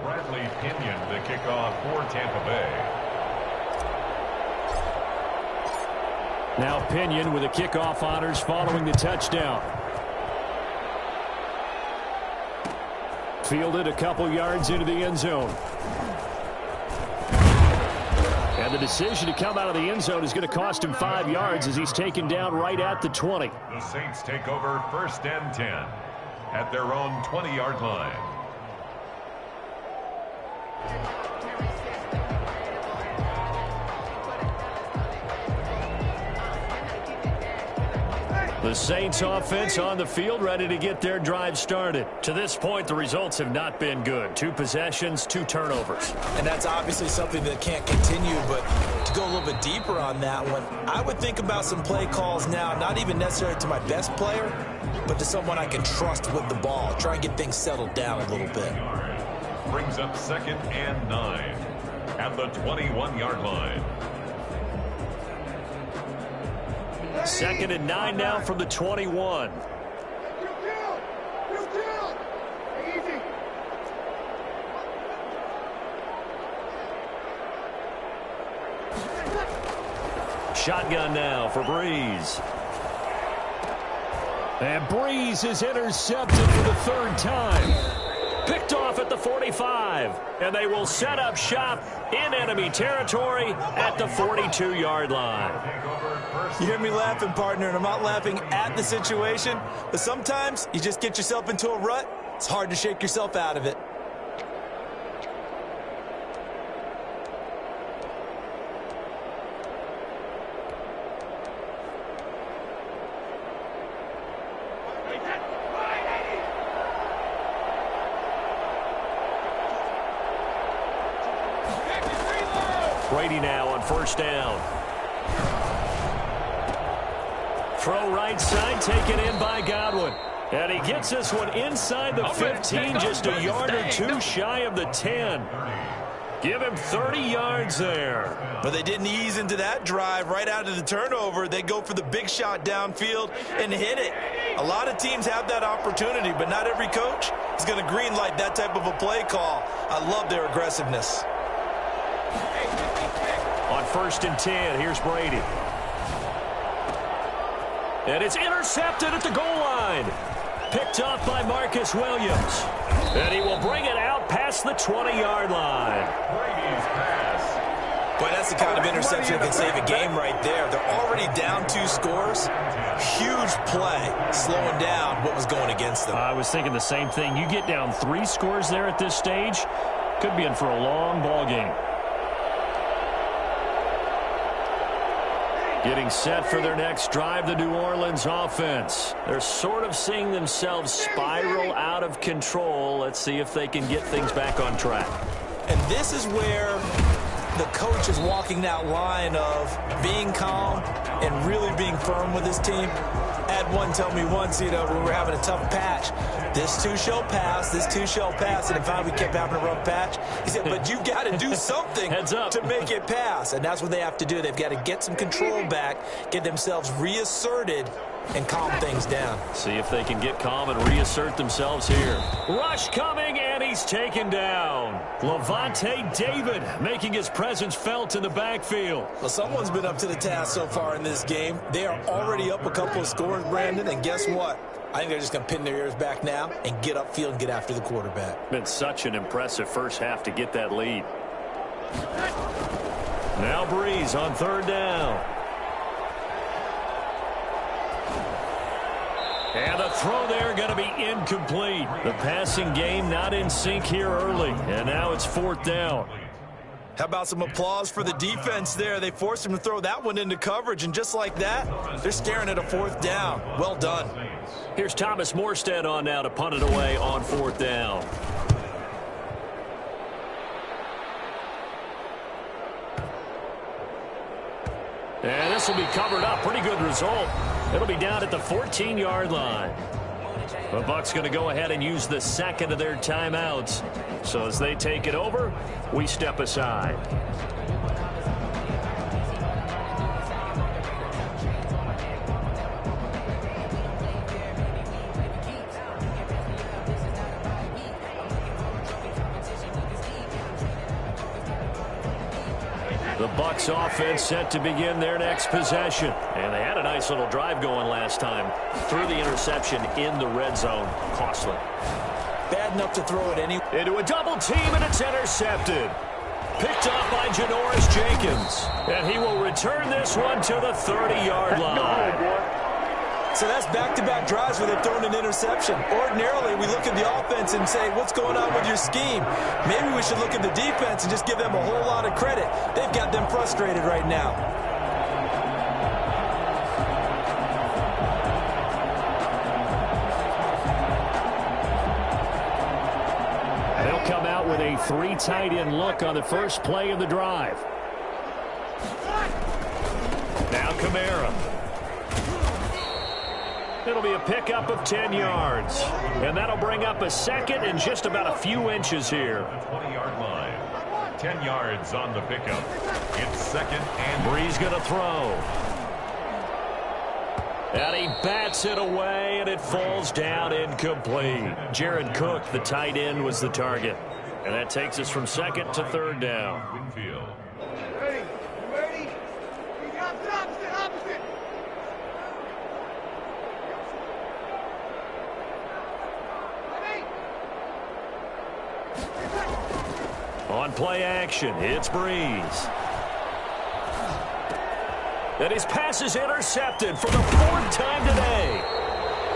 Bradley Pinion, the kickoff for Tampa Bay. Now Pinion with the kickoff honors following the touchdown. Fielded a couple yards into the end zone. And the decision to come out of the end zone is going to cost him 5 yards as he's taken down right at the 20. The Saints take over 1st and 10 at their own 20-yard line. The Saints offense on the field, ready to get their drive started. To this point, the results have not been good. 2 possessions, 2 turnovers. And that's obviously something that can't continue, but to go a little bit deeper on that one, I would think about some play calls now, not even necessarily to my best player, but to someone I can trust with the ball. Try and get things settled down a little bit. Brings up 2nd and 9 at the 21-yard line. 2nd and 9 now from the 21. Shotgun now for Breeze. And Breeze is intercepted for the 3rd time. Picked off at the 45. And they will set up shop in enemy territory at the 42-yard line. You hear me laughing, partner, and I'm not laughing at the situation, but sometimes you just get yourself into a rut. It's hard to shake yourself out of it. Brady now on 1st down. Throw right side, taken in by Godwin. And he gets this one inside the 15, just a yard or 2 shy of the 10. Give him 30 yards there. But they didn't ease into that drive right out of the turnover. They go for the big shot downfield and hit it. A lot of teams have that opportunity, but not every coach is going to green light that type of a play call. I love their aggressiveness. On 1st and 10, here's Brady. And it's intercepted at the goal line. Picked off by Marcus Williams. And he will bring it out past the 20-yard line. Brady's pass. Boy, that's the kind of interception that can save a game right there. They're already down 2 scores. Huge play, slowing down what was going against them. I was thinking the same thing. You get down 3 scores there at this stage, could be in for a long ball game. Getting set for their next drive, the New Orleans offense. They're sort of seeing themselves spiral out of control. Let's see if they can get things back on track. And this is where the coach is walking that line of being calm and really being firm with his team. I had one tell me once, when we were having a tough patch, this too shall pass, this too shall pass, and finally we kept having a rough patch. He said, but you've got to do something to make it pass, and that's what they have to do. They've got to get some control back, get themselves reasserted, and calm things down. See if they can get calm and reassert themselves here. Rush coming, and he's taken down. Lavonte David making his presence felt in the backfield. Well, someone's been up to the task so far in this game. They are already up a couple of scores, Brandon, and guess what? I think they're just going to pin their ears back now and get upfield and get after the quarterback. Been such an impressive first half to get that lead. Now Breeze on 3rd down. And the throw there going to be incomplete. The passing game not in sync here early. And now it's 4th down. How about some applause for the defense there? They forced him to throw that one into coverage, and just like that, they're staring at a 4th down. Well done. Here's Thomas Morstead on now to punt it away on 4th down. And this will be covered up. Pretty good result. It'll be down at the 14-yard line. The Bucs going to go ahead and use the 2nd of their timeouts. So as they take it over, we step aside. The Bucs offense set to begin their next possession. And they had a nice little drive going last time. Threw the interception in the red zone. Costly. Bad enough to throw it anyway. Into a double team, and it's intercepted. Picked up by Janoris Jenkins. And he will return this one to the 30-yard line. So that's back-to-back drives where they've thrown an interception. Ordinarily, we look at the offense and say, what's going on with your scheme? Maybe we should look at the defense and just give them a whole lot of credit. They've got them frustrated right now. They'll come out with a 3 tight end look on the first play of the drive. Now Kamara. It'll be a pickup of 10 yards. And that'll bring up a second and just about a few inches here. The 20-yard line. 10 yards on the pickup. It's second and Brees going to throw. And he bats it away, and it falls down incomplete. Jared Cook, the tight end, was the target. And that takes us from second to third down. Winfield. Ready? Opposite. On play action, it's Brees. And his pass is intercepted for the 4th time today.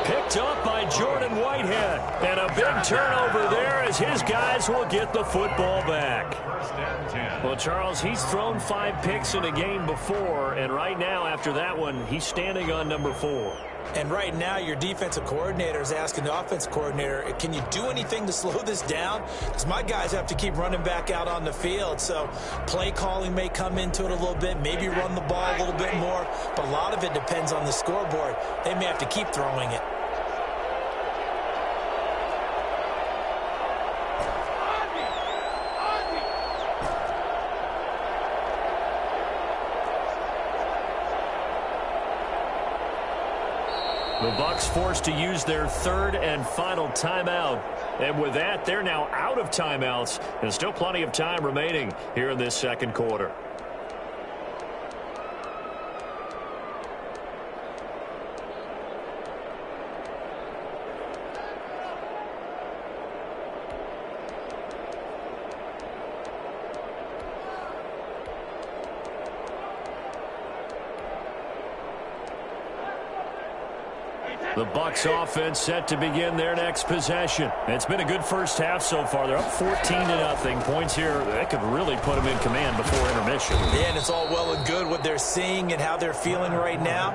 Picked up by Jordan Whitehead. And a big turnover there as his guys will get the football back. First and 10. Well, Charles, he's thrown 5 picks in a game before, and right now after that one, he's standing on number 4. And right now, your defensive coordinator is asking the offensive coordinator, can you do anything to slow this down? Because my guys have to keep running back out on the field. So play calling may come into it a little bit, maybe run the ball a little bit more. But a lot of it depends on the scoreboard. They may have to keep throwing it. The Bucs forced to use their 3rd and final timeout. And with that, they're now out of timeouts. And still plenty of time remaining here in this second quarter. The Bucs offense set to begin their next possession. It's been a good first half so far. They're up 14-0. Points here that could really put them in command before intermission. Yeah, and it's all well and good what they're seeing and how they're feeling right now.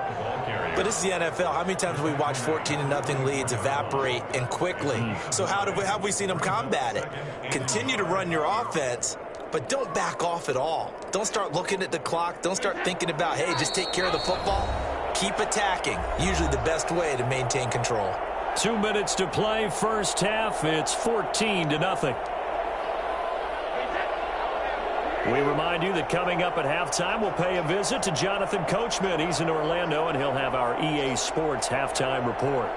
But this is the NFL. How many times have we watched 14-0 leads evaporate and quickly? So how have we seen them combat it? Continue to run your offense, but don't back off at all. Don't start looking at the clock. Don't start thinking about, hey, just take care of the football. Keep attacking. Usually the best way to maintain control. 2 minutes to play first half. It's 14-0. We remind you that coming up at halftime, we'll pay a visit to Jonathan Coachman. He's in Orlando, and he'll have our EA Sports halftime report.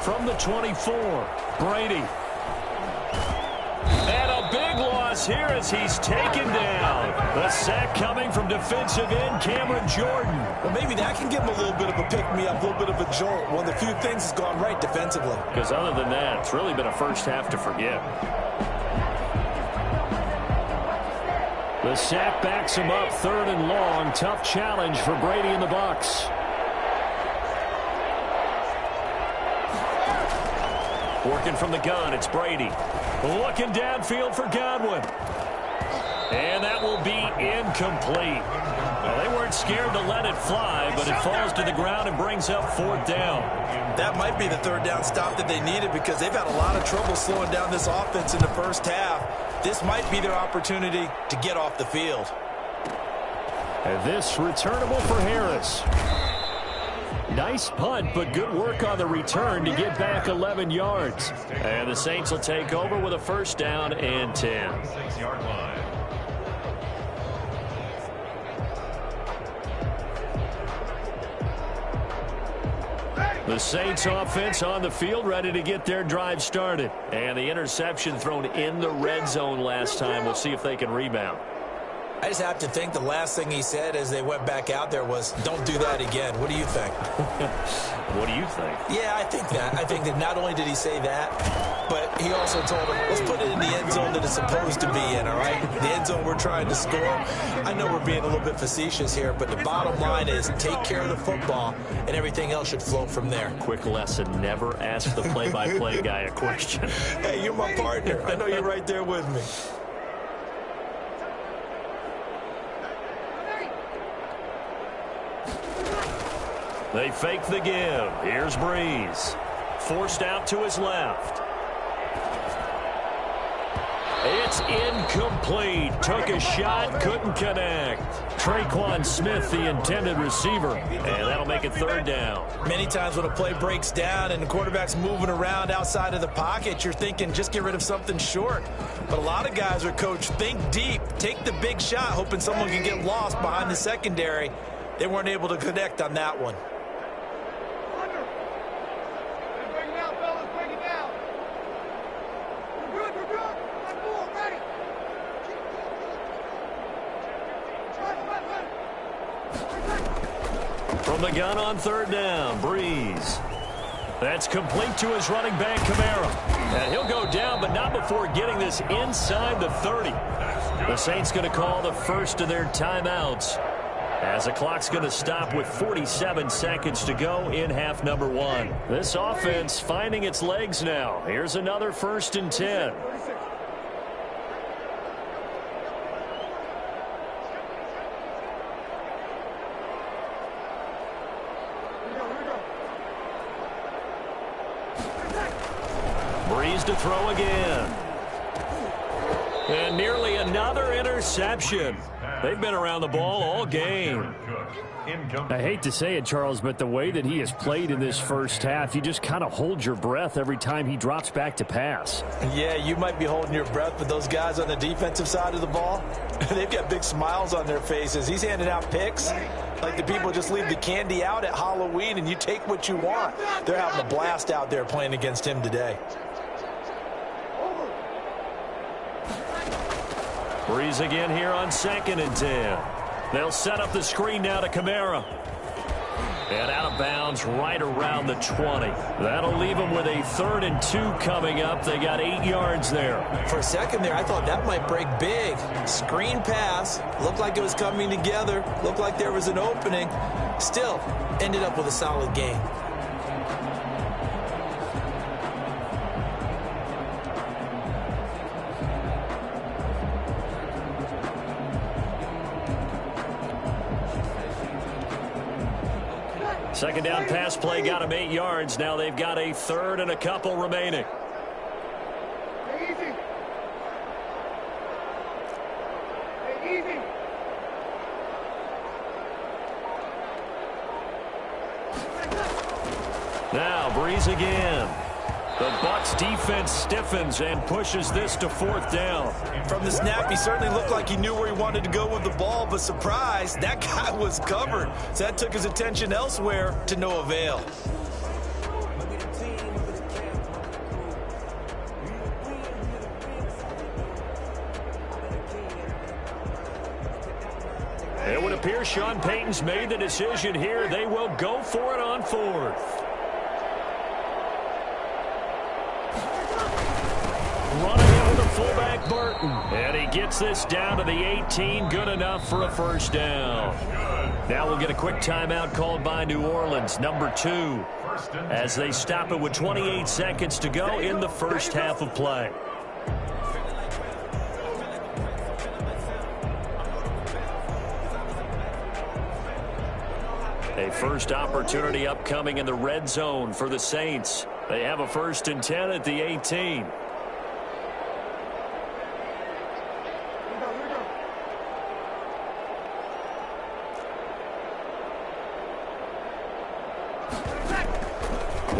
From the 24, Brady. And a big loss here as he's taken down. The sack coming from defensive end Cameron Jordan. Well, maybe that can give him a little bit of a pick-me-up, a little bit of a jolt. One of the few things that's gone right defensively. Because other than that, it's really been a first half to forget. The sack backs him up 3rd and long. Tough challenge for Brady and the Bucs. Working from the gun, it's Brady. Looking downfield for Godwin. And that will be incomplete. Well, they weren't scared to let it fly, but it falls to the ground and brings up 4th down. That might be the 3rd down stop that they needed because they've had a lot of trouble slowing down this offense in the first half. This might be their opportunity to get off the field. And this returnable for Harris. Nice punt, but good work on the return to get back 11 yards. And the Saints will take over with a 1st down and 10. 6-yard line. The Saints offense on the field, ready to get their drive started. And the interception thrown in the red zone last time. We'll see if they can rebound. I just have to think the last thing he said as they went back out there was, don't do that again. What do you think? What do you think? Yeah, I think that. I think that not only did he say that, but he also told him, let's put it in the end zone that it's supposed to be in, all right? The end zone we're trying to score. I know we're being a little bit facetious here, but the bottom line is take care of the football, and everything else should flow from there. Quick lesson, never ask the play-by-play guy a question. Hey, you're my partner. I know you're right there with me. They fake the give. Here's Breeze. Forced out to his left. It's incomplete. Took a shot, couldn't connect. Traquan Smith, the intended receiver, and that'll make it third down. Many times when a play breaks down and the quarterback's moving around outside of the pocket, you're thinking just get rid of something short. But a lot of guys are coached, think deep, take the big shot, hoping someone can get lost behind the secondary. They weren't able to connect on that one. From the gun on third down, Breeze. That's complete to his running back, Kamara. And he'll go down, but not before getting this inside the 30. The Saints going to call the first of their timeouts, as the clock's going to stop with 47 seconds to go in half number one. This offense finding its legs now. Here's another 1st and 10. Breeze to throw again. And nearly another interception. They've been around the ball all game. I hate to say it, Charles, but the way that he has played in this first half, you just kind of hold your breath every time he drops back to pass. Yeah, you might be holding your breath, but those guys on the defensive side of the ball, they've got big smiles on their faces. He's handing out picks like the people just leave the candy out at Halloween and you take what you want. They're having a blast out there playing against him today. Breeze again here on 2nd and 10. They'll set up the screen now to Kamara. And out of bounds right around the 20. That'll leave them with a 3rd and 2 coming up. They got 8 yards there. For a second there, I thought that might break big. Screen pass. Looked like it was coming together. Looked like there was an opening. Still, ended up with a solid game. Second down pass play got him 8 yards. Now they've got a 3rd and a couple remaining. Now Breeze again. The Bucs defense stiffens and pushes this to 4th down. From the snap, he certainly looked like he knew where he wanted to go with the ball, but surprise, that guy was covered. So that took his attention elsewhere to no avail. It would appear Sean Payton's made the decision here. They will go for it on 4th. Running in with the fullback, Burton. And he gets this down to the 18. Good enough for a 1st down. Now we'll get a quick timeout called by New Orleans, number 2, as they stop it with 28 seconds to go in the first half of play. A first opportunity upcoming in the red zone for the Saints. They have a 1st and 10 at the 18.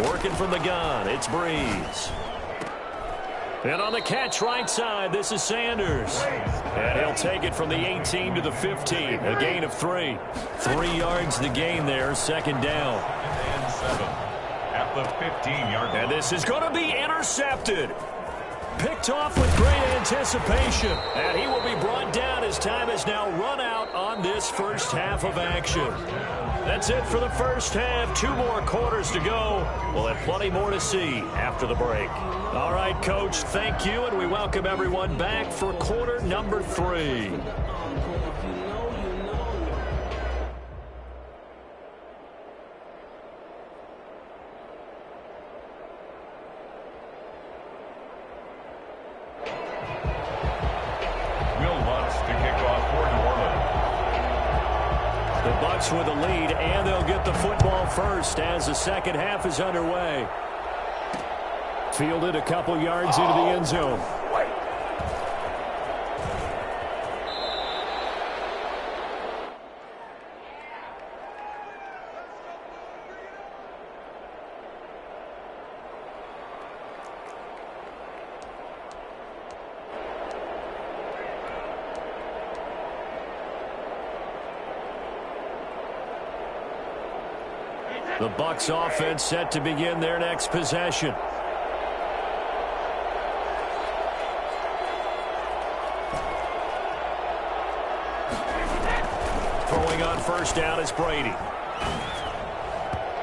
Working from the gun, it's Breeze. And on the catch right side, this is Sanders. And he'll take it from the 18 to the 15, a gain of 3. 3 yards the gain there, 2nd down. And 7. the 15-yard line. And this is going to be intercepted. Picked off with great anticipation. And he will be brought down as time has now run out on this first half of action. That's it for the first half. 2 more quarters to go. We'll have plenty more to see after the break. All right, Coach, thank you, and we welcome everyone back for quarter number 3. With a lead, and they'll get the football first as the second half is underway. Fielded a couple yards into the end zone. The Bucs offense set to begin their next possession. Throwing on first down is Brady.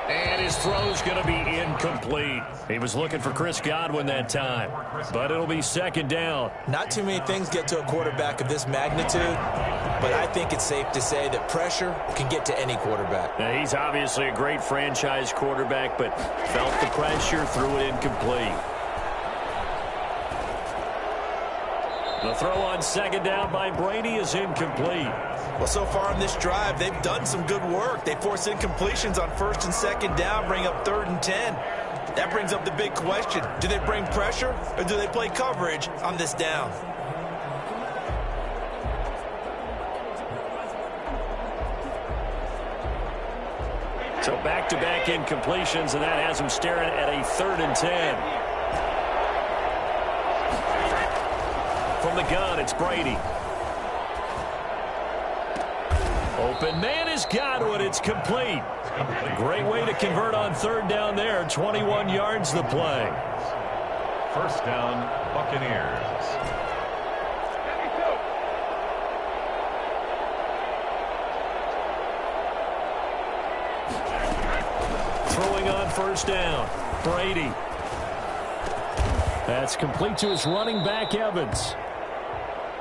And his throw's going to be incomplete. He was looking for Chris Godwin that time, but it'll be second down. Not too many things get to a quarterback of this magnitude, but I think it's safe to say that pressure can get to any quarterback. Now, he's obviously a great franchise quarterback, but felt the pressure, threw it incomplete. The throw on second down by Brady is incomplete. Well, so far in this drive, they've done some good work. They force incompletions on first and second down, bring up 3rd and 10. That brings up the big question. Do they bring pressure or do they play coverage on this down? So back-to-back incompletions, and that has them staring at a 3rd and 10. From the gun, it's Brady. Open man is Godwin. It's complete. Great way to convert on 3rd down there. 21 yards the play. First down, Buccaneers. Throwing on first down, Brady. That's complete to his running back, Evans.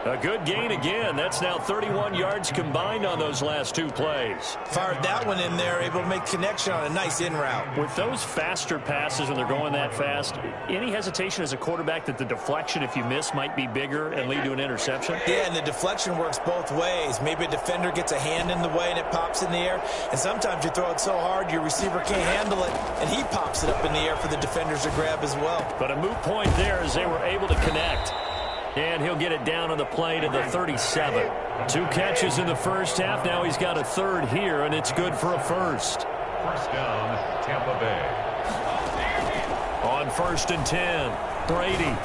A good gain again. That's now 31 yards combined on those last 2 plays. Fired that one in there, able to make connection on a nice in route. With those faster passes when they're going that fast, any hesitation as a quarterback that the deflection, if you miss, might be bigger and lead to an interception? Yeah, and the deflection works both ways. Maybe a defender gets a hand in the way and it pops in the air. And sometimes you throw it so hard your receiver can't handle it, and he pops it up in the air for the defenders to grab as well. But a moot point there as they were able to connect. And he'll get it down on the play to the 37. 2 catches in the first half. Now he's got a 3rd here, and it's good for a first. First down, Tampa Bay. On 1st and 10, Brady.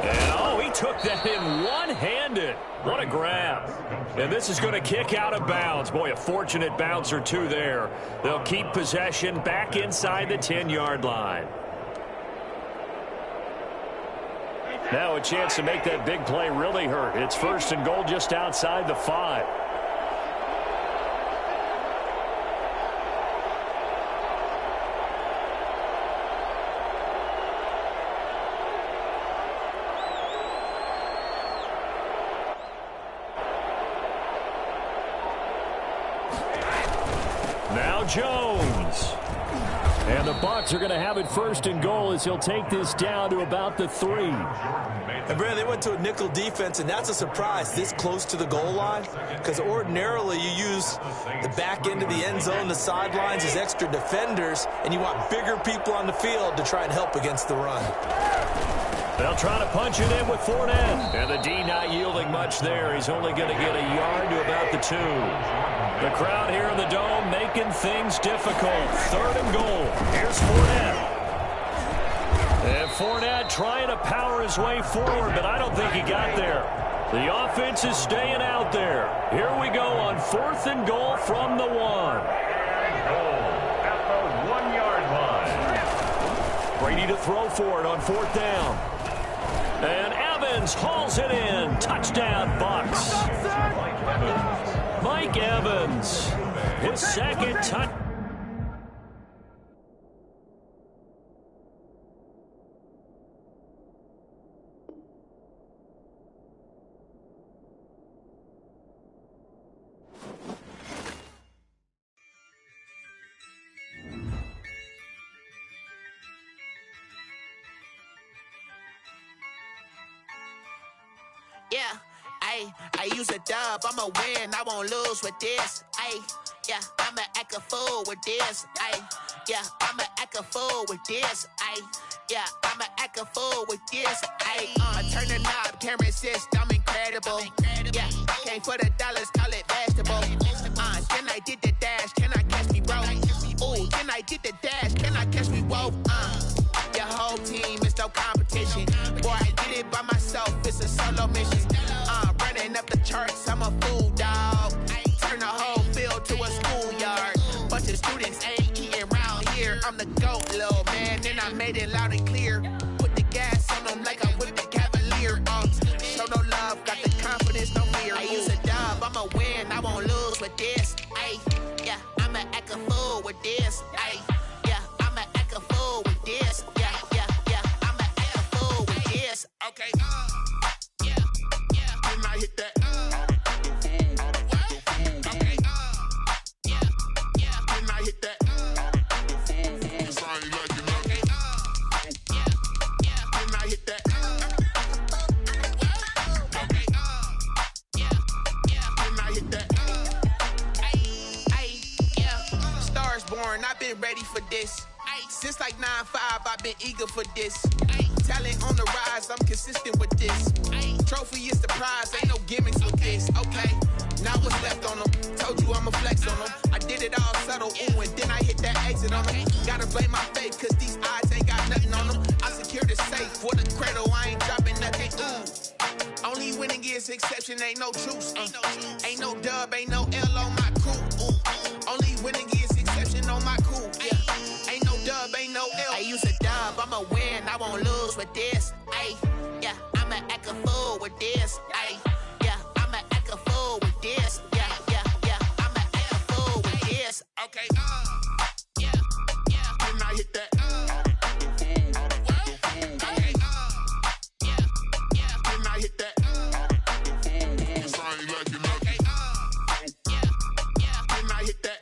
And, oh, he took that in one-handed. What a grab. And this is going to kick out of bounds. Boy, a fortunate bounce or 2 there. They'll keep possession back inside the 10-yard line. Now a chance to make that big play really hurt. It's 1st and goal just outside the 5. Now Jones. And the Bucs are going to have it 1st and goal as he'll take this down to about the 3. And, Brad, they went to a nickel defense, and that's a surprise this close to the goal line, because ordinarily you use the back end of the end zone, the sidelines as extra defenders, and you want bigger people on the field to try and help against the run. They'll try to punch it in with Fournette. And the D not yielding much there. He's only going to get a yard to about the 2. The crowd here in the Dome making things difficult. 3rd and goal. Here's Fournette. And Fournette trying to power his way forward, but I don't think he got there. The offense is staying out there. Here we go on 4th and goal from the 1. Goal at the 1-yard Brady to throw for it on 4th down. And Evans hauls it in. Touchdown, Bucs. Mike Evans, his second touchdown. Yeah, I use a dub, I'ma win, I won't lose with this. Yeah, I'ma act a fool with this. Yeah, I'ma act a fool with this. Yeah, I'ma act a fool with this. Turn the knob, camera assist, I'm incredible. Yeah, came for the dollars, call it vegetable. Then I did the dash, can I catch me, bro? Ooh, then I did the dash, can I catch me, whoa? Your whole team is no competition. Boy, I did it by myself, it's a solo mission. Running up the charts, I'm a fool, dog. Turn the whole field to a schoolyard. Bunch of students ain't eating round here. I'm the GOAT, little man, and I made it loud and clear. Put the gas on them like I whipped the Cavalier. Show no love, got the confidence, no fear. I use a dub, I'ma win, I won't lose with this. Yeah, I'ma act a fool with this. Yeah, I'ma act a fool with this. Yeah, I'ma act a fool with this. Okay, yeah, then I hit that. Okay, yeah, then I hit that. Cause I ain't like it. Okay, yeah, then I hit that. Okay, yeah, then I hit that. Yeah, Stars born, I've been ready for this. Since like 9-5, I've been eager for this. Talent on the rise, I'm consistent with this. Trophy is the prize, ain't no gimmicks with this. Okay, now what's left on them? Told you I'ma flex on them. I did it all subtle, ooh, and then I hit that exit on them. Gotta blame my faith, cause these odds ain't got nothing on them. I secure the safe for the cradle, I ain't dropping nothing, ooh. Only winning is exception, ain't no truce. Ain't no dub, ain't no L on my crew, ooh. Only winning is exception on my crew, yeah. Ain't no dub, ain't no L. I use a dub, I'ma win, I won't lose with this. Yeah, I'ma act a fool with this. Yeah, I'ma act a fool with this. Yeah, I'ma act a fool with this. Okay, yeah, then I hit that. Okay, yeah, then I hit that. Cause I ain't like it. Okay, yeah, then I hit that.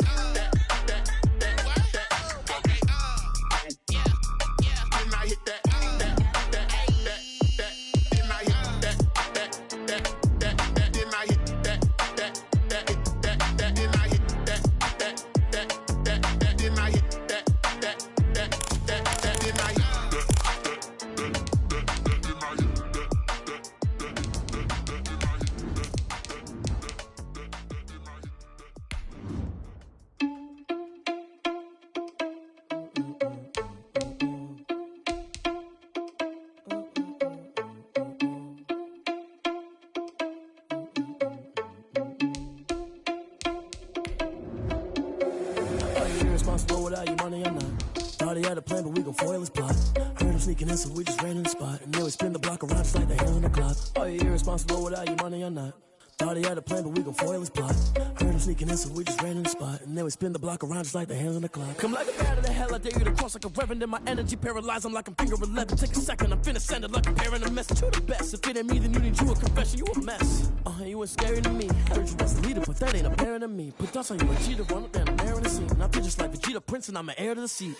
Without your money, I'm not. Thought he had a plan, but we gon' foil his plot. Heard him sneaking in, so we just ran in the spot. And then we spin the block around just like the hand on the clock. Are you irresponsible without your money, I'm not. Thought he had a plan, but we gon' foil his plot. Heard him sneaking in, so we just ran in the spot. And then we spin the block around just like the hands on the clock. Come like a bat of the hell, I dare you to cross like a reverend. In my energy paralyzed, I'm like I'm finger 11. Take a second, I'm finna send it like a parent a message to the best. If it ain't me, then you need you a confession, you a mess. You ain't scary to me. Heard you was the leader, but that ain't apparent to me. Put thoughts on you, a cheater, run up down the air in the scene. I feel just like Vegeta Prince, and I'm an heir to the seat.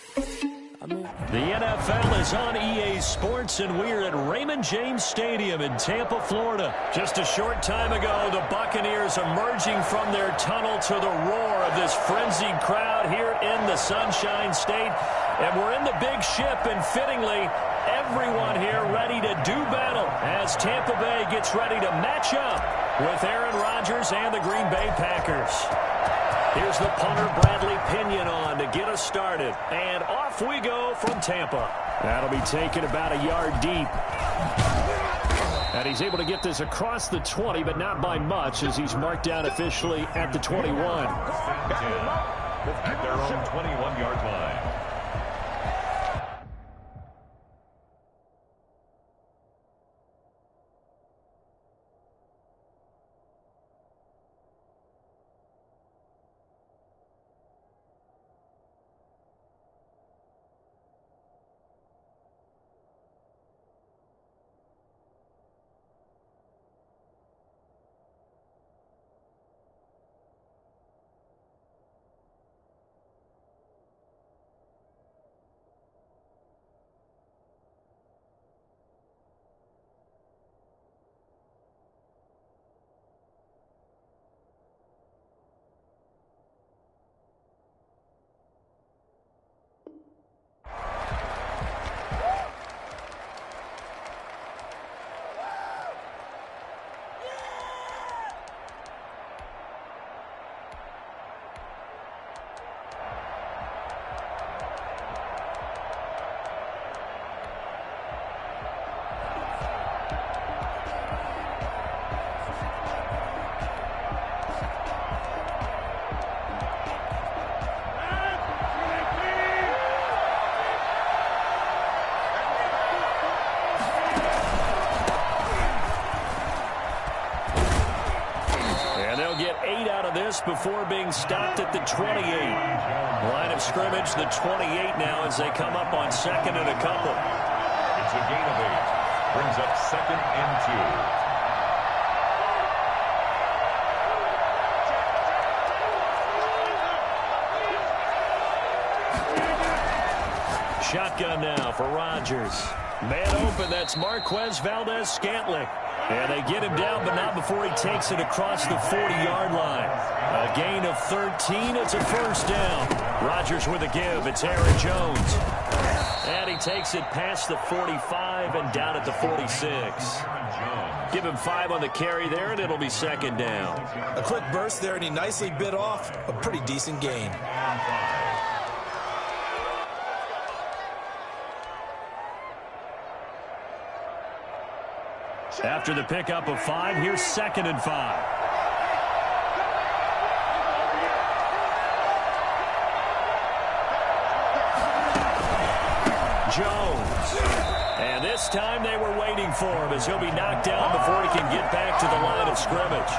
The NFL is on EA Sports, and we're at Raymond James Stadium in Tampa, Florida. Just a short time ago, the Buccaneers emerging from their tunnel to the roar of this frenzied crowd here in the Sunshine State. And we're in the big ship, and fittingly, everyone here ready to do battle as Tampa Bay gets ready to match up with Aaron Rodgers and the Green Bay Packers. Here's the punter, Bradley Pinion, on to get us started. And off we go from Tampa. That'll be taken about a yard deep. And he's able to get this across the 20, but not by much, as he's marked down officially at the 21. At their own 21-yard line. this before being stopped at the 28. Line of scrimmage, the 28 now as they come up on second and a couple. It's a gain of 8. Brings up second and 2. Shotgun now for Rodgers. Man open, that's Marquez Valdes-Scantling. And they get him down, but not before he takes it across the 40-yard line. A gain of 13. It's a first down. Rodgers with a give. It's Aaron Jones. And he takes it past the 45 and down at the 46. Give him 5 on the carry there, and it'll be second down. A quick burst there, and he nicely bit off a pretty decent gain. After the pickup of 5, here's second and 5. Jones. And this time they were waiting for him as he'll be knocked down before he can get back to the line of scrimmage.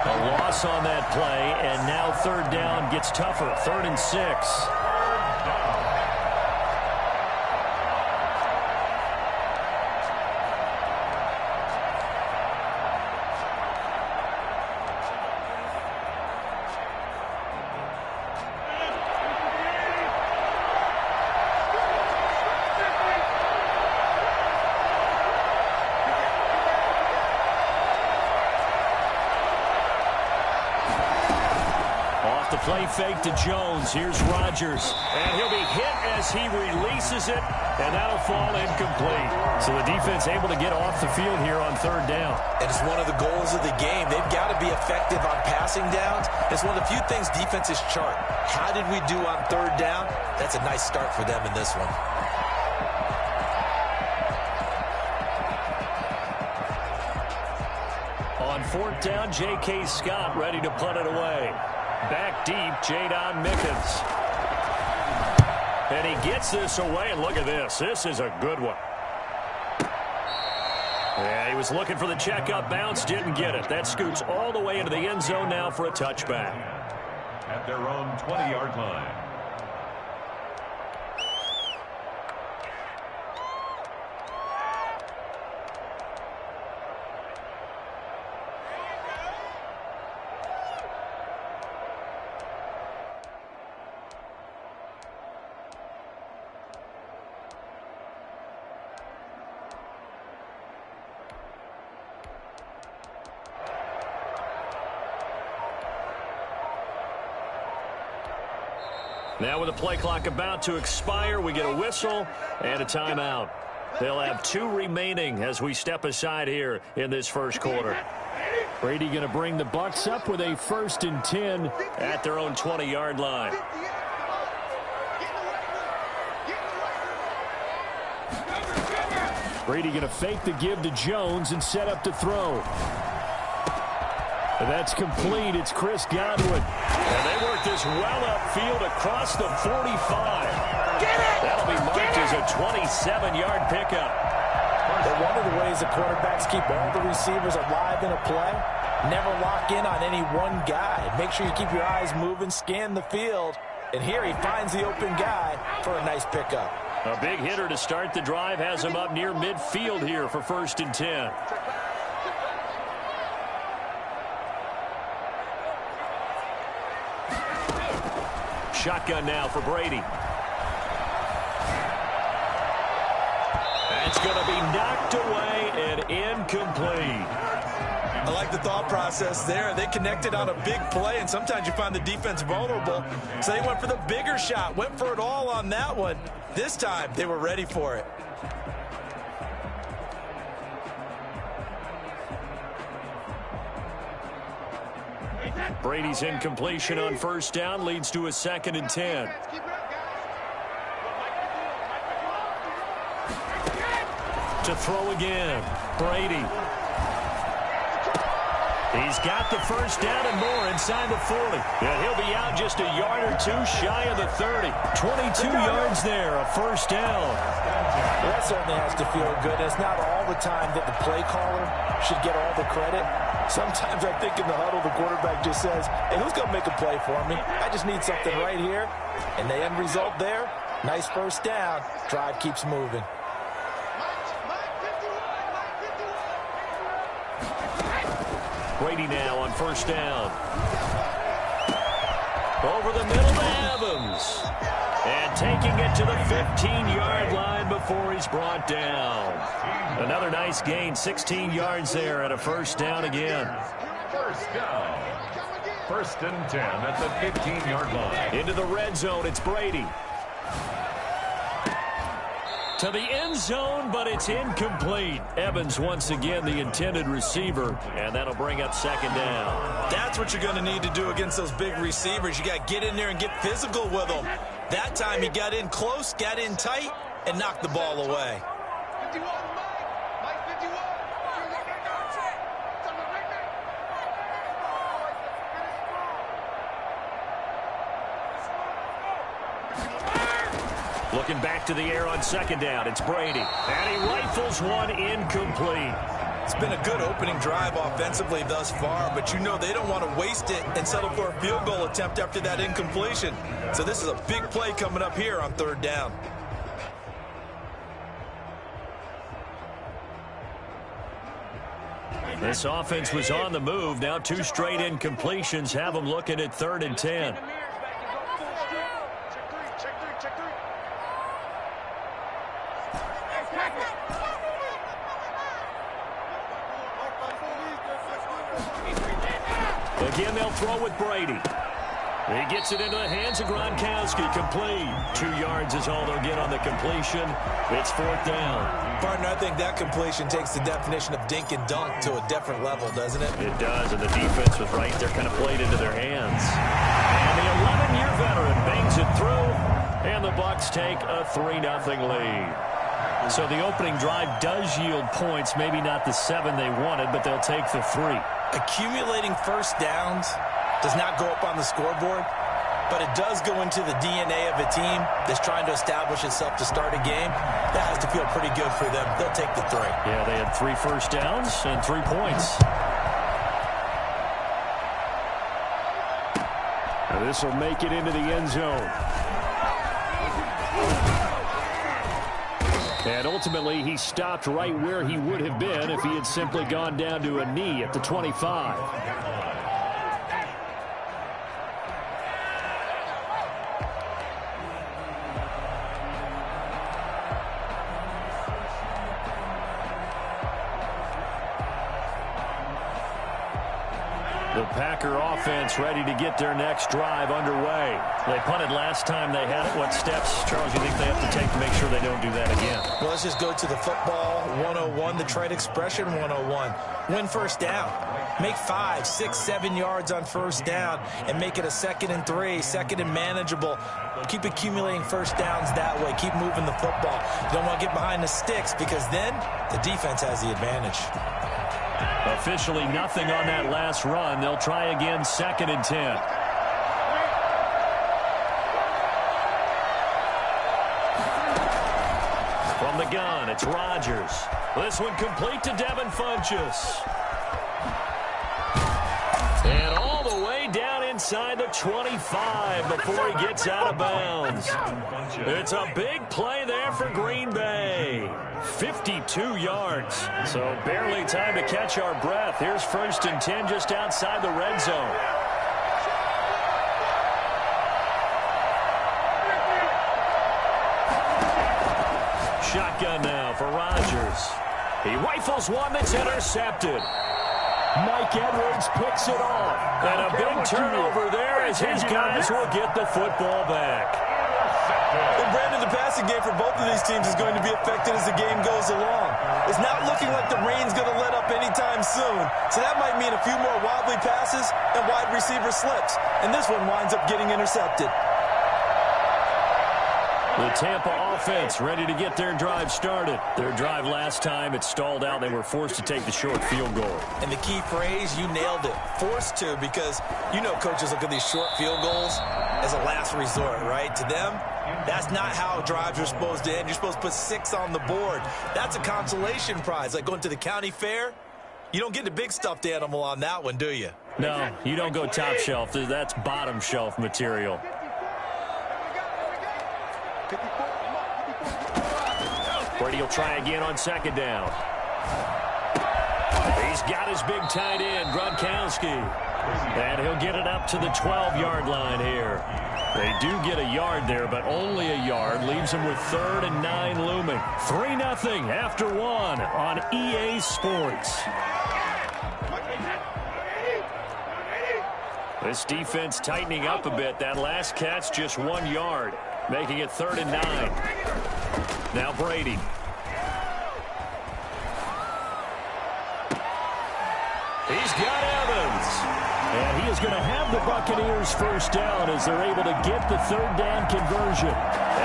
A loss on that play, and now third down gets tougher. 3rd and 6. Play fake to Jones. Here's Rodgers. And he'll be hit as he releases it, and that'll fall incomplete. So the defense able to get off the field here on third down. And it's one of the goals of the game. They've got to be effective on passing downs. It's one of the few things defenses chart. How did we do on third down? That's a nice start for them in this one. On 4th down, J.K. Scott ready to punt it away. Back deep, Jadon Mickens. And he gets this away, and look at this. This is a good one. Yeah, he was looking for the checkup bounce, didn't get it. That scoots all the way into the end zone now for a touchback. At their own 20-yard line. Now with the play clock about to expire, we get a whistle and a timeout. They'll have 2 remaining as we step aside here in this first quarter. Brady going to bring the Bucs up with a 1st and 10 at their own 20-yard line. Brady going to fake the give to Jones and set up to throw. That's complete. It's Chris Godwin. And they work this well upfield across the 45. That'll be marked as a 27-yard pickup. But one of the ways the quarterbacks keep all the receivers alive in a play, never lock in on any one guy. Make sure you keep your eyes moving, scan the field. And here he finds the open guy for a nice pickup. A big hitter to start the drive has him up near midfield here for 1st and 10. Shotgun now for Brady. That's going to be knocked away and incomplete. I like the thought process there. They connected on a big play, and sometimes you find the defense vulnerable. So they went for the bigger shot, went for it all on that one. This time, they were ready for it. Brady's incompletion on 1st down leads to a 2nd and 10. To throw again, Brady. He's got the 1st down and more inside the 40. And he'll be out just a yard or 2 shy of the 30. 22 yards there, a 1st down. Well, that certainly has to feel good. It's not all the time that the play caller should get all the credit. Sometimes I think in the huddle, the quarterback just says, hey, who's going to make a play for me? I just need something right here. And the end result there, nice first down. Drive keeps moving. Brady now on first down. Over the middle to Evans. And taking it to the 15-yard line before he's brought down. Another nice gain, 16 yards there and a first down again. First down. First and 10 at the 15-yard line. Into the red zone, it's Brady. To the end zone, but it's incomplete. Evans once again the intended receiver, and that'll bring up second down. That's what you're going to need to do against those big receivers. You got to get in there and get physical with them. That time he got in close, got in tight, and knocked the ball away. Looking back to the air on second down, it's Brady. And he rifles one incomplete. It's been a good opening drive offensively thus far, but you know they don't want to waste it and settle for a field goal attempt after that incompletion. So this is a big play coming up here on third down. This offense was on the move. Now two straight incompletions have them looking at 3rd and 10. Again, they'll throw with Brady. He gets it into the hands of Gronkowski. Complete. 2 yards is all they'll get on the completion. It's 4th down. Partner, I think that completion takes the definition of dink and dunk to a different level, doesn't it? It does, and the defense was right there, kind of played into their hands. And the 11-year veteran bangs it through, and the Bucs take a 3-0 lead. So the opening drive does yield points, maybe not the 7 they wanted, but they'll take the 3. Accumulating first downs does not go up on the scoreboard, but it does go into the DNA of a team that's trying to establish itself to start a game. That has to feel pretty good for them. They'll take the 3. Yeah, they had 3 first downs and 3 points. Now this will make it into the end zone. And ultimately, he stopped right where he would have been if he had simply gone down to a knee at the 25. The Packer offense ready to get their next drive underway. They punted last time they had it. What steps, Charles, you think they have to take to make sure they don't do that again? Well, let's just go to the football 101, the trade expression 101. Win first down. Make 5, 6, 7 yards on first down and make it a 2nd and 3, 2nd and manageable. Keep accumulating first downs that way. Keep moving the football. You don't want to get behind the sticks because then the defense has the advantage. Officially nothing on that last run. They'll try again, 2nd and 10. From the gun, it's Rodgers. This one complete to Devin Funchess. And all the way down inside the 25 before he gets out of bounds. It's a big play there for Green Bay. 52 yards. So barely time to catch our breath. Here's 1st and 10 just outside the red zone. Shotgun now for Rodgers. He rifles one that's intercepted. Mike Edwards picks it off. And a big turnover there as his guys will get the football back. And Brandon, the passing game for both of these teams is going to be affected as the game goes along. It's not looking like the rain's going to let up anytime soon. So that might mean a few more wobbly passes and wide receiver slips. And this one winds up getting intercepted. The Tampa offense ready to get their drive started. Their drive last time, it stalled out. They were forced to take the short field goal. And the key phrase, you nailed it, forced to, because you know coaches look at these short field goals as a last resort, right? To them, that's not how drives are supposed to end. You're supposed to put 6 on the board. That's a consolation prize. Like going to the county fair, you don't get the big stuffed animal on that one, do you? No, you don't go top shelf. That's bottom shelf material. Brady will try again on second down. He's got his big tight end, Gronkowski. And he'll get it up to the 12-yard line here. They do get a yard there, but only a yard. Leaves them with 3rd and 9 looming. 3-0 after 1 on EA Sports. This defense tightening up a bit. That last catch just 1 yard, making it 3rd and 9. Now Brady. He's got Evans. And he is going to have the Buccaneers first down as they're able to get the 3rd down conversion.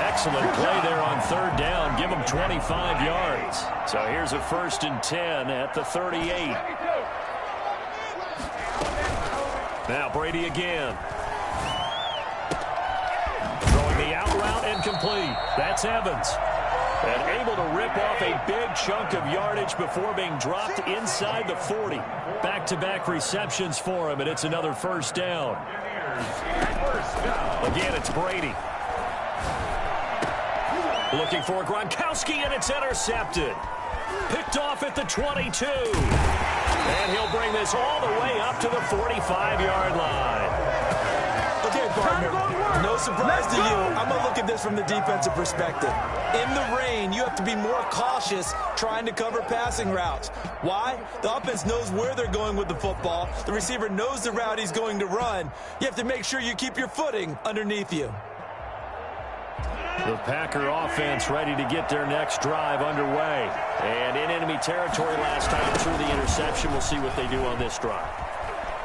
Excellent play there on 3rd down. Give them 25 yards. So here's a 1st and 10 at the 38. Now Brady again. Throwing the out route and complete. That's Evans. And able to rip off a big chunk of yardage before being dropped inside the 40. Back-to-back receptions for him, and it's another 1st down. Again, it's Brady. Looking for Gronkowski, and it's intercepted. Picked off at the 22. And he'll bring this all the way up to the 45-yard line. Okay, partner, no surprise to you. I'm going to look at this from the defensive perspective. In the rain, you have to be more cautious trying to cover passing routes. Why? The offense knows where they're going with the football. The receiver knows the route he's going to run. You have to make sure you keep your footing underneath you. The Packer offense ready to get their next drive underway. And in enemy territory last time through the interception. We'll see what they do on this drive.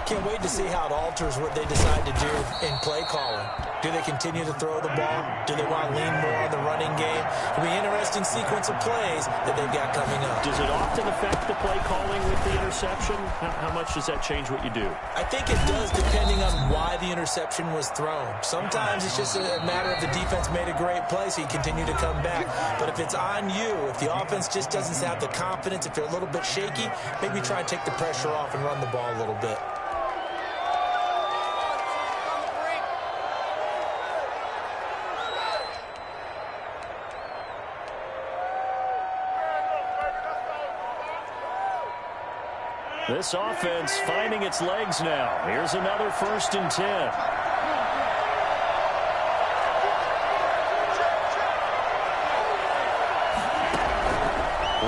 Can't wait to see how it alters what they decide to do in play calling. Do they continue to throw the ball? Do they want to lean more on the running game? It'll be an interesting sequence of plays that they've got coming up. Does it often affect the play calling with the interception? How much does that change what you do? I think it does, depending on why the interception was thrown. Sometimes it's just a matter of the defense made a great play, so you continue to come back. But if it's on you, if the offense just doesn't have the confidence, if they're a little bit shaky, maybe try and take the pressure off and run the ball a little bit. This offense finding its legs now. Here's another 1st and 10.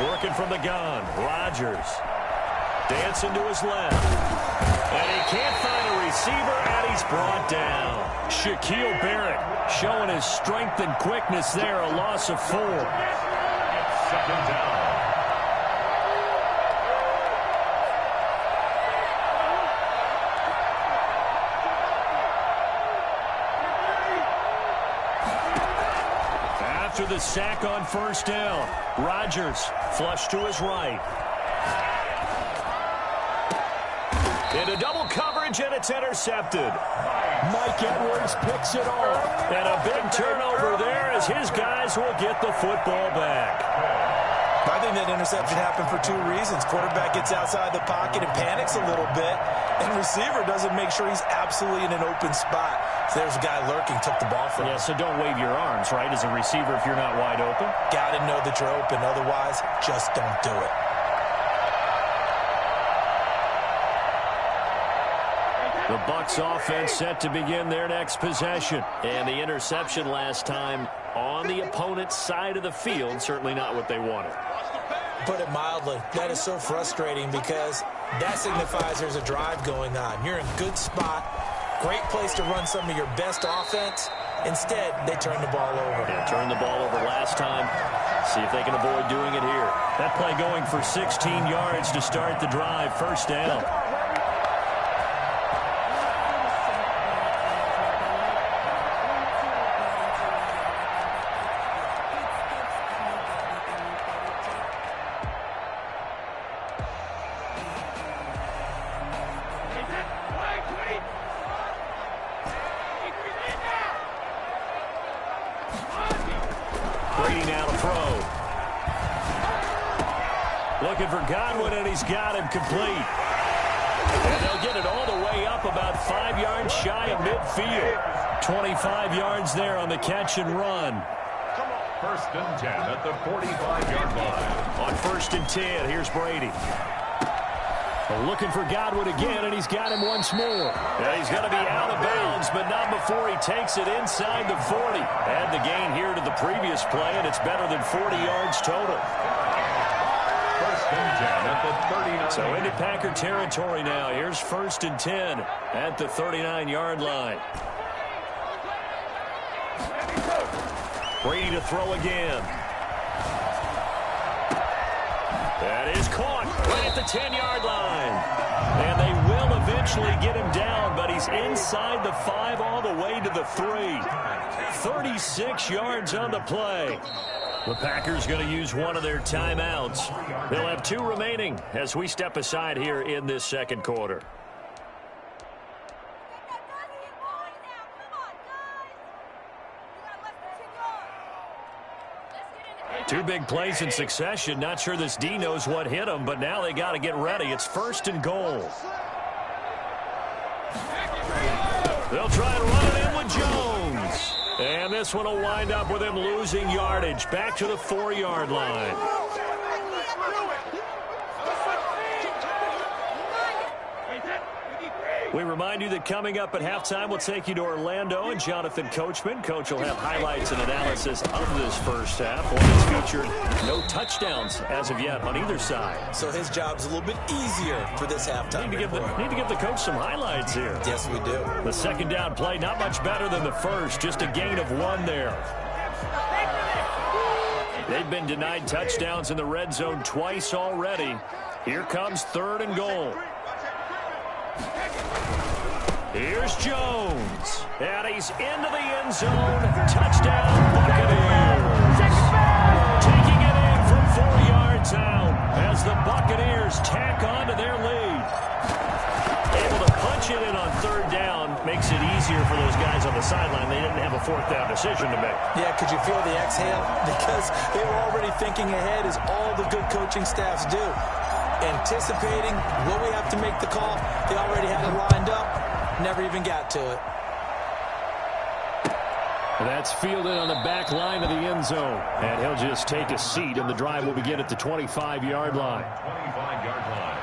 Working from the gun. Rodgers. Dancing to his left. And he can't find a receiver, and he's brought down. Shaquille Barrett showing his strength and quickness there. A loss of 4. 2nd down. After the sack on 1st down, Rodgers flush to his right. Into double coverage, and it's intercepted. Mike Edwards picks it off. And a big turnover there as his guys will get the football back. I think that interception happened for 2 reasons. Quarterback gets outside the pocket and panics a little bit, and receiver doesn't make sure he's absolutely in an open spot. So there's a guy lurking, took the ball from him. Yeah, so don't wave your arms, right, as a receiver if you're not wide open. Got to know that you're open. Otherwise, just don't do it. The Bucs offense set to begin their next possession. And the interception last time on the opponent's side of the field, certainly not what they wanted. Put it mildly, that is so frustrating because that signifies there's a drive going on. You're in a good spot, great place to run some of your best offense. Instead, they turn the ball over. Yeah, turned the ball over last time. See if they can avoid doing it here. That play going for 16 yards to start the drive. 1st down. Looking for Godwin, and he's got him complete. And they'll get it all the way up about 5 yards shy of midfield. 25 yards there on the catch and run. First and 10 at the 45-yard line. On first and 10, here's Brady. Looking for Godwin again, and he's got him once more. Yeah, he's going to be out of bounds, but not before he takes it inside the 40. Add the gain here to the previous play, and it's better than 40 yards total. First and 10 at the 39. So into Packer territory now. Here's first and 10 at the 39-yard line. Brady to throw again. That is caught right at the 10-yard line. And they will eventually get him down, but he's inside the 5 all the way to the 3. 36 yards on the play. The Packers going to use one of their timeouts. They'll have 2 remaining as we step aside here in this second quarter. Two big plays in succession. Not sure this D knows what hit him, but now they got to get ready. It's first and goal. They'll try and run it in with Jones. And this one will wind up with him losing yardage. Back to the 4-yard line. We remind you that coming up at halftime, we'll take you to Orlando and Jonathan Coachman. Coach will have highlights and analysis of this first half. One that's featured no touchdowns as of yet on either side. So his job's a little bit easier for this halftime. Need to give the coach some highlights here. Yes, we do. The second down play, not much better than the first. Just a gain of 1 there. They've been denied touchdowns in the red zone twice already. Here comes third and goal. Here's Jones. And he's into the end zone. Touchdown, Buccaneers. Taking it in from 4 yards out as the Buccaneers tack on to their lead. Able to punch it in on third down. Makes it easier for those guys on the sideline. They didn't have a fourth down decision to make. Yeah, could you feel the exhale? Because they were already thinking ahead, as all the good coaching staffs do. Anticipating what we have to make the call. They already had it lined up. Never even got to it. That's fielded on the back line of the end zone. And he'll just take a seat, and the drive will begin at the 25-yard line. 25-yard line.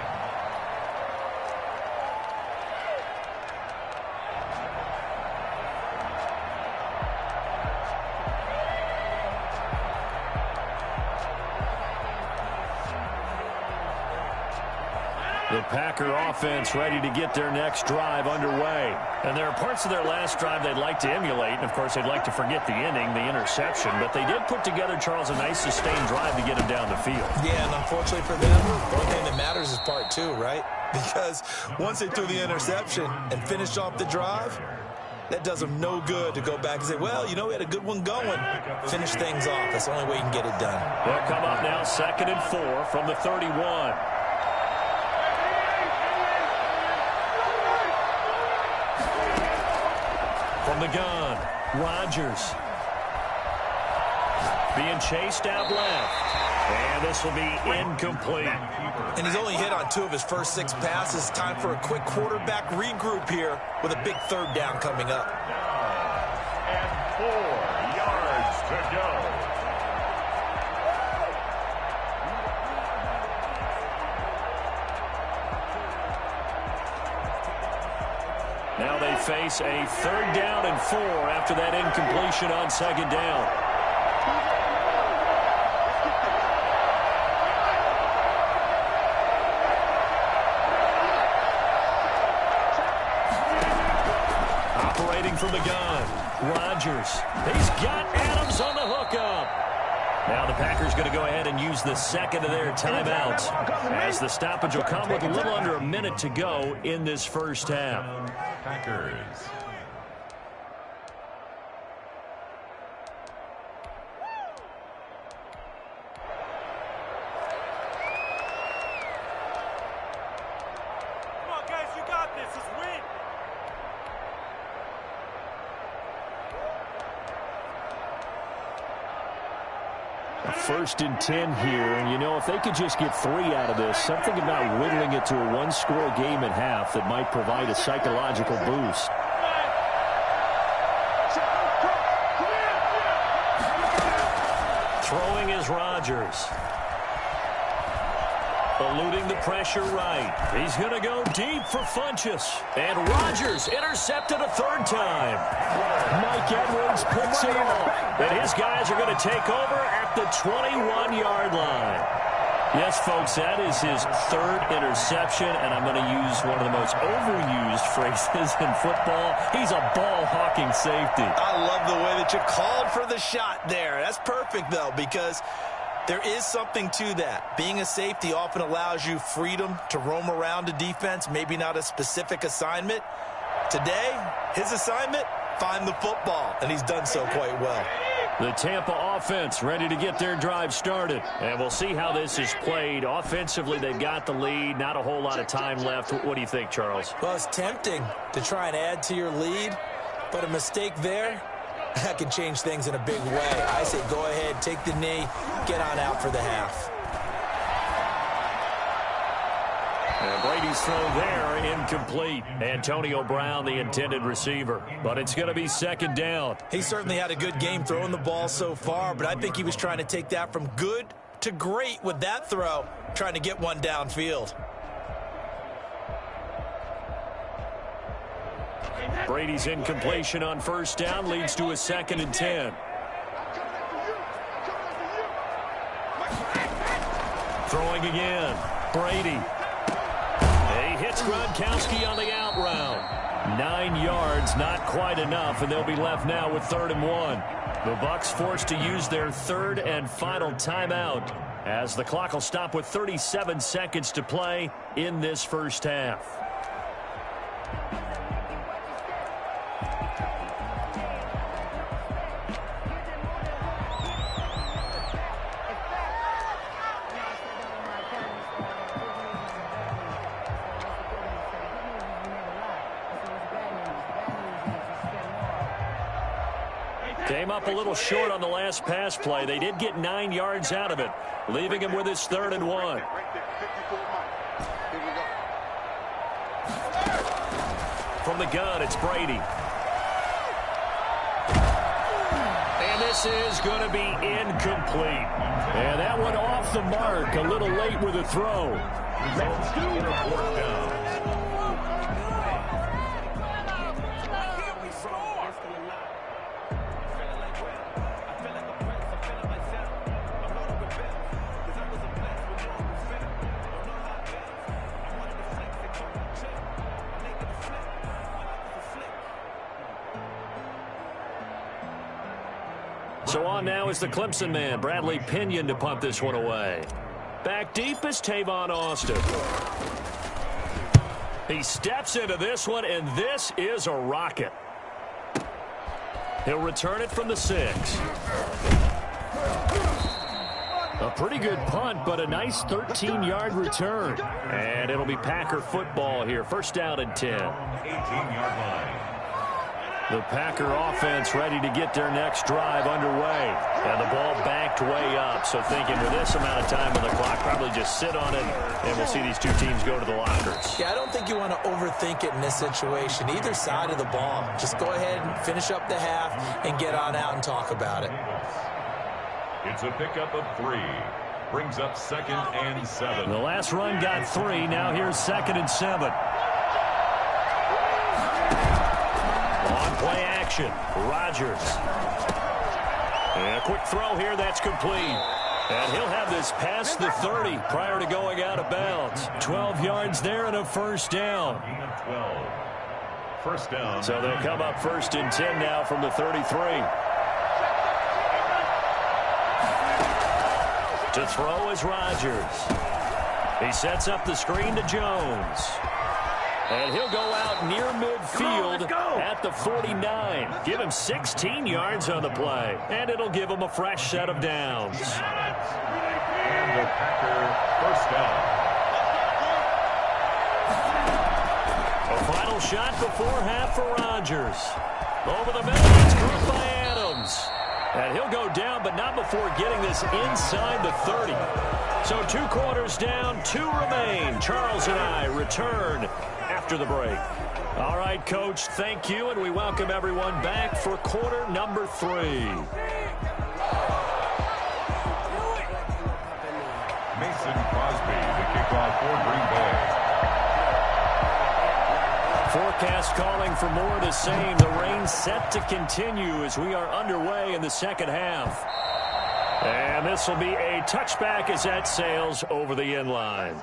The Packer offense ready to get their next drive underway. And there are parts of their last drive they'd like to emulate. And, of course, they'd like to forget the inning, the interception. But they did put together, Charles, a nice sustained drive to get him down the field. Yeah, and unfortunately for them, the only thing that matters is part 2, right? Because once they threw the interception and finished off the drive, that does them no good to go back and say, well, you know, we had a good one going. Finish things off. That's the only way you can get it done. They'll come up now 2nd and 4 from the 31. From the gun, Rodgers. Being chased out left. And this will be incomplete. And he's only hit on 2 of his first 6 passes. Time for a quick quarterback regroup here with a big third down coming up. And 4 yards to go. Now they face a 3rd down and 4 after that incompletion on 2nd down. Operating from the gun, Rodgers. He's got Adams on the hookup. Now the Packers going to go ahead and use the second of their timeouts, as the stoppage will come with a little under a minute to go in this first half. Packers. Come on, guys, you got this. Let's win. 1st and 10 here. And, you know, if they could just get 3 out of this, something about whittling it to a one-score game at half that might provide a psychological boost. Throwing is Rodgers. Eluding the pressure right. He's going to go deep for Funchess. And Rodgers intercepted a 3rd time. Mike Edwards picks it off. And his guys are going to take over at the 21-yard line. Yes, folks, that is his 3rd interception, and I'm going to use one of the most overused phrases in football. He's a ball-hawking safety. I love the way that you called for the shot there. That's perfect, though, because there is something to that. Being a safety often allows you freedom to roam around a defense, maybe not a specific assignment. Today, his assignment, find the football, and he's done so quite well. The Tampa offense ready to get their drive started. And we'll see how this is played. Offensively, they've got the lead. Not a whole lot of time left. What do you think, Charles? Well, it's tempting to try and add to your lead, but a mistake there, that can change things in a big way. I say go ahead, take the knee, get on out for the half. And Brady's throw there, incomplete. Antonio Brown, the intended receiver. But it's going to be 2nd down. He certainly had a good game throwing the ball so far, but I think he was trying to take that from good to great with that throw, trying to get one downfield. Brady's incompletion on 1st down leads to a 2nd and 10. Throwing again. Brady. He hits Gronkowski on the out route. 9 yards, not quite enough, and they'll be left now with 3rd and 1. The Bucs forced to use their 3rd and final timeout as the clock will stop with 37 seconds to play in this 1st half. Came up a little short on the last pass play. They did get 9 yards out of it, leaving him with his 3rd and 1. From the gun, it's Brady. And this is going to be incomplete. And that one off the mark, a little late with a throw. Results for 4th down. So on now is the Clemson man, Bradley Pinion, to punt this one away. Back deep is Tavon Austin. He steps into this one, and this is a rocket. He'll return it from the 6. A pretty good punt, but a nice 13-yard return. And it'll be Packer football here. 1st down and 10. 18-yard line. The Packer offense ready to get their next drive underway. And the ball backed way up. So thinking with this amount of time on the clock, probably just sit on it, and we'll see these two teams go to the lockers. Yeah, I don't think you want to overthink it in this situation. Either side of the ball. Just go ahead and finish up the half and get on out and talk about it. It's a pickup of 3. Brings up 2nd and 7. The last run got 3. Now here's 2nd and 7. On play action, Rodgers. And a quick throw here, that's complete. And he'll have this past the 30 prior to going out of bounds. 12 yards there and a 1st down. 12. 1st down. So they'll come up 1st and 10 now from the 33. To throw is Rodgers. He sets up the screen to Jones. And he'll go out near midfield at the 49. Give him 16 yards on the play. And it'll give him a fresh set of downs. And the Packer 1st down. A final shot before half for Rodgers. Over the middle, it's caught by Adams. And he'll go down, but not before getting this inside the 30. So 2 quarters down, 2 remain. Charles and I return after the break. All right, Coach, thank you, and we welcome everyone back for quarter number 3. Mason Crosby, the kickoff for Green Bay. Forecast calling for more of the same. The rain set to continue as we are underway in the second half. And this will be a touchback as that sails over the end line.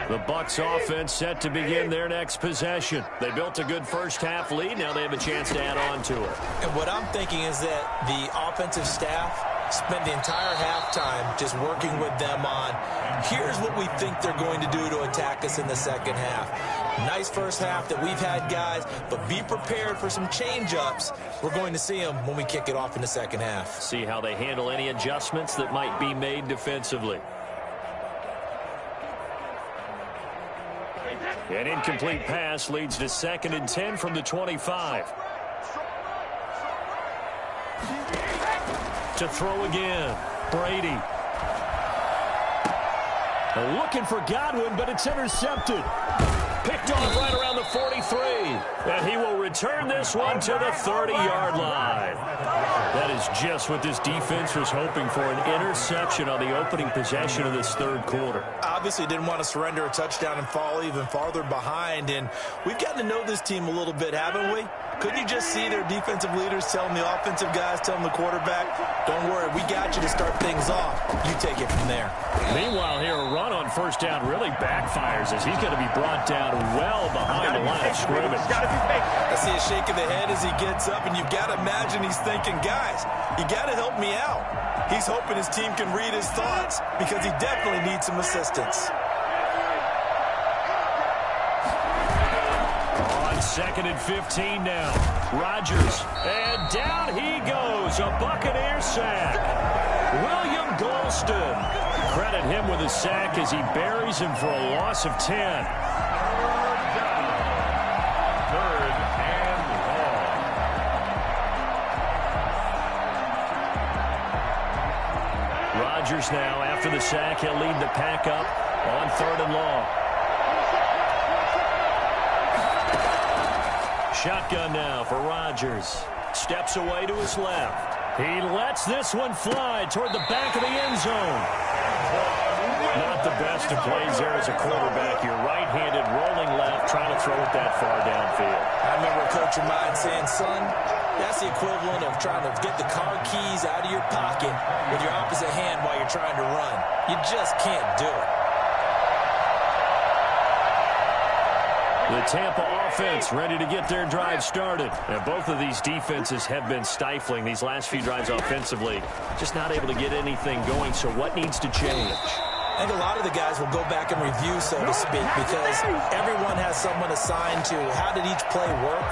The Bucs offense set to begin their next possession. They built a good first-half lead. Now they have a chance to add on to it. And what I'm thinking is that the offensive staff spent the entire halftime just working with them on, here's what we think they're going to do to attack us in the second half. Nice first half that we've had, guys, but be prepared for some change-ups. We're going to see them when we kick it off in the second half. See how they handle any adjustments that might be made defensively. An incomplete pass leads to 2nd and 10 from the 25. To throw again, Brady. Looking for Godwin, but it's intercepted. Picked off right around the 43. And he will return this one to the 30-yard line. That is just what this defense was hoping for, an interception on the opening possession of this third quarter. Obviously didn't want to surrender a touchdown and fall even farther behind. And we've gotten to know this team a little bit, haven't we? Couldn't you just see their defensive leaders telling the offensive guys, telling the quarterback, don't worry, we got you to start things off. You take it from there. Meanwhile, here a run on first down really backfires as he's going to be brought down well behind the line of scrimmage. I see a shake of the head as he gets up, and you've got to imagine he's thinking, guys, you got to help me out. He's hoping his team can read his thoughts because he definitely needs some assistance. On 2nd and 15 now. Rodgers. And down he goes. A Buccaneer sack. William Golston. Credit him with a sack as he buries him for a loss of 10. 3rd and long. Rodgers now, after the sack, he'll lead the pack up on 3rd and long. Shotgun now for Rodgers. Steps away to his left. He lets this one fly toward the back of the end zone. Not the best of plays there as a quarterback. You're right-handed, rolling left, trying to throw it that far downfield. I remember a coach of mine saying, son, that's the equivalent of trying to get the car keys out of your pocket with your opposite hand while you're trying to run. You just can't do it. The Tampa offense ready to get their drive started. And both of these defenses have been stifling these last few drives offensively. Just not able to get anything going, so what needs to change? I think a lot of the guys will go back and review, so to speak, because everyone has someone assigned to how did each play work.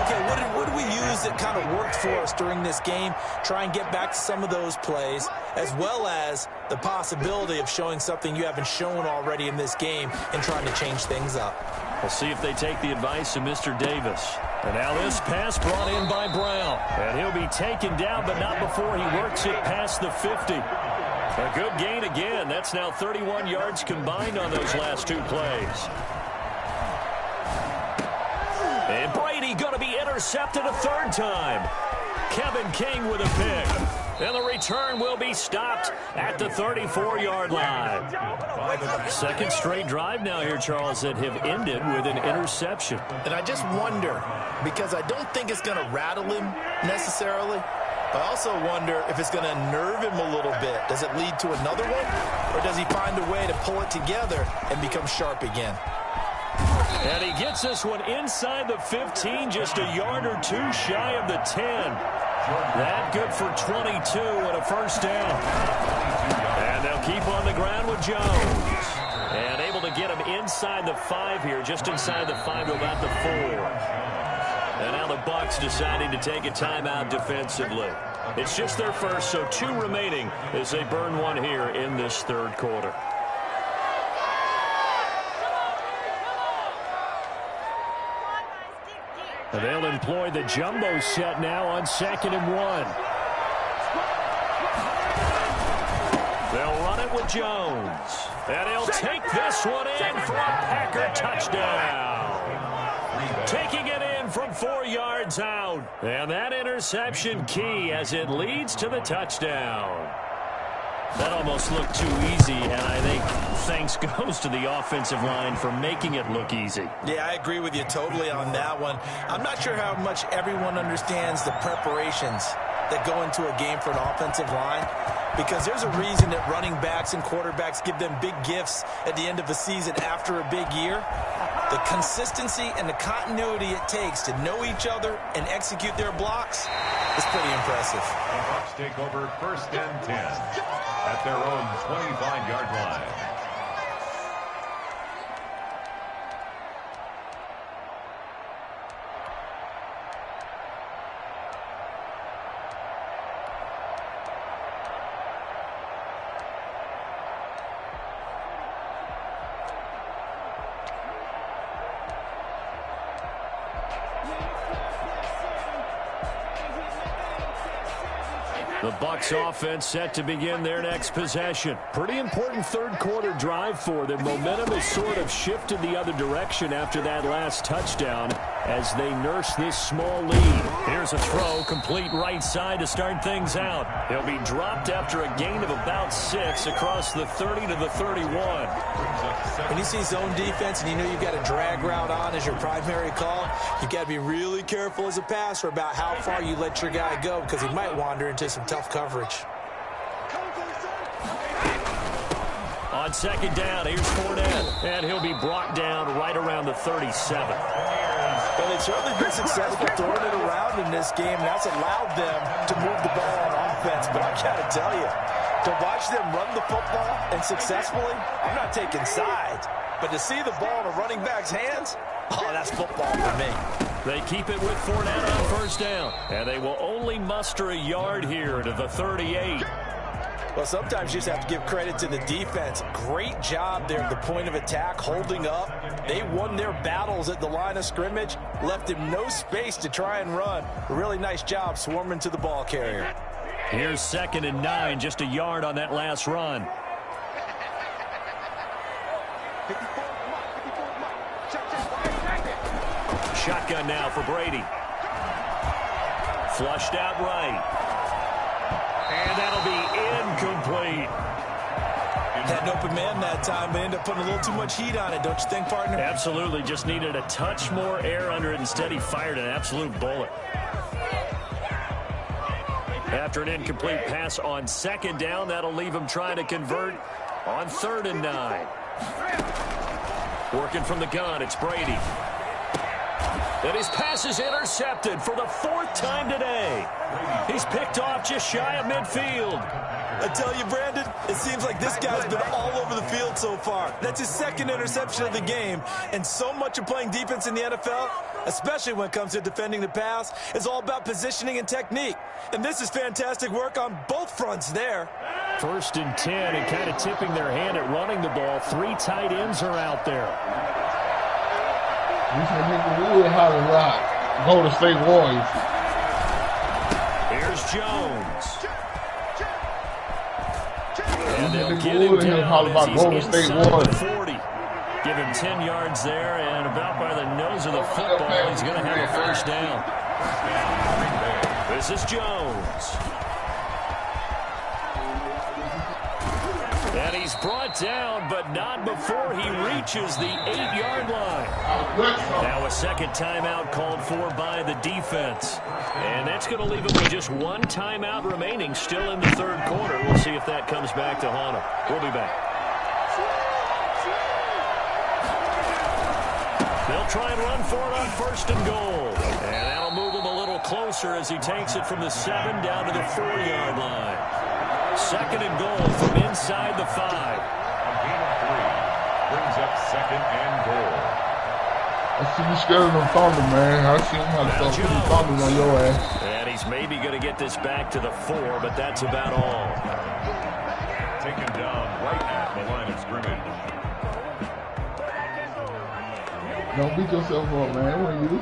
Okay, what did we use that kind of worked for us during this game? Try and get back to some of those plays, as well as the possibility of showing something you haven't shown already in this game and trying to change things up. We'll see if they take the advice of Mr. Davis. And now this pass brought in by Brown. And he'll be taken down, but not before he works it past the 50. A good gain again. That's now 31 yards combined on those last two plays. And Brady going to be intercepted a third time. Kevin King with a pick. And the return will be stopped at the 34-yard line. Second straight drive now here, Charles, that have ended with an interception. And I just wonder, because I don't think it's going to rattle him necessarily, I also wonder if it's going to nerve him a little bit. Does it lead to another one? Or does he find a way to pull it together and become sharp again? And he gets this one inside the 15, just a yard or two shy of the 10. That good for 22 and a first down. And they'll keep on the ground with Jones. And able to get him inside the 5 here, just inside the 5 to about the 4. And now the Bucs deciding to take a timeout defensively. It's just their first, so 2 remaining as they burn one here in this third quarter. And they'll employ the jumbo set now on 2nd and 1. They'll run it with Jones. And he'll take this one in for a Packer touchdown. Taking it in from 4 yards out. And that interception key as it leads to the touchdown. That almost looked too easy, and I think thanks goes to the offensive line for making it look easy. Yeah, I agree with you totally on that one. I'm not sure how much everyone understands the preparations that go into a game for an offensive line. because there's a reason that running backs and quarterbacks give them big gifts at the end of the season after a big year. The consistency and the continuity it takes to know each other and execute their blocks is pretty impressive. The Bucs take over 1st and 10 at their own 25-yard line. The Bucs offense set to begin their next possession. Pretty important third quarter drive for them. Momentum has sort of shifted the other direction after that last touchdown as they nurse this small lead. Here's a throw, complete right side to start things out. He'll be dropped after a gain of about 6 across the 30 to the 31. When you see zone defense and you know you've got a drag route on as your primary call, you've got to be really careful as a passer about how far you let your guy go because he might wander into some tough coverage. On 2nd down, here's Fournette, and he'll be brought down right around the 37. Well, they've certainly been successful throwing it around in this game, and that's allowed them to move the ball on offense. But I got to tell you, to watch them run the football and successfully, I'm not taking sides, but to see the ball in a running back's hands, oh, that's football for me. They keep it with Fournette on 1st down, and they will only muster a yard here to the 38. Well, sometimes you just have to give credit to the defense. Great job there at the point of attack, holding up. They won their battles at the line of scrimmage, left him no space to try and run. A really nice job swarming to the ball carrier. Here's 2nd and 9, just a yard on that last run. Shotgun now for Brady. Flushed out right. And that'll be incomplete. Had an open man that time, but ended up putting a little too much heat on it, don't you think, partner? Absolutely. Just needed a touch more air under it. Instead, he fired an absolute bullet. After an incomplete pass on 2nd down, that'll leave him trying to convert on 3rd and 9. Working from the gun, it's Brady. And his pass is intercepted for the 4th time today. He's picked off just shy of midfield. I tell you, Brandon, it seems like this guy's been all over the field so far. That's his 2nd interception of the game. And so much of playing defense in the NFL, especially when it comes to defending the pass, is all about positioning and technique. And this is fantastic work on both fronts there. 1st and 10, and kind of tipping their hand at running the ball. 3 tight ends are out there. These niggas really hot a lot. Golden State Warriors. Here's Jones. And These they'll niggas get him really down hot about as Golden he's State inside the Warriors. 40. Give him 10 yards there, and about by the nose of the football, he's going to have a 1st down. This is Jones. And he's brought down, but not before he reaches the 8-yard line. Now a 2nd timeout called for by the defense. And that's going to leave him with just 1 timeout remaining still in the 3rd quarter. We'll see if that comes back to haunt him. We'll be back. They'll try and run for it on 1st and goal. And that'll move him a little closer as he takes it from the 7 down to the 4-yard line. 2nd and goal from inside the 5. A gain of 3 brings up 2nd and goal. I see you scared of them thunder, man. I see him how to throw some thunder on your ass. And he's maybe going to get this back to the 4, but that's about all. Taken down right at the line of scrimmage. Don't beat yourself up, man. What are you?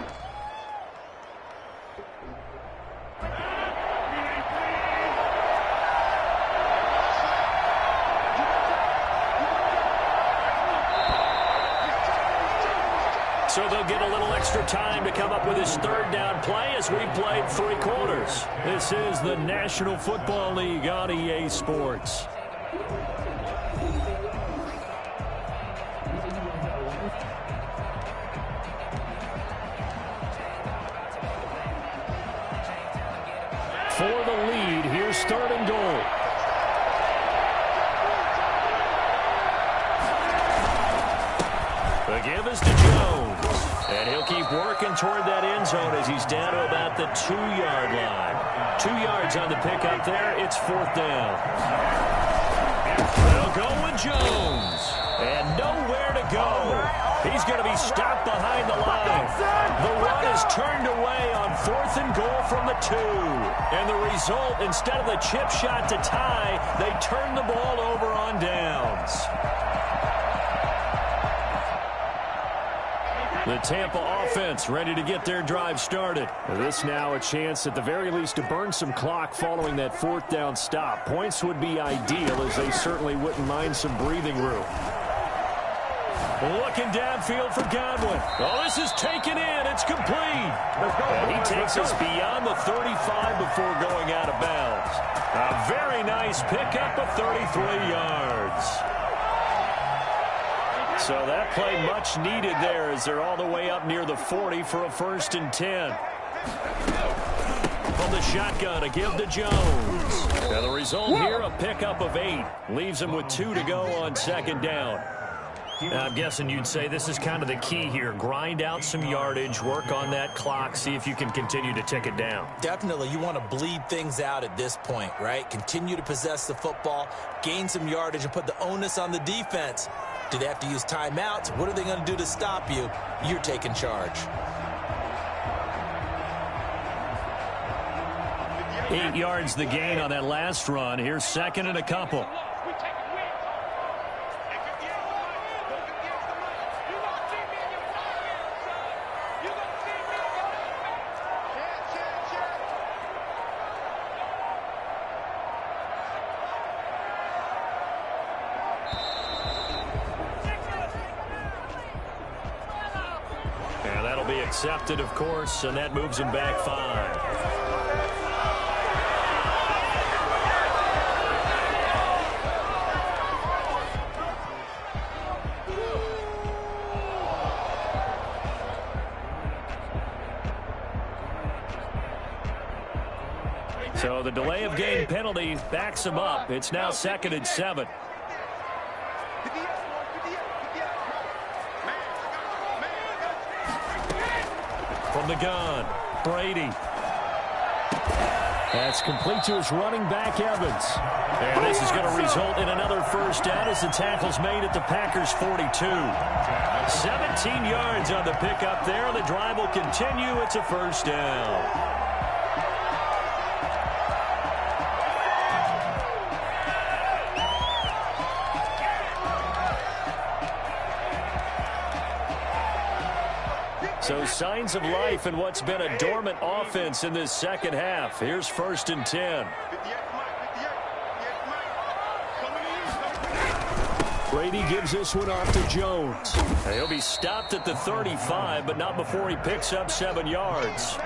So they'll get a little extra time to come up with his 3rd down play as we've played 3 quarters. This is the National Football League on EA Sports. For the lead, here's 3rd and goal. give is to Jones. And he'll keep working toward that end zone as he's down to about the 2-yard line. 2 yards on the pickup there. It's 4th down. They'll go with Jones. And nowhere to go. He's going to be stopped behind the line. The run is turned away on 4th and goal from the 2. And the result, instead of the chip shot to tie, they turn the ball over on downs. The Tampa offense ready to get their drive started. This now a chance at the very least to burn some clock following that 4th down stop. Points would be ideal as they certainly wouldn't mind some breathing room. Looking downfield for Godwin. Oh, this is taken in. It's complete. And he takes us beyond the 35 before going out of bounds. A very nice pickup of 33 yards. So that play much needed there as they're all the way up near the 40 for a 1st and 10. From the shotgun, a give to Jones. And the result here, a pickup of 8. Leaves him with 2 to go on 2nd down. I'm guessing you'd say this is kind of the key here. Grind out some yardage, work on that clock, see if you can continue to tick it down. Definitely. You want to bleed things out at this point, right? Continue to possess the football, gain some yardage, and put the onus on the defense. Do they have to use timeouts? What are they going to do to stop you? You're taking charge. 8 yards the gain on that last run. Here's 2nd and a couple. Accepted, of course, and that moves him back 5. So the delay of game penalty backs him up. It's now 2nd and 7. From the gun, Brady. That's complete to his running back, Evans. And this is going to result in another 1st down as the tackle's made at the Packers' 42. 17 yards on the pickup there. The drive will continue. It's a 1st down. So signs of life in what's been a dormant offense in this 2nd half. Here's 1st and 10. Brady gives this one off to Jones. And he'll be stopped at the 35, but not before he picks up 7 yards.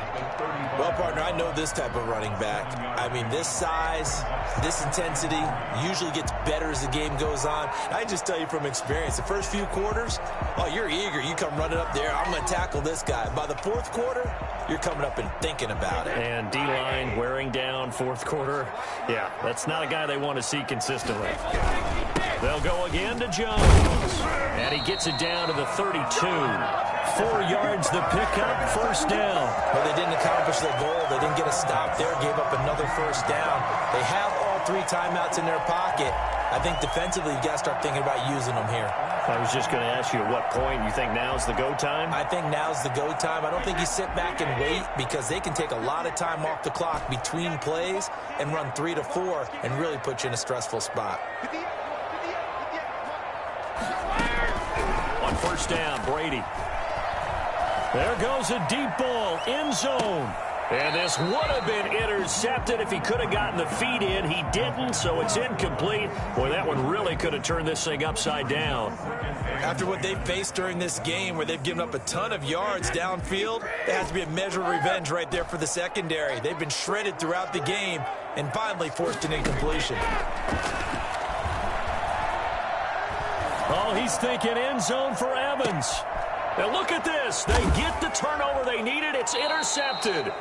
Well, partner, I know this type of running back. I mean, this size, this intensity usually gets better as the game goes on. I just tell you from experience, the first few quarters, oh, you're eager. You come running up there. I'm going to tackle this guy. By the 4th quarter, you're coming up and thinking about it. And D-line wearing down 4th quarter. Yeah, that's not a guy they want to see consistently. They'll go again to Jones. And he gets it down to the 32. 4 yards the pickup, 1st down. Well, they didn't accomplish their goal. They didn't get a stop there, gave up another 1st down. They have all 3 timeouts in their pocket. I think defensively, you got to start thinking about using them here. I was just going to ask you at what point you think now's the go time? I think now's the go time. I don't think you sit back and wait because they can take a lot of time off the clock between plays and run 3 to 4 and really put you in a stressful spot. On 1st down, Brady. There goes a deep ball, end zone. And this would have been intercepted if he could have gotten the feet in. He didn't, so it's incomplete. Boy, that one really could have turned this thing upside down. After what they've faced during this game where they've given up a ton of yards downfield, there has to be a measure of revenge right there for the secondary. They've been shredded throughout the game and finally forced an incompletion. Oh, he's thinking end zone for Evans. And look at this. They get the turnover they needed. It's intercepted.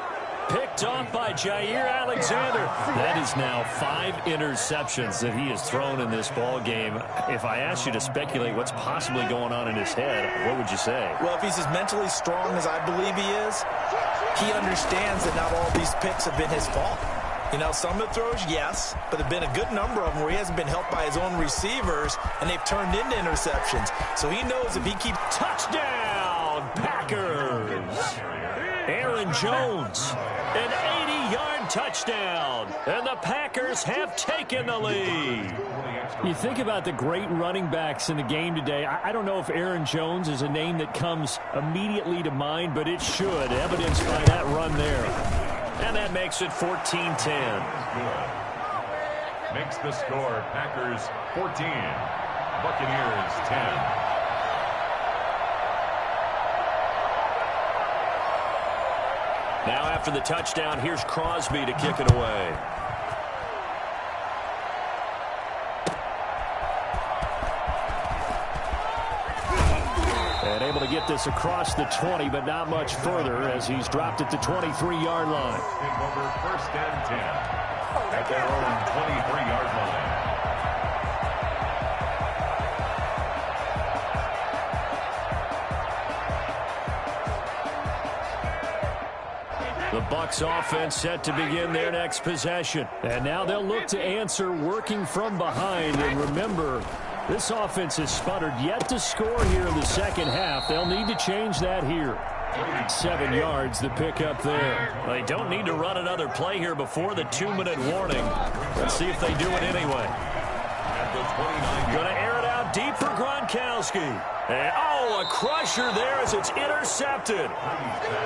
Picked off by Jair Alexander. That is now 5 interceptions that he has thrown in this ball game. If I asked you to speculate what's possibly going on in his head, what would you say? Well, if he's as mentally strong as I believe he is, he understands that not all these picks have been his fault. You know, some of the throws, yes, but there have been a good number of them where he hasn't been helped by his own receivers, and they've turned into interceptions. So he knows if he keeps... Touchdown, Packers! Aaron Jones, an 80-yard touchdown, and the Packers have taken the lead. You think about the great running backs in the game today. I don't know if Aaron Jones is a name that comes immediately to mind, but it should, evidenced by that run there. And that makes it 14-10. Makes the score Packers 14, Buccaneers 10. Now after the touchdown, here's Crosby to kick it away. And able to get this across the 20, but not much further as he's dropped at the 23-yard line. Over 1st and 10 at their own 23-yard line. The Bucs offense set to begin their next possession. And now they'll look to answer working from behind. And remember, this offense has sputtered yet to score here in the second half. They'll need to change that here. 7 yards, the pickup there. They don't need to run another play here before the 2-minute warning. Let's see if they do it anyway. Going to air it out deep for Gronkowski. And, oh, a crusher there as it's intercepted.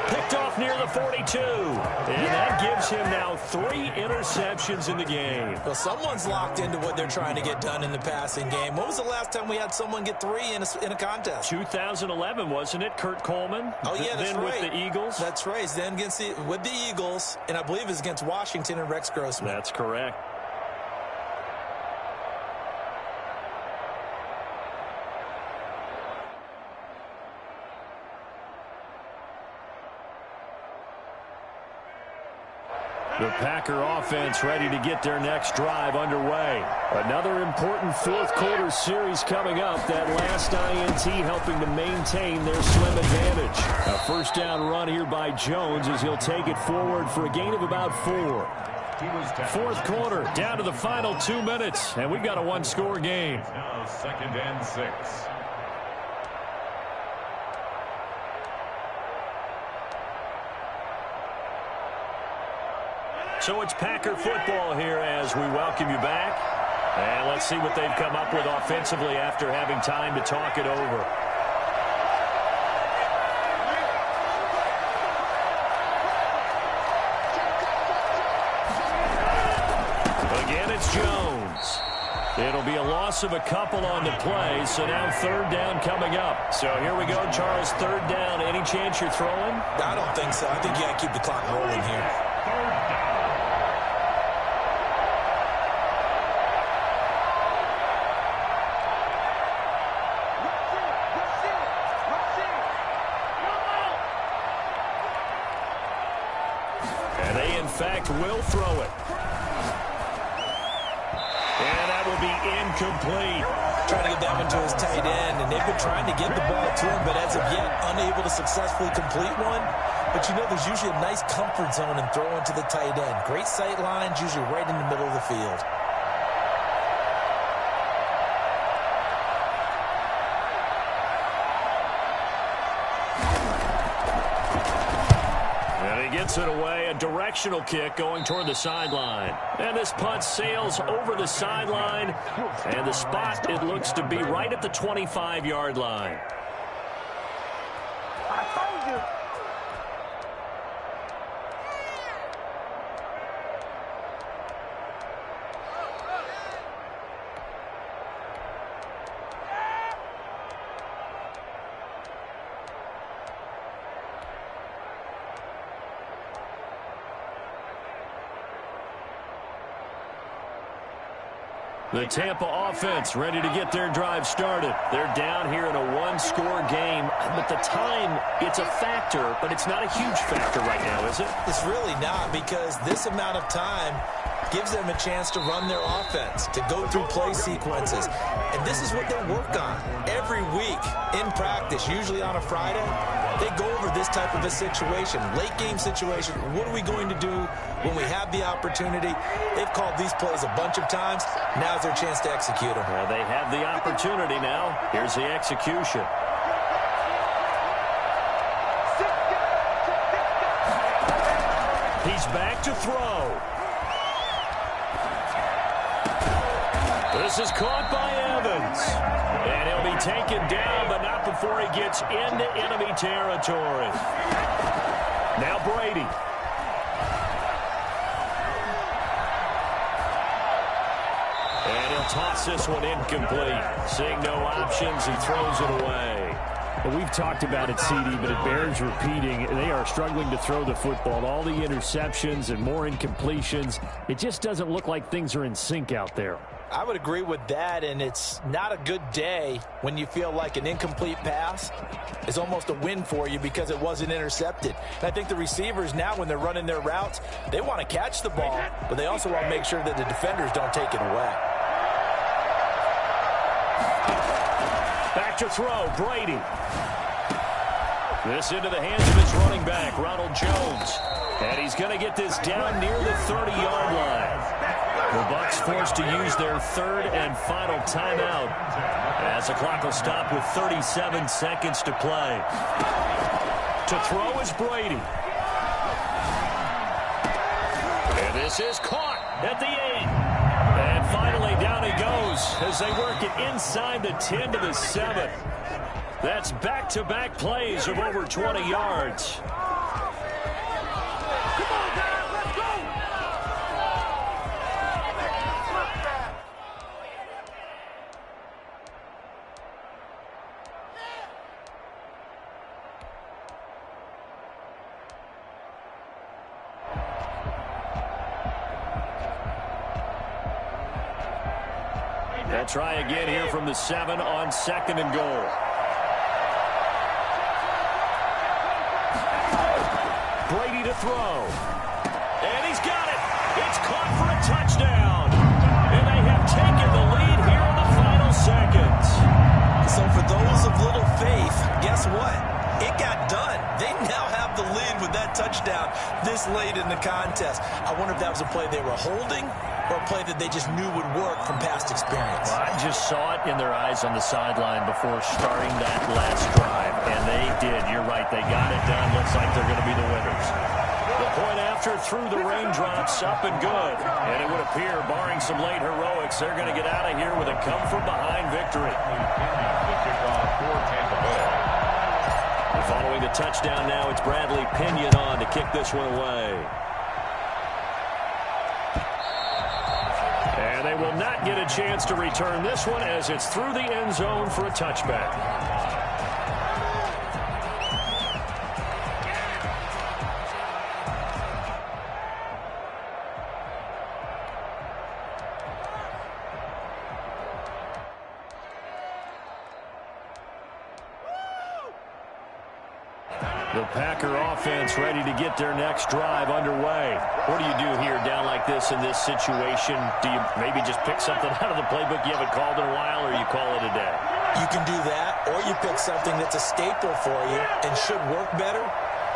Picked off near the 42. And that gives him now 3 interceptions in the game. Well, someone's locked into what they're trying to get done in the passing game. When was the last time we had someone get 3 in a contest? 2011, wasn't it? Kurt Coleman? Oh, yeah, that's then right. With the Eagles? That's right. Then with the Eagles, and I believe it's against Washington and Rex Grossman. That's correct. The Packer offense ready to get their next drive underway. Another important fourth-quarter series coming up. That last INT helping to maintain their slim advantage. A first down run here by Jones as he'll take it forward for a gain of about 4. Fourth quarter, down to the final 2 minutes, and we've got a one-score game. Now 2nd and 6. So it's Packer football here as we welcome you back. And let's see what they've come up with offensively after having time to talk it over. Again, it's Jones. It'll be a loss of a couple on the play, so now 3rd down coming up. So here we go, Charles, 3rd down. Any chance you're throwing? I don't think so. I think you got to keep the clock rolling here. And they, in fact, will throw it. And that will be incomplete. Trying to get that one to his tight end, and they've been trying to get the ball to him, but as of yet, unable to successfully complete one. But you know, there's usually a nice comfort zone in throwing to the tight end. Great sight lines, usually right in the middle of the field. Gets it away, a directional kick going toward the sideline. And this punt sails over the sideline, and the spot, it looks to be right at the 25-yard line. I told you. The Tampa offense ready to get their drive started. They're down here in a one-score game, but the time, it's a factor, but it's not a huge factor right now, is it? It's really not, because this amount of time gives them a chance to run their offense, to go through play sequences. And this is what they work on every week in practice, usually on a Friday. They go over this type of a situation, late game situation. What are we going to do when we have the opportunity? They've called these plays a bunch of times. Now's their chance to execute them. Well, they have the opportunity now. Here's the execution. He's back to throw. This is caught by Evans. And he'll be taken down, but not before he gets into enemy territory. Now Brady. And he'll toss this one incomplete. Seeing no options, he throws it away. Well, we've talked about it, CD, but it bears repeating. They are struggling to throw the football. All the interceptions and more incompletions. It just doesn't look like things are in sync out there. I would agree with that, and it's not a good day when you feel like an incomplete pass is almost a win for you because it wasn't intercepted. And I think the receivers now, when they're running their routes, they want to catch the ball, but they also want to make sure that the defenders don't take it away. Back to throw, Brady. This into the hands of his running back, Ronald Jones. And he's going to get this down near the 30-yard line. The Bucs forced to use their third and final timeout as the clock will stop with 37 seconds to play. To throw is Brady. And this is caught at the 8. And finally down he goes as they work it inside the 10 to the 7. That's back-to-back plays of over 20 yards. They'll try again here from the 7 on 2nd and goal. Brady to throw. And he's got it. It's caught for a touchdown. And they have taken the lead here in the final seconds. So for those of little faith, guess what? It got done. They now have the lead with that touchdown this late in the contest. I wonder if that was a play they were holding or a play that they just knew would work from past experience. Well, I just saw it in their eyes on the sideline before starting that last drive, and they did. You're right. They got it done. Looks like they're going to be the winners. The point after through the raindrops, up and good. And it would appear, barring some late heroics, they're going to get out of here with a come-from-behind victory. Following the touchdown now, it's Bradley Pinion on to kick this one away. And they will not get a chance to return this one as it's through the end zone for a touchback. The Packer offense ready to get their next drive underway. What do you do here down like this in this situation? Do you maybe just pick something out of the playbook you haven't called in a while, or you call it a day? You can do that, or you pick something that's a staple for you and should work better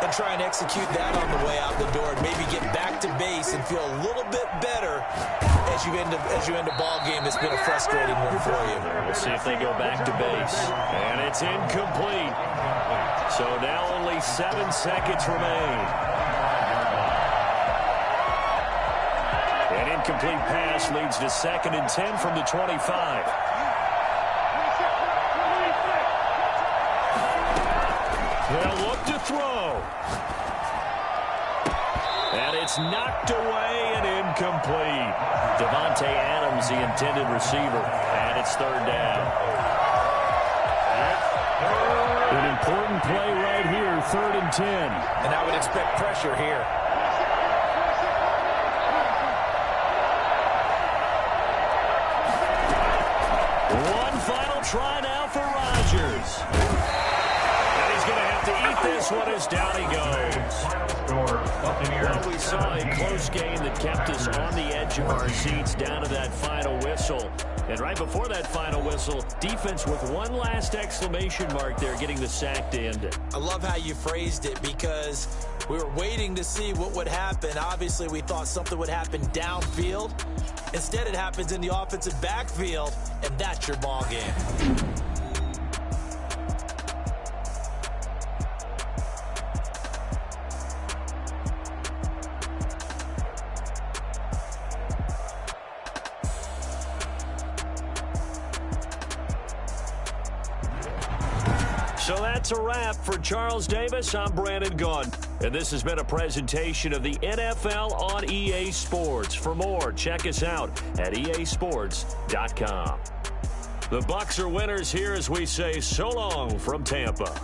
and try and execute that on the way out the door and maybe get back to base and feel a little bit better as you end a ball game that's been a frustrating one for you. We'll see if they go back to base. And it's incomplete. So now only 7 seconds remain. An incomplete pass leads to 2nd and 10 from the 25. They'll look to throw. And it's knocked away and incomplete. Devontae Adams, the intended receiver. And it's 3rd down. An important play right here, 3rd and 10. And I would expect pressure here. try now for Rodgers. And he's going to have to eat this one as down he goes. Well, we saw a close game that kept us on the edge of our seats down to that final whistle. And right before that final whistle, defense with one last exclamation mark there, getting the sack to end it. I love how you phrased it, because we were waiting to see what would happen. Obviously, we thought something would happen downfield. Instead, it happens in the offensive backfield, and that's your ball game. So that's a wrap for Charles Davis. I'm Brandon Gaudin. And this has been a presentation of the NFL on EA Sports. For more, check us out at easports.com. The Bucs are winners here as we say so long from Tampa.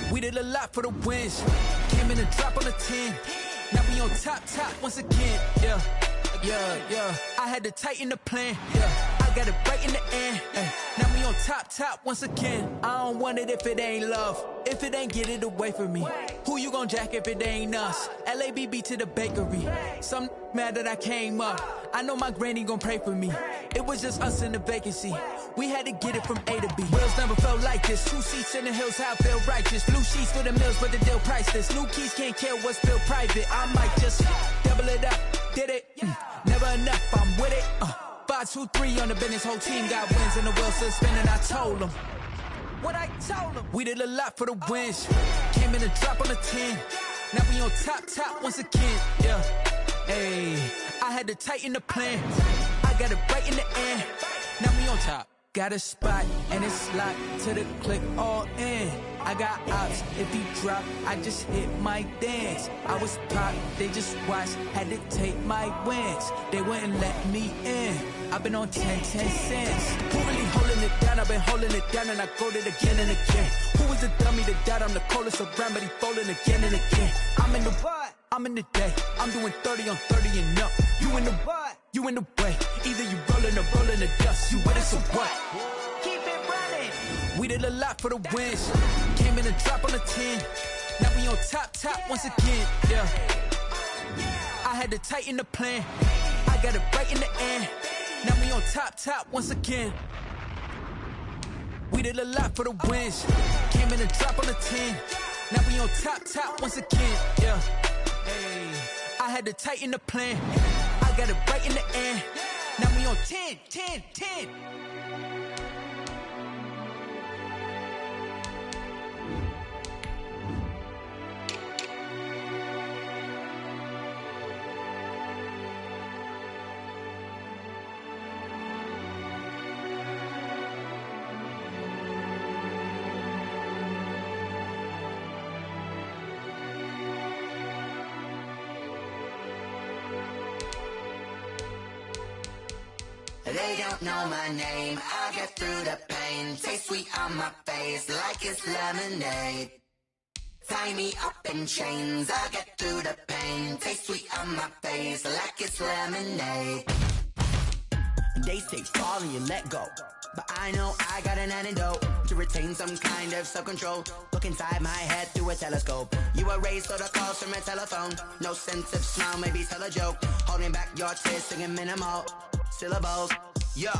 We did a lot for the wins. Came in and drop on the 10. Now we on top once again. Yeah. I had to tighten the plan. I got it right in the end. Now we on top once again. I don't want it if it ain't love. If it ain't, get it away from me. Who you gon' jack if it ain't us? LABB to the bakery. Some mad that I came up. I know my granny gon' pray for me. It was just us in the vacancy. We had to get it from A to B. Wheels never felt like this. 2 seats in the hills, how I feel righteous. Blue sheets for the mills, but the deal priceless. New keys can't kill what's still private. I might just double it up. Did it? Never enough, I'm with it. 5, 2, 3 on the business. Whole team got wins and the wheels still spinning. I told them what I told them. We did a lot for the wins. Came in and drop on the 10. Now we on top once again. Yeah. Hey, I had to tighten the plan. I got it right in the end. Now we on top. Got a spot and it's locked to the click all in. I got ops, if he drop, I just hit my dance. I was pop, they just watched, had to take my wins. They wouldn't let me in. I've been on 10 cents. Who really holding it down? I've been holding it down and I go it again and again. Who was the dummy that died? I'm the coldest around, but he folding again and again. I'm in the what? I'm in the day. I'm doing 30 on 30 and up. You in the what? You in the way. Either you rolling or rolling the dust. You with us or what? Keep it running. We did a lot for the wins. Came in a drop on the 10. Now we on top once again, yeah. I had to tighten the plan. I got it right in the end. Now we on top once again. We did a lot for the wins. Came in a drop on the 10. Now we on top once again, yeah. Hey, I had to tighten the plan. I got it right in the end. Now we on 10. They don't know my name, I get through the pain. Taste sweet on my face like it's lemonade. Tie me up in chains, I get through the pain. Taste sweet on my face like it's lemonade. They say fall and you let go, but I know I got an antidote to retain some kind of self-control. Look inside my head through a telescope. You erase all the calls from a telephone. No sense of smile, maybe tell a joke. Holding back your tears, singing minimal syllables. Yeah,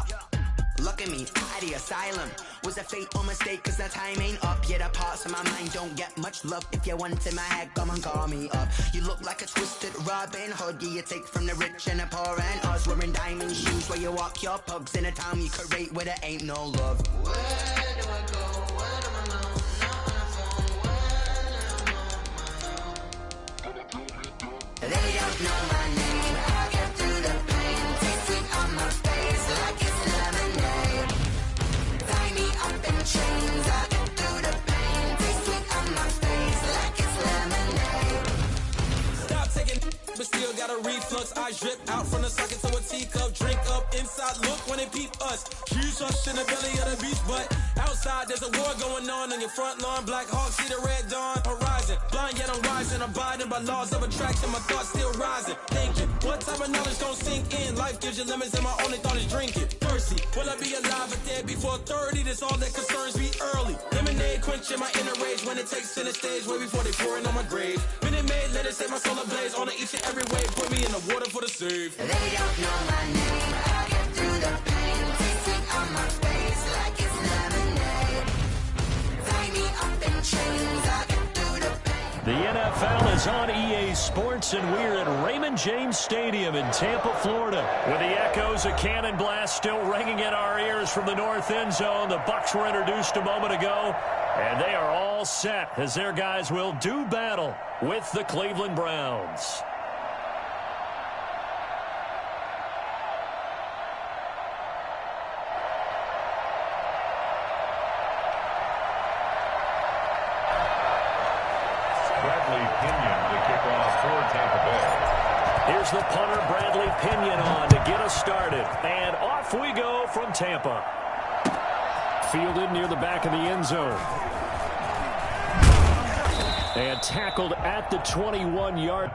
look at me, at the asylum. Was a fate or mistake, cause the time ain't up. Yeah, the parts of my mind don't get much love. If you want in my head, come and call me up. You look like a twisted Robin Hood. Yeah, you take from the rich and the poor and us. Wearing diamond shoes where you walk your pugs in a town you could rate where there ain't no love. Where do I go? Where do I know? Not on the phone. Where do I know? They don't know my name. I get through the pain. Taste sweet on my face like it's lemonade. Tie me up in chains. I get through the pain. Taste sweet on my face like it's lemonade. Stop taking, but still got a reflux. I drip out from the socket to a teacup. Drink up inside, look when they peep us. Huge us in the belly of the beast, but outside there's a war going on your front lawn. Black Hawk, see the red dawn horizon. Blind yet I'm rising, abiding by laws of attraction. My thoughts still rising, thinking what type of knowledge don't sink in. Life gives you limits and my only thought is drinking. Thirsty, will I be alive or dead before 30? That's all that concerns me early. Lemonade quenching my inner rage when it takes center stage way before they pour it on my grave. Minute Maid, let it set my soul ablaze. On each and every wave, put me in the water for the save. They don't know my name, I get through the pain. Taste sweet on my face like it's lemonade. Tie me up in chains, I get through the pain. The NFL is on EA Sports, and we're at Raymond James Stadium in Tampa, Florida. With the echoes of Cannon Blast still ringing in our ears from the north end zone, the Bucs were introduced a moment ago, and they are all set as their guys will do battle with the Cleveland Browns. Here's the punter, Bradley Pinion, on to get us started. And off we go from Tampa. Fielded near the back of the end zone. And tackled at the 21-yard.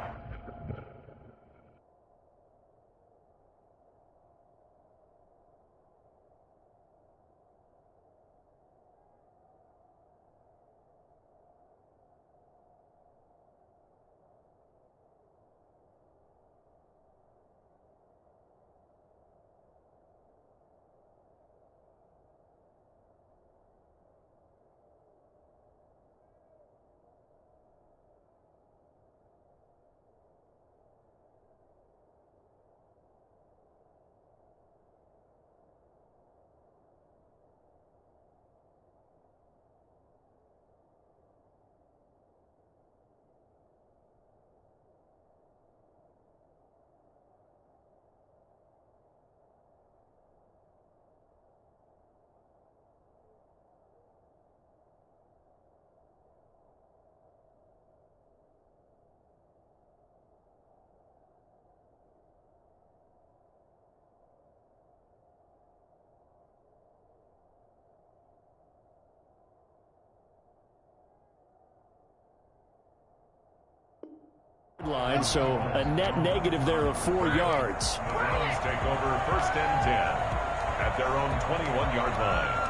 Line, so a net negative there of 4 yards. Browns take over 1st and 10 at their own 21-yard line.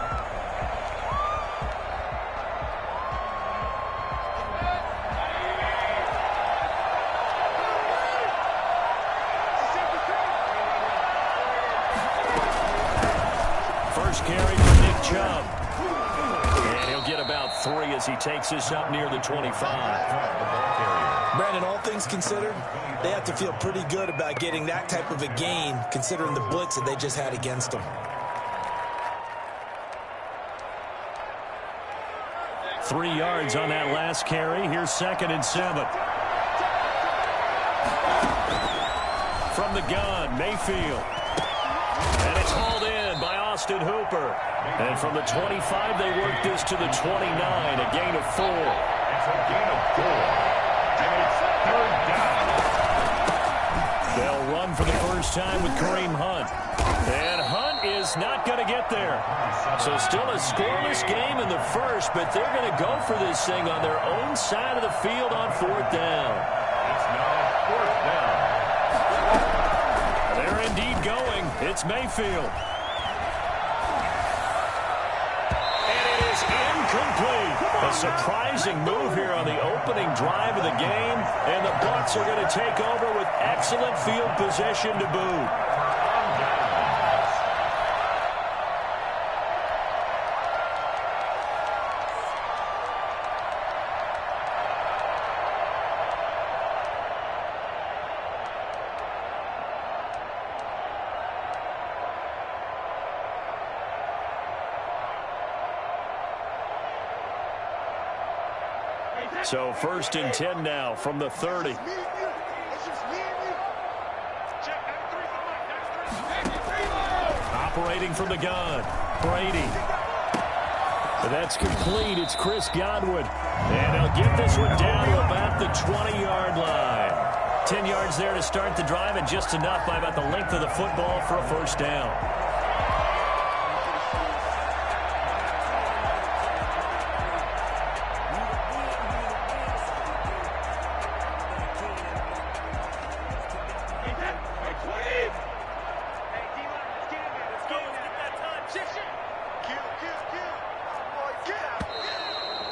3 as he takes this up near the 25. Brandon, all things considered, they have to feel pretty good about getting that type of a gain considering the blitz that they just had against them. 3 yards on that last carry. Here's 2nd and 7. From the gun, Mayfield. And it's hauled in by Austin Hooper. And from the 25, they work this to the 29, a gain of 4. It's a gain of 4. And it's 3rd down. They'll run for the first time with Kareem Hunt. And Hunt is not going to get there. So still a scoreless game in the first, but they're going to go for this thing on their own side of the field on 4th down. It's now 4th down. They're indeed going. It's Mayfield. And it is incomplete. A surprising move here on the opening drive of the game, and the Bucs are going to take over with excellent field possession to boot. So 1st and 10 now from the 30. Operating from the gun, Brady. That's complete. It's Chris Godwin. And he'll get this one down to about the 20-yard line. 10 yards there to start the drive, and just enough by about the length of the football for a first down.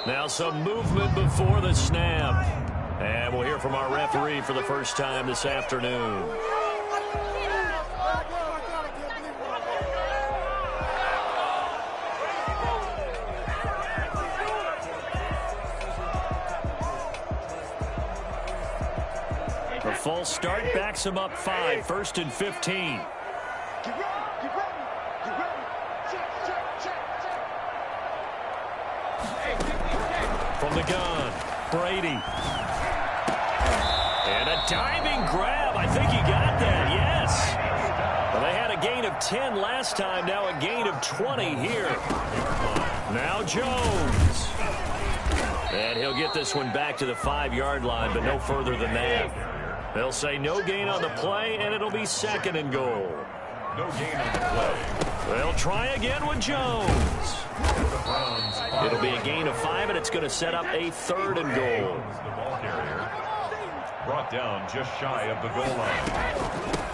Now some movement before the snap. And we'll hear from our referee for the first time this afternoon. The false start backs him up 5, 1st and 15. From the gun, Brady. And a diving grab. I think he got that, yes. Well, they had a gain of 10 last time, now a gain of 20 here. Now Jones. And he'll get this one back to the 5-yard line, but no further than that. They'll say no gain on the play, and it'll be 2nd and goal. No gain on the play. They'll try again with Jones. It'll be a gain of 5, and it's going to set up a 3rd and goal. The ball carrier brought down just shy of the goal line.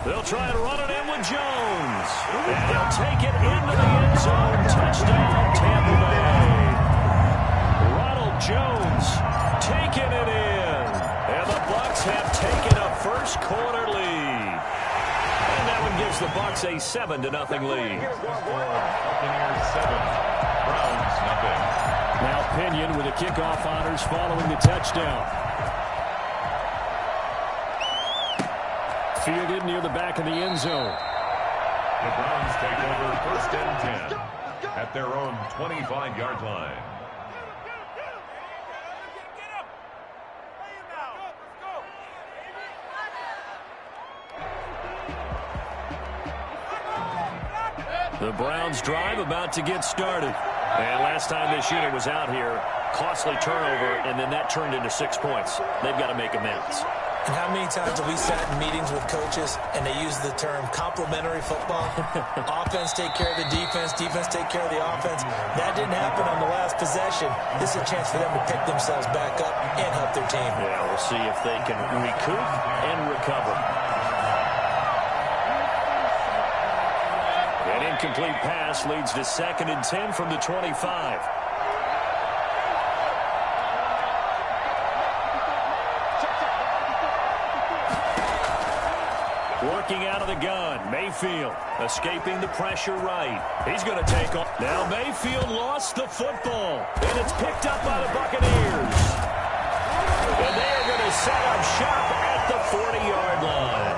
They'll try to run it in with Jones. And they'll take it into the end zone. Touchdown, Tampa Bay. Ronald Jones taking it in. And the Bucs have taken a first quarter lead. And that one gives the Bucs a 7-0 lead. Buccaneers 7, Browns nothing. Now Pinion with the kickoff honors following the touchdown. Fielded near the back of the end zone. The Browns take over 1st and 10 at their own 25-yard line. The Browns drive about to get started. And last time this unit was out here, costly turnover, and then that turned into 6 points. They've got to make amends. And how many times have we sat in meetings with coaches and they use the term complementary football? Offense take care of the defense, defense take care of the offense. That didn't happen on the last possession. This is a chance for them to pick themselves back up and help their team. Yeah, we'll see if they can recoup and recover. An incomplete pass leads to 2nd and 10 from the 25. Working out of the gun. Mayfield escaping the pressure right. He's going to take off. Now Mayfield lost the football. And it's picked up by the Buccaneers. And they are going to set up shop at the 40-yard line.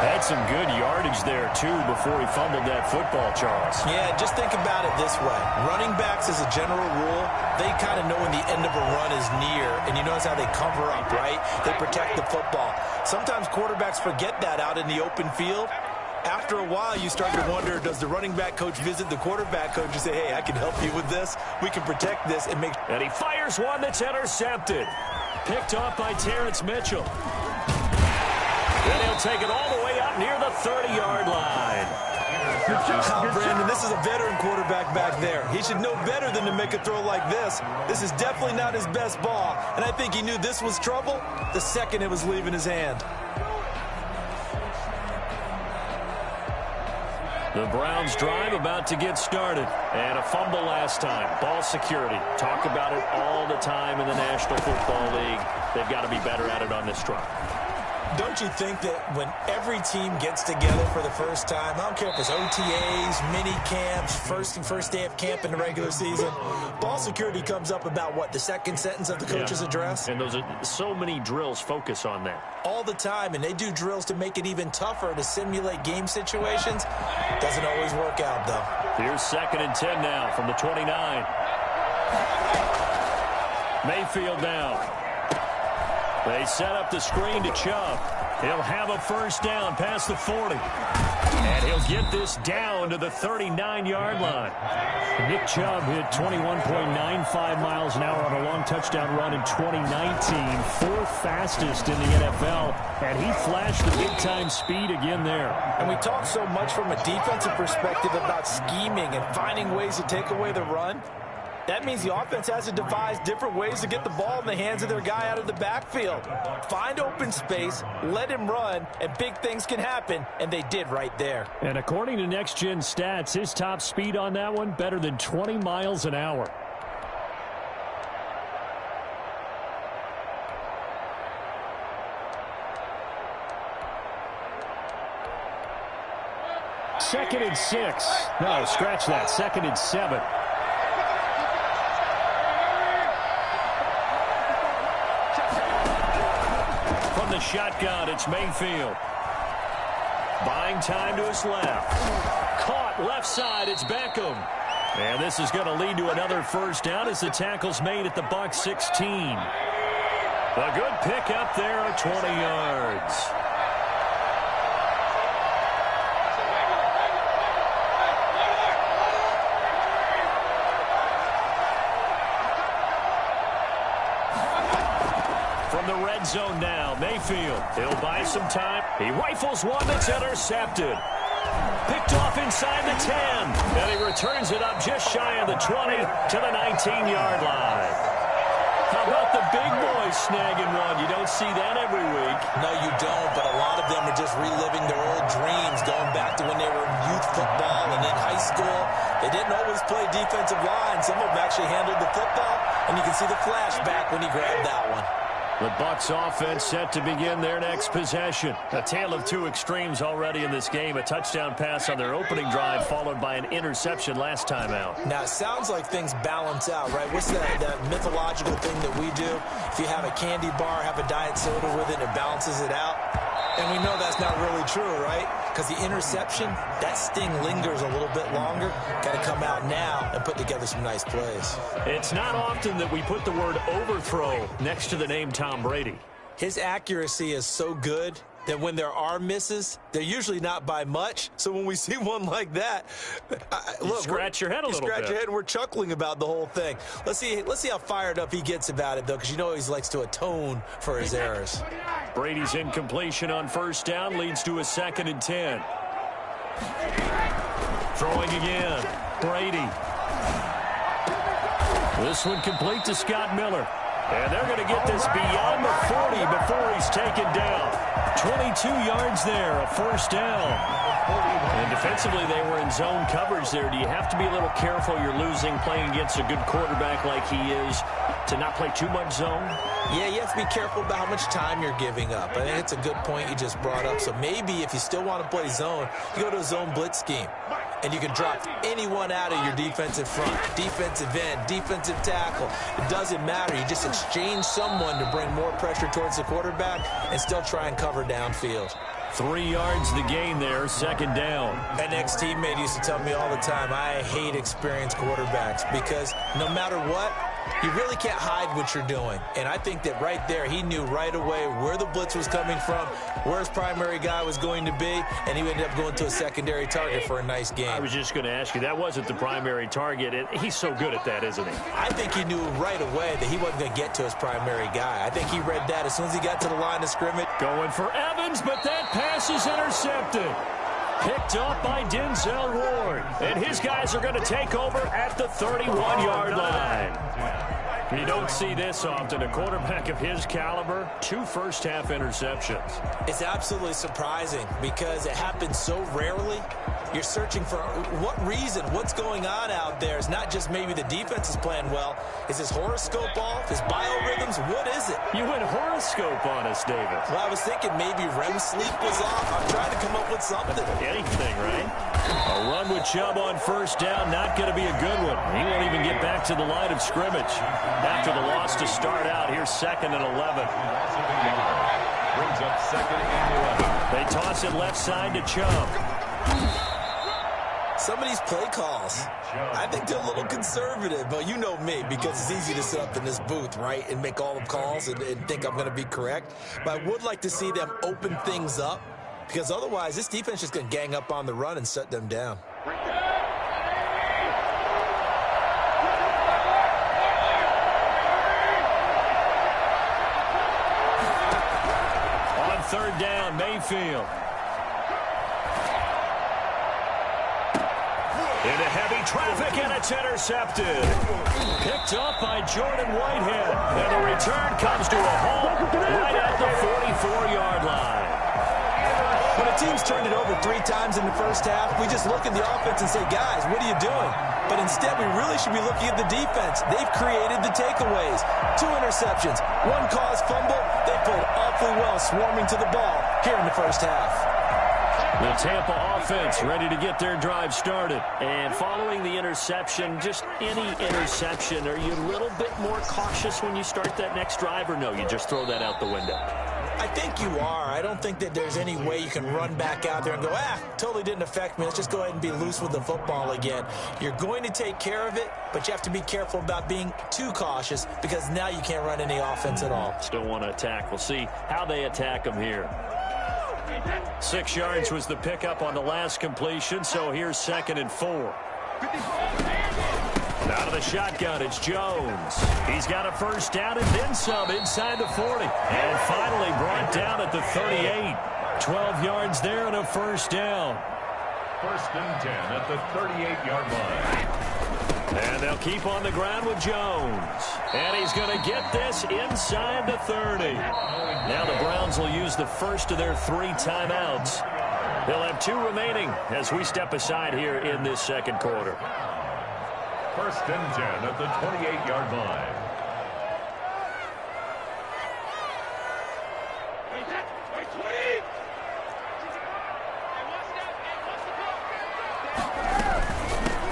Had some good yardage there, too, before he fumbled that football, Charles. Yeah, just think about it this way. Running backs, as a general rule, they kind of know when the end of a run is near, and you notice how they cover up, right? They protect the football. Sometimes quarterbacks forget that out in the open field. After a while, you start to wonder, does the running back coach visit the quarterback coach and say, hey, I can help you with this. We can protect this and make... And he fires one that's intercepted. Picked off by Terrence Mitchell. And he'll take it all the way up near the 30-yard line. Brandon, this is a veteran quarterback back there. He should know better than to make a throw like this. This is definitely not his best ball, and I think he knew this was trouble the second it was leaving his hand. The Browns drive about to get started. And a fumble last time. Ball security. Talk about it all the time in the National Football League. They've got to be better at it on this drive. Don't you think that when every team gets together for the first time, I don't care if it's OTAs, mini camps, first day of camp in the regular season, ball security comes up about, what, the second sentence of the coach's address? And those are so many drills focus on that. All the time, and they do drills to make it even tougher to simulate game situations. Doesn't always work out, though. Here's 2nd and 10 now from the 29. Mayfield now. They set up the screen to Chubb. He'll have a first down past the 40. And he'll get this down to the 39-yard line. Nick Chubb hit 21.95 miles an hour on a long touchdown run in 2019. Fourth fastest in the NFL. And he flashed the big-time speed again there. And we talk so much from a defensive perspective about scheming and finding ways to take away the run. That means the offense has to devise different ways to get the ball in the hands of their guy out of the backfield. Find open space, let him run, and big things can happen, and they did right there. And according to Next Gen Stats, his top speed on that one, better than 20 miles an hour. Second and 6. No, scratch that. 2nd and 7. The shotgun, it's Mayfield. Buying time to his left. Caught left side, it's Beckham. And this is going to lead to another first down as the tackle's made at the Bucs 16. A good pick up there at 20 yards. From the red zone now, Mayfield. He'll buy some time. He rifles one that's intercepted. Picked off inside the 10. And he returns it up just shy of the 20 to the 19-yard line. How about the big boys snagging one? You don't see that every week. No, you don't, but a lot of them are just reliving their old dreams, going back to when they were in youth football and in high school. They didn't always play defensive line. Some of them actually handled the football, and you can see the flashback when he grabbed that one. The Bucs offense set to begin their next possession. A tale of two extremes already in this game. A touchdown pass on their opening drive followed by an interception last time out. Now, it sounds like things balance out, right? What's that mythological thing that we do? If you have a candy bar, have a diet soda with it, it balances it out. And we know that's not really true, right? Because the interception, that sting lingers a little bit longer. Got to come out now and put together some nice plays. It's not often that we put the word overthrow next to the name Tom Brady. His accuracy is so good that when there are misses, they're usually not by much. So when we see one like that, look, scratch your head a little bit. Scratch your head, and we're chuckling about the whole thing. Let's see how fired up he gets about it, though, because you know he likes to atone for his errors. Brady's incompletion on first down leads to a 2nd and 10. Throwing again. Brady. This one complete to Scott Miller. And they're going to get this beyond the 40 before he's taken down. 22 yards there, a first down. And defensively, they were in zone coverage there. Do you have to be a little careful? You're losing playing against a good quarterback like he is to not play too much zone? Yeah, you have to be careful about how much time you're giving up. I think it's a good point you just brought up. So maybe if you still want to play zone, you go to a zone blitz scheme. And you can drop anyone out of your defensive front, defensive end, defensive tackle. It doesn't matter. You just exchange someone to bring more pressure towards the quarterback and still try and cover downfield. 3 yards the gain there, second down. An ex-teammate used to tell me all the time, I hate experienced quarterbacks because no matter what, you really can't hide what you're doing. And I think that right there, he knew right away where the blitz was coming from, where his primary guy was going to be, and he ended up going to a secondary target for a nice game. I was just going to ask you, that wasn't the primary target. He's so good at that, isn't he? I think he knew right away that he wasn't going to get to his primary guy. I think he read that as soon as he got to the line of scrimmage. Going for Evans, but that pass is intercepted. Picked up by Denzel Ward. And his guys are going to take over at the 31-yard line. You don't see this often. A quarterback of his caliber, 2 first-half interceptions. It's absolutely surprising because it happens so rarely. You're searching for what reason, what's going on out there. It's not just maybe the defense is playing well. Is his horoscope off? His biorhythms? What is it? You went horoscope on us, David. Well, I was thinking maybe REM sleep was off. I'm trying to come up with something. Anything, right? A run with Chubb on first down, not going to be a good one. He won't even get back to the line of scrimmage. After the loss to start out, here's 2nd and 11. Brings up 2nd and 11. They toss it left side to Chubb. Some of these play calls, I think they're a little conservative, but you know me, because it's easy to sit up in this booth, right, and make all the calls and think I'm going to be correct. But I would like to see them open things up, because otherwise this defense is just going to gang up on the run and shut them down. On third down, Mayfield. Into heavy traffic, and it's intercepted. Picked up by Jordan Whitehead. And the return comes to a halt right at the 44-yard line. When a team's turned it over 3 times in the first half, we just look at the offense and say, guys, what are you doing? But instead, we really should be looking at the defense. They've created the takeaways. 2 interceptions, 1 caused fumble. They played awfully well swarming to the ball here in the first half. The Tampa offense ready to get their drive started. And following the interception, just any interception, are you a little bit more cautious when you start that next drive, or no, you just throw that out the window? I think you are. I don't think that there's any way you can run back out there and go, totally didn't affect me. Let's just go ahead and be loose with the football again. You're going to take care of it, but you have to be careful about being too cautious because now you can't run any offense at all. Still want to attack. We'll see how they attack them here. 6 yards was the pickup on the last completion, so here's 2nd and 4. Out of the shotgun, it's Jones. He's got a first down and then some inside the 40. And finally brought down at the 38. 12 yards there and a first down. 1st and 10 at the 38-yard line. And they'll keep on the ground with Jones. And he's going to get this inside the 30. Now the Browns will use the first of their 3 timeouts. They'll have 2 remaining as we step aside here in this second quarter. 1st and 10 at the 28-yard line.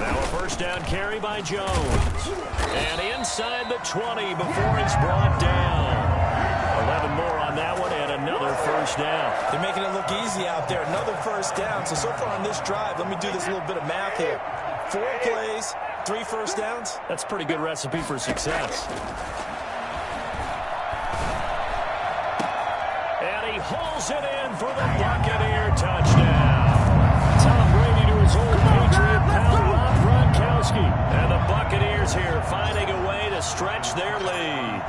Now a first down carry by Jones. And inside the 20 before it's brought down. 11 more on that one and another first down. They're making it look easy out there. Another first down. So far on this drive, let me do this little bit of math here. 4 plays, 3 first downs. That's a pretty good recipe for success. And he hauls it in for the Buccaneer touchdown. Tom Brady to his old Patriot pal, Rob Gronkowski. And the Buccaneers here finding a way to stretch their lead.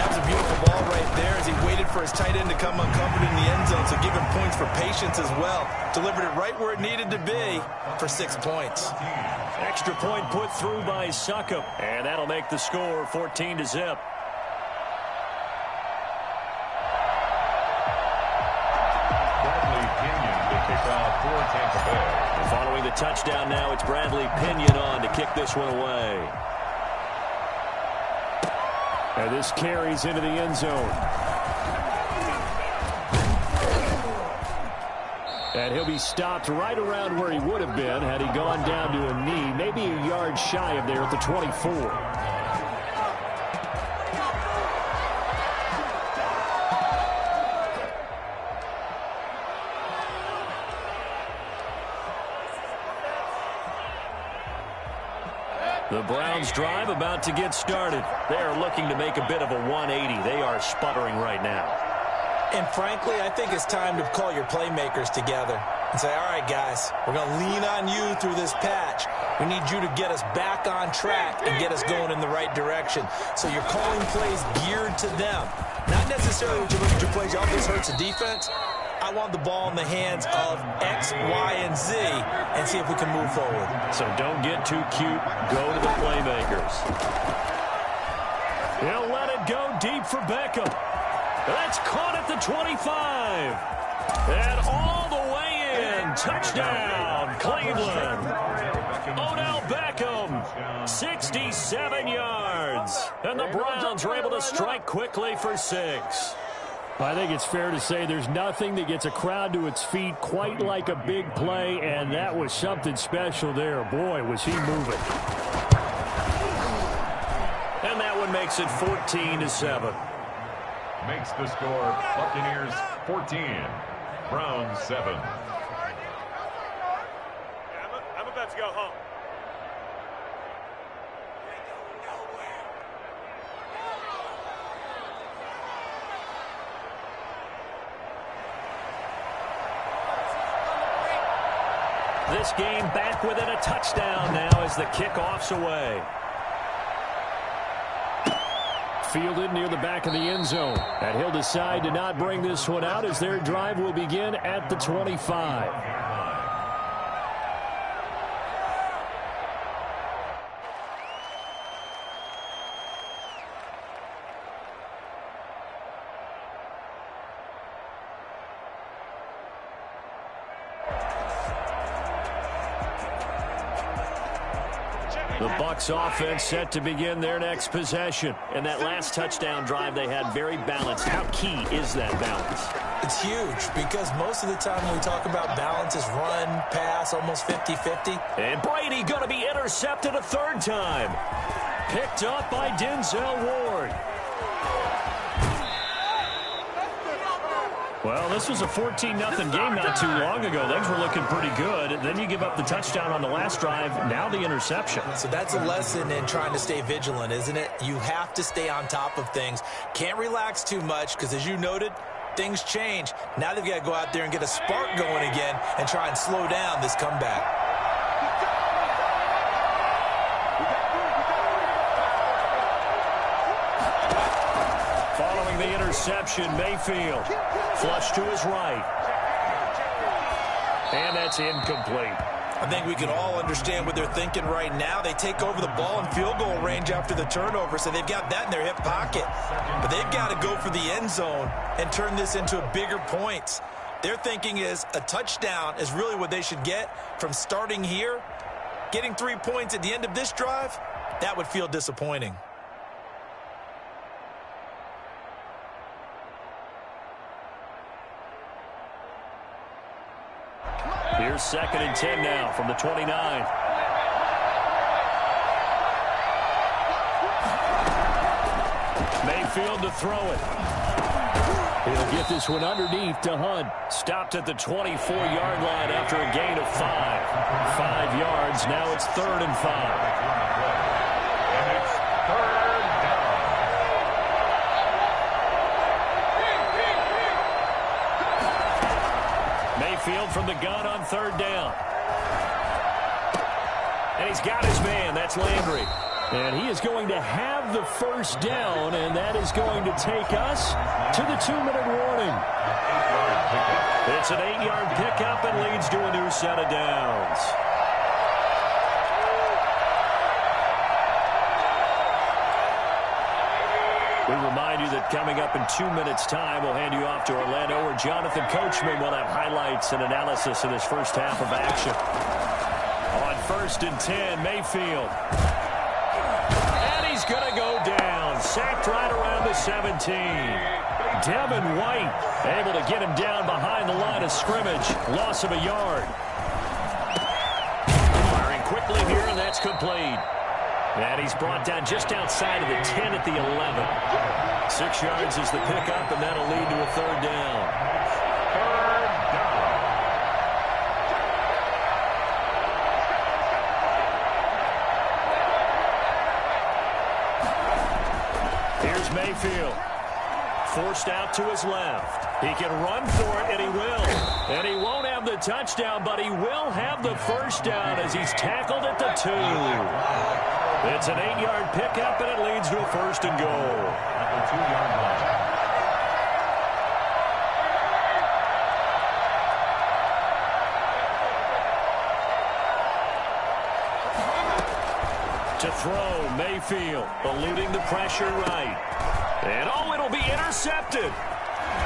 That was a beautiful ball right there as he waited for his tight end to come uncovered in the end zone, so give him points for patience as well. Delivered it right where it needed to be for 6 points. Extra point put through by Succop, and that'll make the score 14-0. touchdown now. It's Bradley Pinion on to kick this one away. And this carries into the end zone. And he'll be stopped right around where he would have been had he gone down to a knee, maybe a yard shy of there at the 24. The Browns drive about to get started. They are looking to make a bit of a 180. They are sputtering right now. And frankly, I think it's time to call your playmakers together and say, all right, guys, we're going to lean on you through this patch. We need you to get us back on track and get us going in the right direction. So you're calling plays geared to them. Not necessarily when you look at your plays, oh, this hurts the defense. I want the ball in the hands of X, Y, and Z and see if we can move forward. So don't get too cute. Go to the playmakers. He'll let it go deep for Beckham. That's caught at the 25. And all the way in. Touchdown, Cleveland. Odell Beckham, 67 yards. And the Browns are able to strike quickly for 6. I think it's fair to say there's nothing that gets a crowd to its feet quite like a big play, and that was something special there. Boy, was he moving. And that one makes it 14-7. Makes the score Buccaneers 14, Browns 7. I'm about to go home. This game back within a touchdown now as the kickoff's away. Fielded near the back of the end zone. And he'll decide to not bring this one out as their drive will begin at the 25. The Bucs offense set to begin their next possession. And that last touchdown drive they had very balanced. How key is that balance? It's huge because most of the time when we talk about balance is run, pass, almost 50-50. And Brady going to be intercepted a third time. Picked up by Denzel Ward. Well, this was a 14-0 game not too long ago. Things were looking pretty good. Then you give up the touchdown on the last drive. Now the interception. So that's a lesson in trying to stay vigilant, isn't it? You have to stay on top of things. Can't relax too much because, as you noted, things change. Now they've got to go out there and get a spark going again and try and slow down this comeback. Following the interception, Mayfield. Flush to his right. And that's incomplete. I think we can all understand what they're thinking right now. They take over the ball in field goal range after the turnover, so they've got that in their hip pocket. But they've got to go for the end zone and turn this into bigger points. Their thinking is a touchdown is really what they should get from starting here. Getting 3 points at the end of this drive, that would feel disappointing. Here's 2nd and 10 now from the 29. Mayfield to throw it. He'll get this one underneath to Hunt. Stopped at the 24-yard line after a gain of 5. 5 yards. Now it's 3rd and 5. And it's 3rd down. Mayfield from the gun on 3rd down. And he's got his man. That's Landry. And he is going to have the first down, and that is going to take us to the 2-minute warning. It's an 8-yard pickup and leads to a new set of downs. We remind you that coming up in 2 minutes' time, we'll hand you off to Orlando, where Jonathan Coachman will have highlights and analysis in his first half of action. first and 10, Mayfield. And he's going to go down. Sacked right around the 17. Devin White able to get him down behind the line of scrimmage. Loss of a yard. Firing quickly here, and that's complete. And he's brought down just outside of the 10 at the 11. 6 yards is the pickup, and that'll lead to a third down. Here's Mayfield. Forced out to his left. He can run for it, and he will. And he won't have the touchdown, but he will have the first down as he's tackled at the 2. It's an 8-yard pickup, and it leads to a first and goal. At the 2-yard line. To throw, Mayfield, eluding the pressure right. And, it'll be intercepted.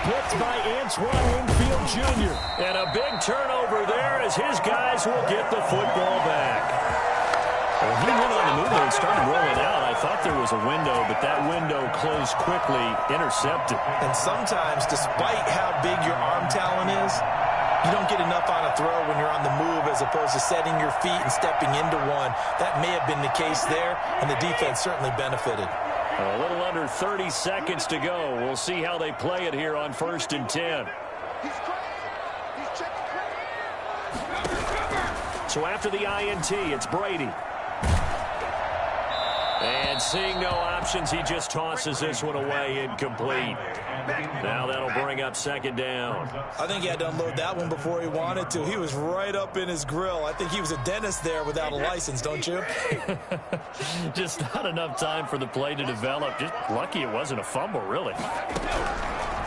Picked by Antoine Winfield Jr. And a big turnover there as his guys will get the football back. Well, he went on the move and started rolling out. I thought there was a window, but that window closed quickly, intercepted. And sometimes, despite how big your arm talent is, you don't get enough on a throw when you're on the move as opposed to setting your feet and stepping into one. That may have been the case there, and the defense certainly benefited. A little under 30 seconds to go. We'll see how they play it here on first and 10. So after the INT, it's Brady. And seeing no options, he just tosses this one away, incomplete. Now that'll bring up second down. I think he had to unload that one before he wanted to. He was right up in his grill. I think he was a dentist there without a license, don't you? Just not enough time for the play to develop. Just lucky it wasn't a fumble, really.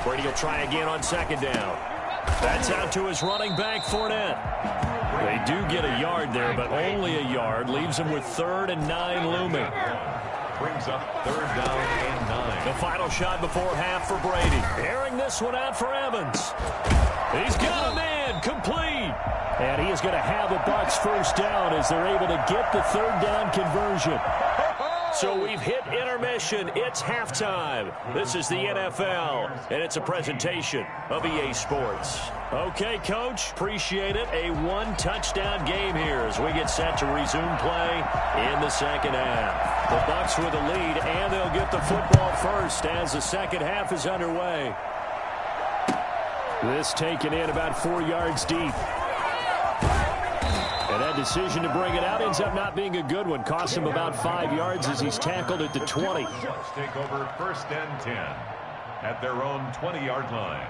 Brady will try again on second down. That's out to his running back, Fournette. They do get a yard there, but only a yard. Leaves him with 3rd and 9 looming. Brings up 3rd down and 9. The final shot before half for Brady. Airing this one out for Evans. He's got a man, complete. And he is going to have the Bucs first down as they're able to get the 3rd down conversion. So we've hit intermission. It's halftime. This is the NFL, and it's a presentation of EA Sports. Okay, Coach, appreciate it. A 1-touchdown game here as we get set to resume play in the second half. The Bucs with a lead, and they'll get the football first as the second half is underway. This taken in about 4 yards deep. And that decision to bring it out ends up not being a good one. Cost him about 5 yards as he's tackled at the 20. Take over 1st and 10 at their own 20-yard line.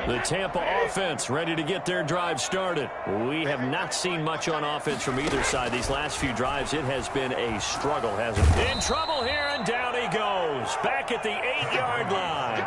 The Tampa offense ready to get their drive started. We have not seen much on offense from either side. These last few drives, it has been a struggle, hasn't it? In trouble here, and down he goes. Back at the 8-yard line.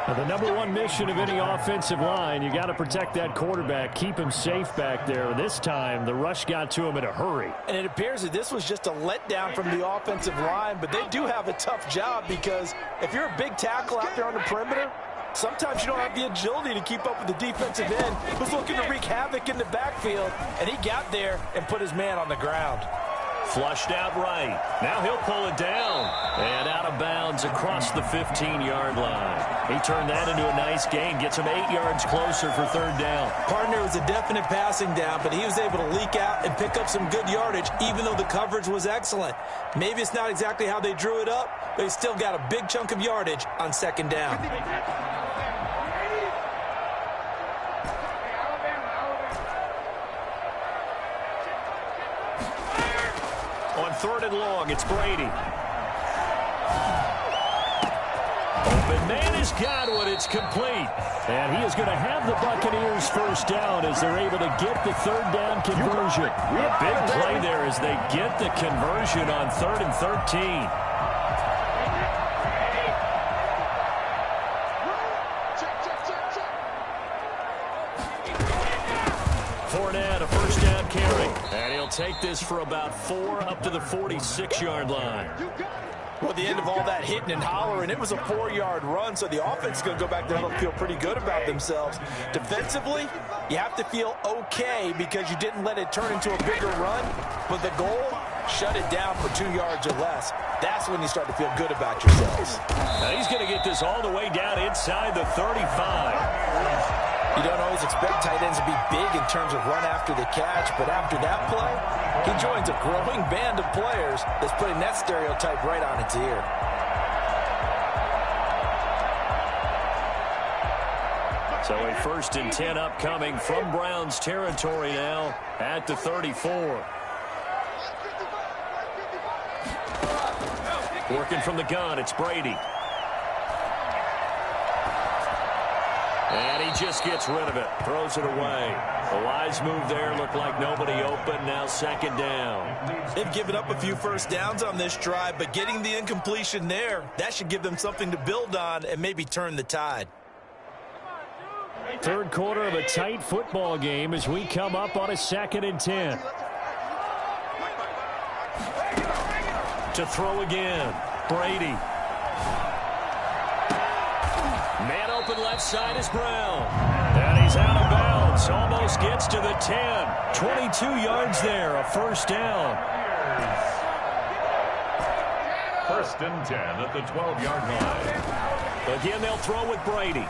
Well, the number one mission of any offensive line, you got to protect that quarterback, keep him safe back there. This time, the rush got to him in a hurry. And it appears that this was just a letdown from the offensive line, but they do have a tough job because if you're a big tackle out there on the perimeter, sometimes you don't have the agility to keep up with the defensive end who's looking to wreak havoc in the backfield, and he got there and put his man on the ground. Flushed out right. Now he'll pull it down. And out of bounds across the 15-yard line. He turned that into a nice gain. Gets him 8 yards closer for 3rd down. Partner was a definite passing down, but he was able to leak out and pick up some good yardage, even though the coverage was excellent. Maybe it's not exactly how they drew it up, but he still got a big chunk of yardage on 2nd down. On 3rd and long, it's Brady. Open man has got one. It's complete. And he is going to have the Buccaneers first down as they're able to get the 3rd down conversion. A big play there as they get the conversion on 3rd and 13. And he'll take this for about 4 up to the 46-yard line. Well, at the end of all that hitting and hollering, it was a 4-yard run, so the offense is going to go back there and feel pretty good about themselves. Defensively, you have to feel okay because you didn't let it turn into a bigger run, but the goal, shut it down for 2 yards or less. That's when you start to feel good about yourselves. Now he's going to get this all the way down inside the 35. You don't always expect tight ends to be big in terms of run after the catch, but after that play, he joins a growing band of players that's putting that stereotype right on its ear. So a 1st and 10 upcoming from Browns territory now at the 34. Working from the gun, it's Brady. And he just gets rid of it, throws it away. A wise move there, looked like nobody open, now 2nd down. They've given up a few first downs on this drive, but getting the incompletion there, that should give them something to build on and maybe turn the tide. 3rd quarter of a tight football game as we come up on a 2nd and 10. To throw again, Brady. Man open left side is Brown. And he's out of bounds. Almost gets to the 10. 22 yards there, a 1st down. 1st and 10 at the 12-yard line. Again, they'll throw with Brady.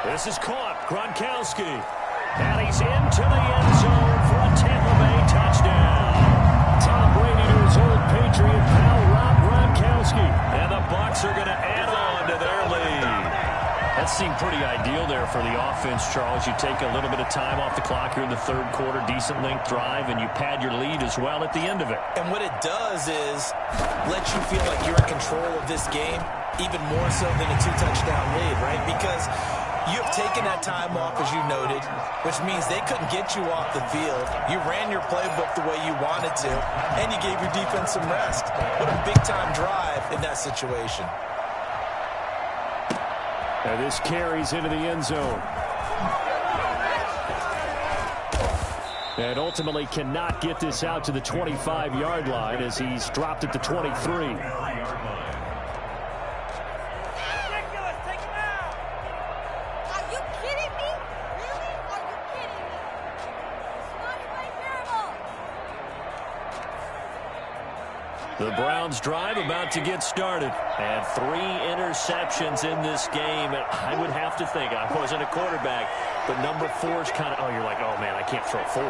This is caught. Gronkowski. And he's into the end zone for a Tampa Bay touchdown. Tom Brady to his old Patriot pal, Rob Gronkowski. And the Bucs are going to add on to their lead. That seemed pretty ideal there for the offense, Charles. You take a little bit of time off the clock here in the 3rd quarter, decent length drive, and you pad your lead as well at the end of it. And what it does is let you feel like you're in control of this game, even more so than a 2-touchdown lead, right? Because you have taken that time off, as you noted, which means they couldn't get you off the field. You ran your playbook the way you wanted to, and you gave your defense some rest. What a big-time drive in that situation. And this carries into the end zone. And ultimately cannot get this out to the 25-yard line as he's dropped at the 23. The Browns drive about to get started. And 3 interceptions in this game. And I would have to think, I wasn't a quarterback, but number 4 is kind of, oh, you're like, oh, man, I can't throw 4.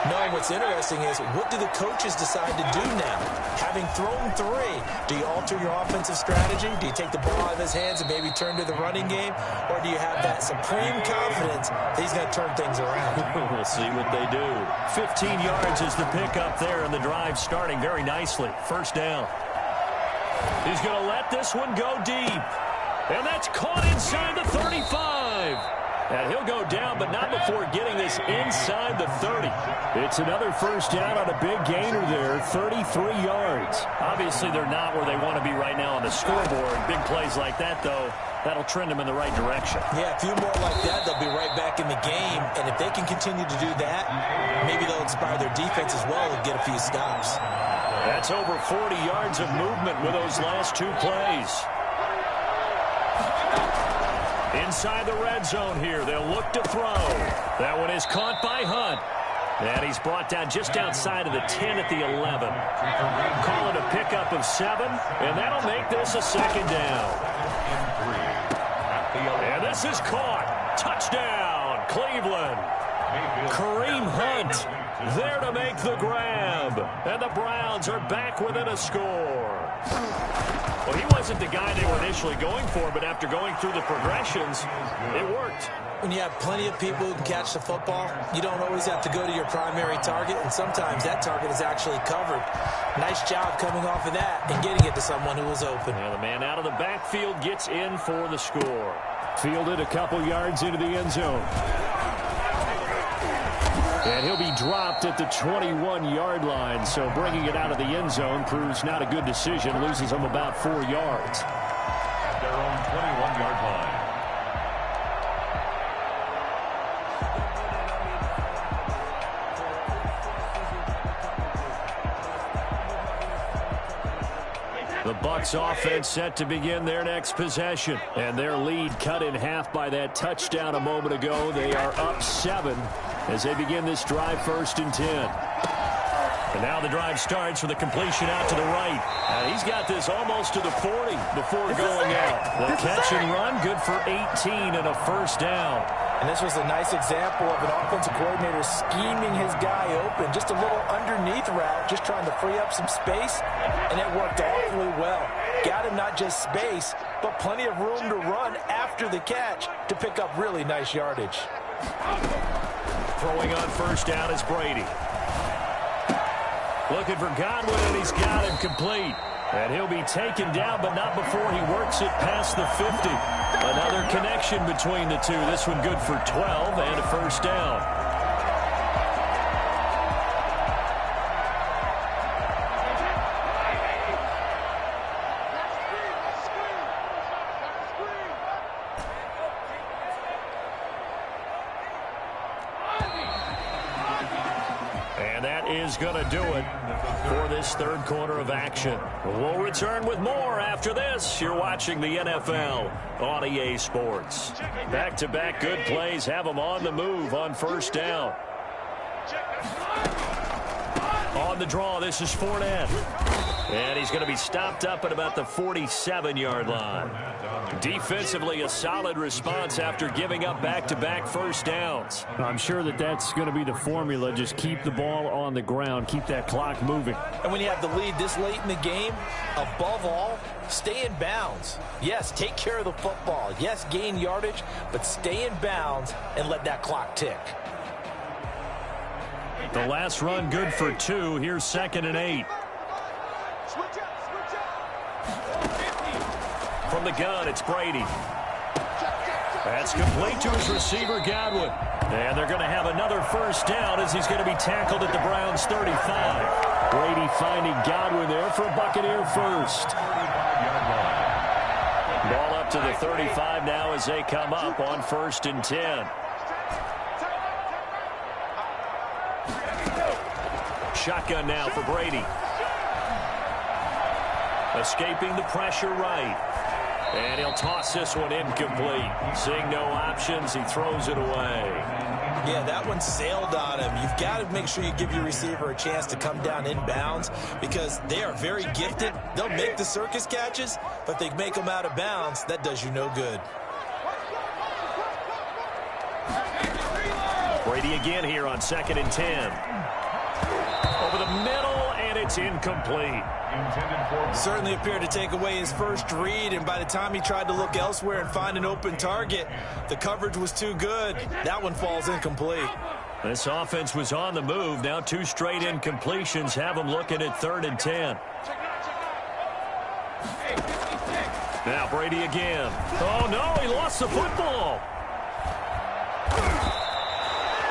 No, what's interesting is what do the coaches decide to do now? Having thrown 3, do you alter your offensive strategy? Do you take the ball out of his hands and maybe turn to the running game? Or do you have that supreme confidence that he's going to turn things around? We'll see what they do. 15 yards is the pickup there, and the drive starting very nicely. 1st down. He's going to let this one go deep. And that's caught inside the 35. And he'll go down, but not before getting this inside the 30. It's another 1st down on a big gainer there, 33 yards. Obviously, they're not where they want to be right now on the scoreboard. Big plays like that, though, that'll trend them in the right direction. Yeah, a few more like that, they'll be right back in the game. And if they can continue to do that, maybe they'll inspire their defense as well and get a few stops. That's over 40 yards of movement with those last 2 plays. Inside the red zone here, they'll look to throw. That one is caught by Hunt. And he's brought down just outside of the 10 at the 11. Call it a pickup of 7, and that'll make this a 2nd down. And this is caught. Touchdown, Cleveland. Kareem Hunt there to make the grab. And the Browns are back within a score. Well, he wasn't the guy they were initially going for, but after going through the progressions, it worked. When you have plenty of people who can catch the football, you don't always have to go to your primary target, and sometimes that target is actually covered. Nice job coming off of that and getting it to someone who was open. Yeah, the man out of the backfield gets in for the score. Fielded a couple yards into the end zone. And he'll be dropped at the 21-yard line, so bringing it out of the end zone proves not a good decision. Loses him about 4 yards. At their own 21-yard line. The Bucs offense set to begin their next possession. And their lead cut in half by that touchdown a moment ago. They are up 7 as they begin this drive 1st and 10. And now the drive starts with a completion out to the right. He's got this almost to the 40 before going out. The catch and run, good for 18 and a first down. And this was a nice example of an offensive coordinator scheming his guy open. Just a little underneath route, just trying to free up some space, and it worked awfully well. Got him not just space, but plenty of room to run after the catch to pick up really nice yardage. Throwing on first down is Brady. Looking for Godwin, and he's got him complete. And he'll be taken down, but not before he works it past the 50. Another connection between the two. This one good for 12 and a first down. Is going to do it for this third quarter of action. We'll return with more after this. You're watching the NFL on EA Sports. Back-to-back good plays have them on the move on first down. On the draw, this is Fournette. And he's going to be stopped up at about the 47-yard line. Defensively, a solid response after giving up back-to-back first downs. I'm sure that that's going to be the formula. Just keep the ball on the ground. Keep that clock moving. And when you have the lead this late in the game, above all, stay in bounds. Yes, take care of the football. Yes, gain yardage, but stay in bounds and let that clock tick. The last run good for 2. Here's 2nd and 8. From the gun, it's Brady. That's complete to his receiver, Godwin. And they're going to have another first down as he's going to be tackled at the Browns' 35. Brady finding Godwin there for a Buccaneer first. Ball up to the 35 now as they come up on 1st and 10. Shotgun now for Brady. Escaping the pressure right. And he'll toss this one incomplete. Seeing no options, he throws it away. Yeah, that one sailed on him. You've got to make sure you give your receiver a chance to come down in bounds because they are very gifted. They'll make the circus catches, but if they make them out of bounds, that does you no good. Brady again here on 2nd and 10. Over the middle, and it's incomplete. Certainly appeared to take away his first read, and by the time he tried to look elsewhere and find an open target, the coverage was too good. That one falls incomplete. This offense was on the move. Now 2 straight incompletions have them looking at 3rd and 10. Now Brady again. Oh, no, he lost the football.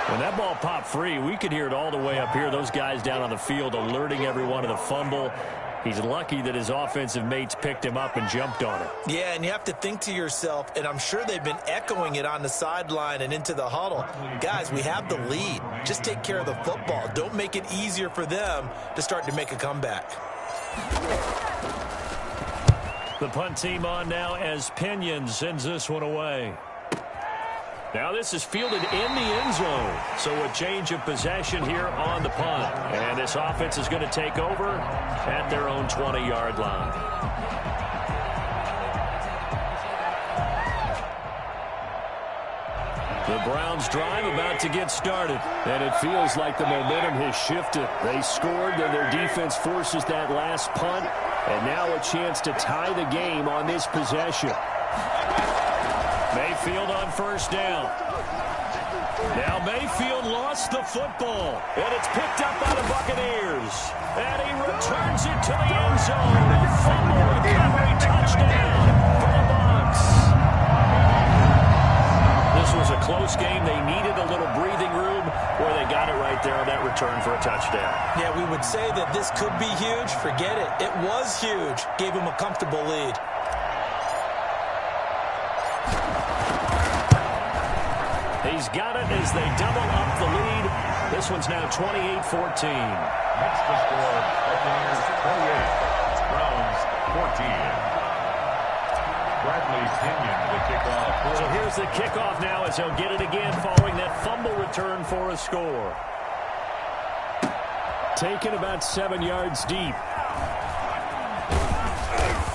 When that ball popped free, we could hear it all the way up here. Those guys down on the field alerting everyone of the fumble. He's lucky that his offensive mates picked him up and jumped on it. Yeah, and you have to think to yourself, and I'm sure they've been echoing it on the sideline and into the huddle. Guys, we have the lead. Just take care of the football. Don't make it easier for them to start to make a comeback. The punt team on now as Pinion sends this one away. Now this is fielded in the end zone. So a change of possession here on the punt. And this offense is going to take over at their own 20-yard line. The Browns drive about to get started. And it feels like the momentum has shifted. They scored, then their defense forces that last punt. And now a chance to tie the game on this possession. Mayfield on first down. Now Mayfield lost the football. And it's picked up by the Buccaneers. And he returns it to the end zone. A fumble recovery touchdown for the Bucs. This was a close game. They needed a little breathing room where they got it right there on that return for a touchdown. Yeah, we would say that this could be huge. Forget it. It was huge. Gave him a comfortable lead. He's got it as they double up the lead. This one's now 28-14. That's the score. Buccaneers 28, Browns 14. goes the kickoff now as he'll get it again following that fumble return for a score. Taken about 7 yards deep.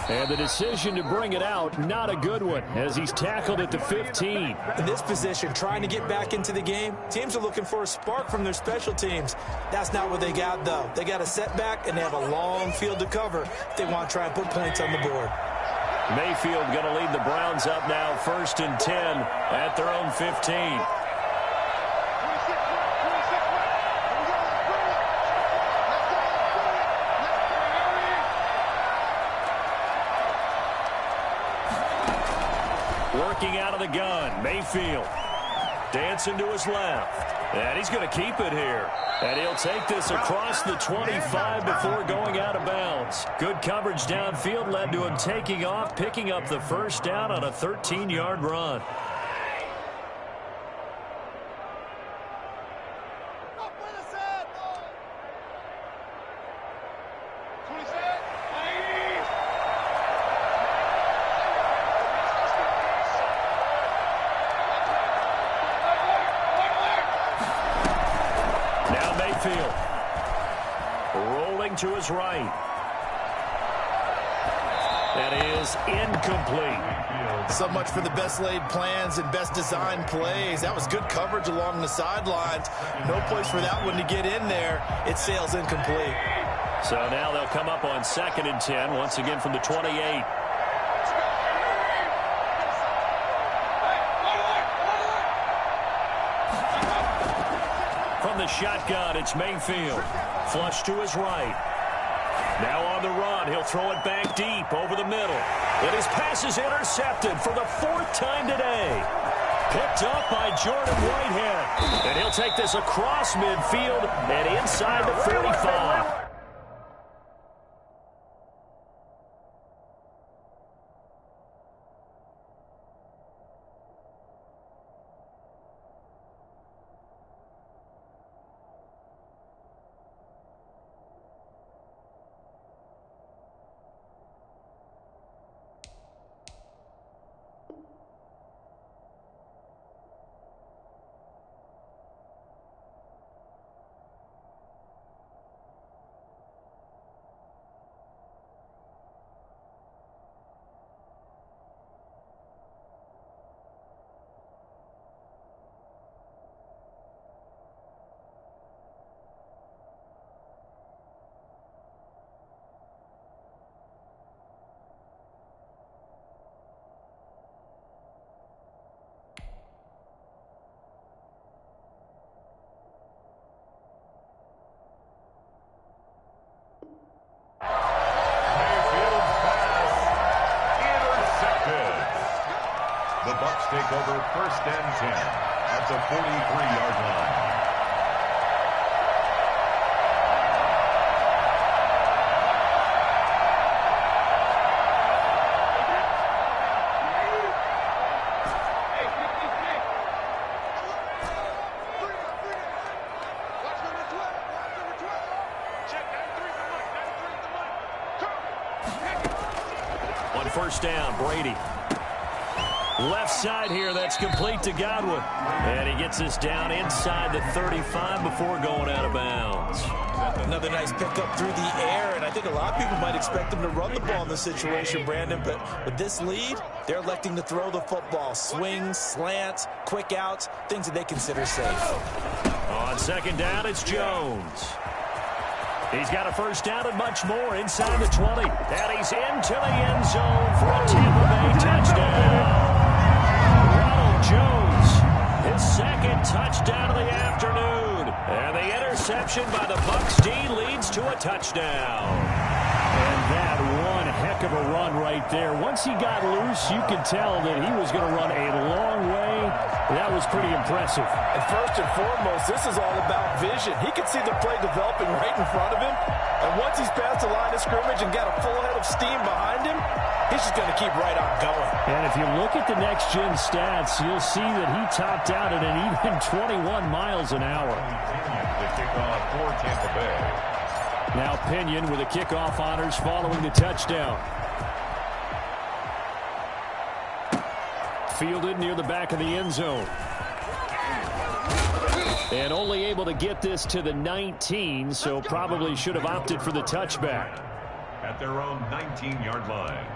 And the decision to bring it out, not a good one, as he's tackled at the 15. In this position, trying to get back into the game, teams are looking for a spark from their special teams. That's not what they got, though. They got a setback, and they have a long field to cover if they want to try and put points on the board. Mayfield going to lead the Browns up now, 1st and 10 at their own 15. Working out of the gun, Mayfield dancing to his left. And he's going to keep it here. And he'll take this across the 25 before going out of bounds. Good coverage downfield led to him taking off, picking up the first down on a 13-yard run. Rolling to his right. That is incomplete. So much for the best laid plans and best designed plays. That was good coverage along the sidelines. No place for that one to get in there. It sails incomplete. So now they'll come up on 2nd and 10, once again from the 28. From the shotgun, it's Mayfield. Flush to his right. Now on the run, he'll throw it back deep over the middle. And his pass is intercepted for the 4th time today. Picked up by Jordan Whitehead. And he'll take this across midfield and inside the 45. Take over 1st and 10 at the 43-yard line. On 1st down, Brady. Left side here, that's complete to Godwin. And he gets this down inside the 35 before going out of bounds. Another nice pickup through the air, and I think a lot of people might expect him to run the ball in this situation, Brandon, but with this lead, they're electing to throw the football. Swings, slants, quick outs, things that they consider safe. On 2nd down, it's Jones. He's got a 1st down and much more inside the 20. And he's into the end zone for a Tampa Bay touchdown. Jones, his 2nd touchdown of the afternoon. And the interception by the Bucs D leads to a touchdown. And that one heck of a run right there. Once he got loose, you could tell that he was going to run a long way. That was pretty impressive. And first and foremost, this is all about vision. He could see the play developing right in front of him. And once he's past the line of scrimmage and got a full head of steam behind him, he's just going to keep right on going. And if you look at the next-gen stats, you'll see that he topped out at an even 21 miles an hour. The kickoff for Tampa Bay. Now Pinion with the kickoff honors following the touchdown. fielded near the back of the end zone. And only able to get this to the 19, so probably should have opted for the touchback. At their own 19-yard line.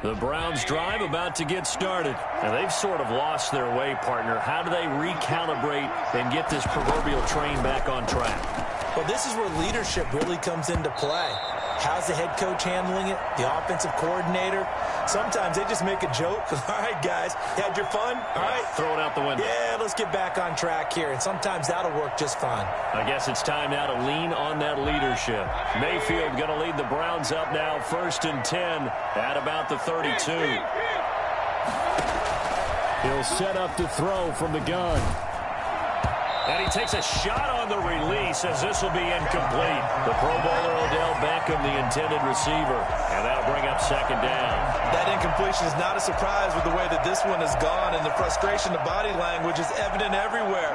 The Browns drive about to get started. And they've sort of lost their way, partner. How do they recalibrate and get this proverbial train back on track? Well, this is where leadership really comes into play. How's the head coach handling it? The offensive coordinator? Sometimes they just make a joke. All right, guys, you had your fun? All right. Throw it out the window. Yeah, let's get back on track here. And sometimes that'll work just fine. I guess it's time now to lean on that leadership. Mayfield going to lead the Browns up now, 1st and 10 at about the 32. He'll set up to throw from the gun. And he takes a shot on the release as this will be incomplete. The Pro Bowler Odell Beckham, the intended receiver. And that'll bring up 2nd down. That incompletion is not a surprise with the way that this one has gone, and the frustration, the body language is evident everywhere.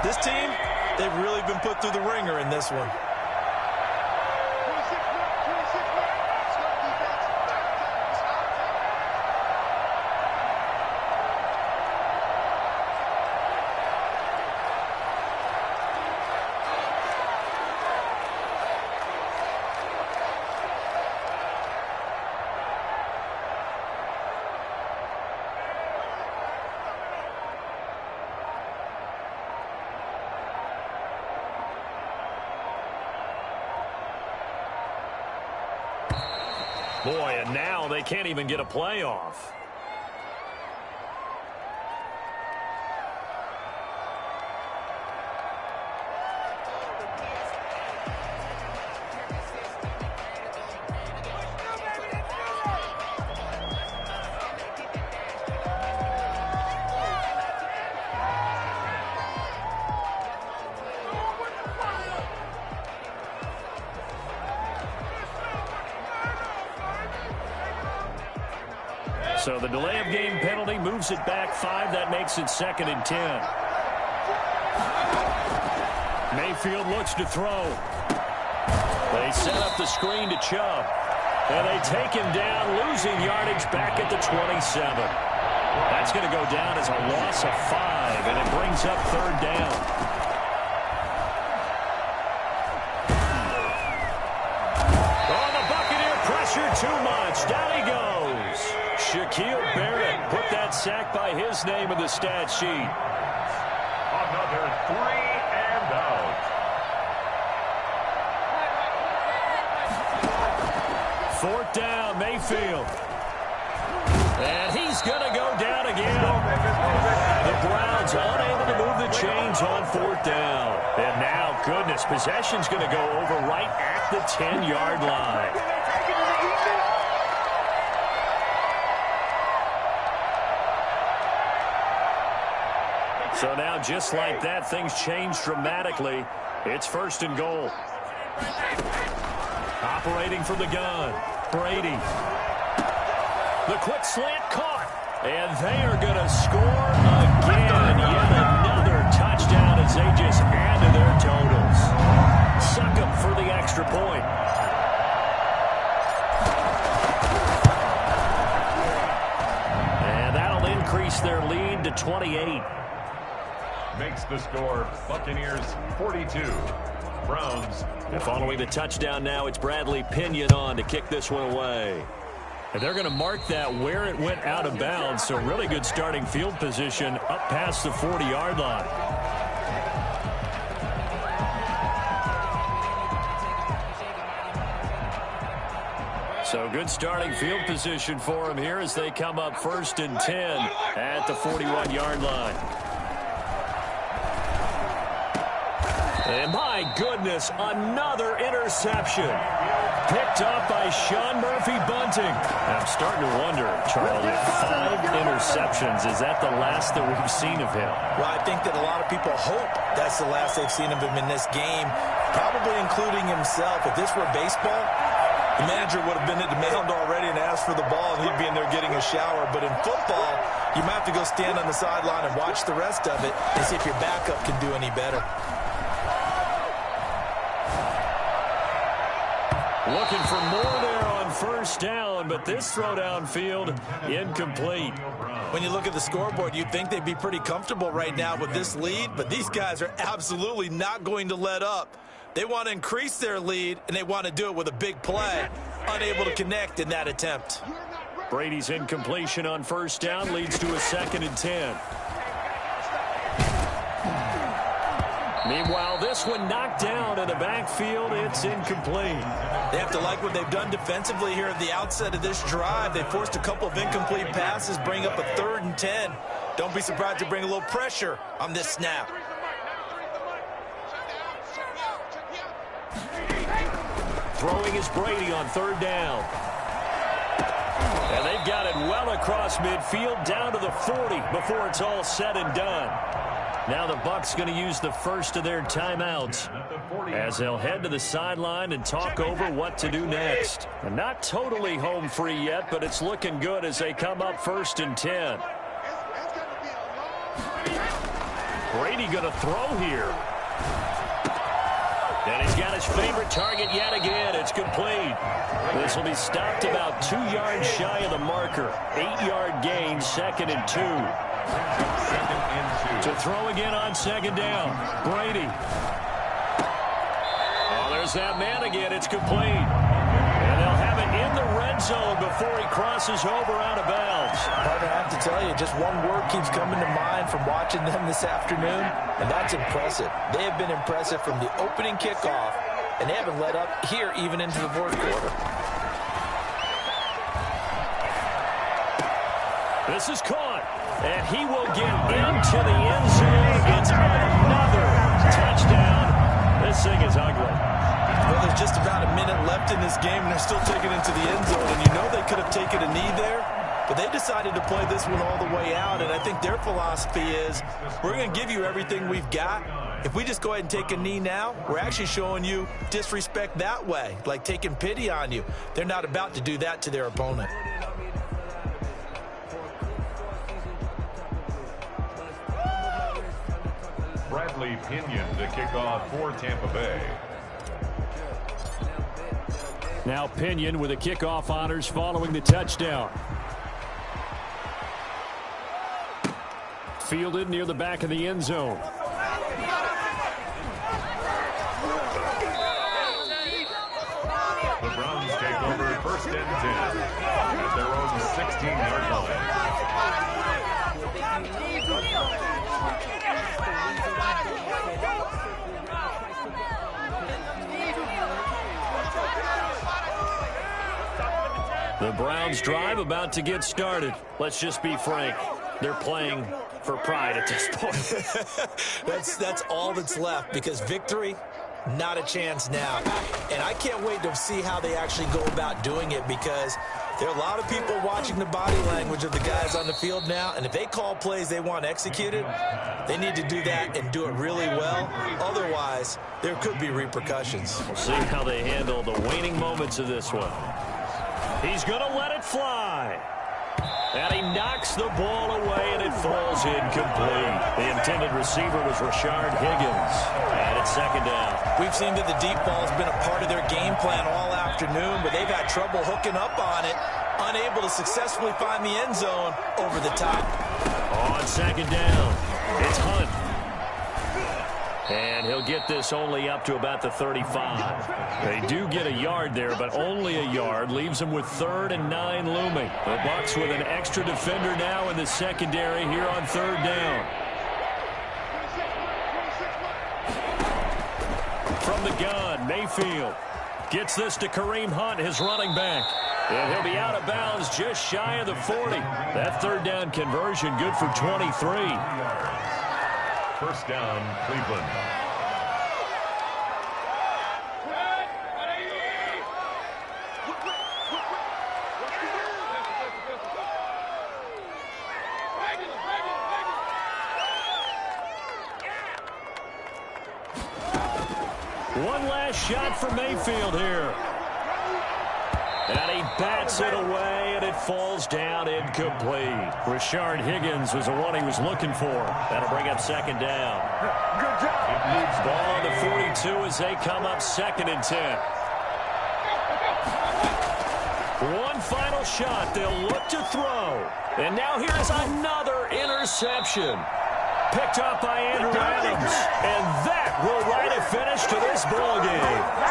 This team, they've really been put through the ringer in this one. Boy, and now they can't even get a playoff. So the delay of game penalty moves it back 5. That makes it 2nd and 10. Mayfield looks to throw. They set up the screen to Chubb. And they take him down, losing yardage back at the 27. That's going to go down as a loss of 5, and it brings up 3rd down. Oh, the Buccaneer pressure too much. Down he goes. Shaquille Barrett put that sack by his name in the stat sheet. Another 3 and out. 4th down, Mayfield. And he's going to go down again. The Browns unable to move the chains on 4th down. And now, goodness, possession's going to go over right at the 10-yard line. So now, just like that, things change dramatically. It's 1st and goal. Operating from the gun, Brady. The quick slant caught. And they are going to score again. Yet another touchdown as they just add to their totals. Suck up for the extra point. And that'll increase their lead to 28. Makes the score Buccaneers 42. Browns. And following the touchdown now, it's Bradley Pinion on to kick this one away. And they're going to mark that where it went out of bounds. So really good starting field position up past the 40-yard line. So good starting field position for them here as they come up 1st and 10 at the 41-yard line. And my goodness, another interception. Picked up by Sean Murphy-Bunting. I'm starting to wonder, Charlie, 5 interceptions. Is that the last that we've seen of him? Well, I think that a lot of people hope that's the last they've seen of him in this game, probably including himself. If this were baseball, the manager would have been at the mound already and asked for the ball, and he'd be in there getting a shower. But in football, you might have to go stand on the sideline and watch the rest of it and see if your backup can do any better. Looking for more there on first down, but this throw downfield incomplete. When you look at the scoreboard, you'd think they'd be pretty comfortable right now with this lead, but these guys are absolutely not going to let up. They want to increase their lead, and they want to do it with a big play. Unable to connect in that attempt. Brady's incompletion on first down leads to a 2nd and 10. Meanwhile, this one knocked down in the backfield. It's incomplete. They have to like what they've done defensively here at the outset of this drive. They forced a couple of incomplete passes, bring up a 3rd and 10. Don't be surprised to bring a little pressure on this snap. Throwing is Brady on 3rd down. And they've got it well across midfield down to the 40 before it's all said and done. Now the Bucs going to use the first of their timeouts as they'll head to the sideline and talk over what to do next. And not totally home free yet, but it's looking good as they come up 1st and 10. Brady going to throw here. And he's got his favorite target yet again. It's complete. This will be stopped about 2 yards shy of the marker. 8-yard gain, 2nd and 2. 2nd and 2. To throw again on 2nd down. Brady. Oh, there's that man again. It's complete. And they'll have it in the red zone before he crosses over out of bounds. Partner, I have to tell you, just one word keeps coming to mind from watching them this afternoon, and that's impressive. They have been impressive from the opening kickoff, and they haven't let up here even into the 4th quarter. This is caught, and he will get into the end zone. It's another touchdown. This thing is ugly. Well, there's just about a minute left in this game, and they're still taking it into the end zone. And you know they could have taken a knee there, but they decided to play this one all the way out. And I think their philosophy is, we're going to give you everything we've got. If we just go ahead and take a knee now, we're actually showing you disrespect that way, like taking pity on you. They're not about to do that to their opponent. Bradley Pinion to kick off for Tampa Bay. Now Pinion with the kickoff honors following the touchdown. Fielded near the back of the end zone. The Browns take over 1st and 10 at their own 16-yard line. The Browns drive about to get started. Let's just be frank. They're playing for pride at this point. That's all that's left, because victory, not a chance now. And I can't wait to see how they actually go about doing it, because there are a lot of people watching the body language of the guys on the field now, and if they call plays they want executed, they need to do that and do it really well. Otherwise, there could be repercussions. We'll see how they handle the waning moments of this one. He's going to let it fly. And he knocks the ball away, and it falls incomplete. The intended receiver was Rashard Higgins. And it's 2nd down. We've seen that the deep ball has been a part of their game plan all afternoon, but they've had trouble hooking up on it, unable to successfully find the end zone over the top. On 2nd down, it's Hunt. And he'll get this only up to about the 35. They do get a yard there, but only a yard. Leaves them with 3rd and 9 looming. The Bucs with an extra defender now in the secondary here on 3rd down. From the gun, Mayfield gets this to Kareem Hunt, his running back. And he'll be out of bounds just shy of the 40. That 3rd down conversion good for 23. 1st down, Cleveland. One last shot for Mayfield here. And he bats it away, and it falls down incomplete. Rashard Higgins was the one he was looking for. That'll bring up 2nd down. Ball on the 42 as they come up 2nd and 10. One final shot they'll look to throw. And now here's another interception. Picked up by Andrew Adams. And that will write a finish to this ball game.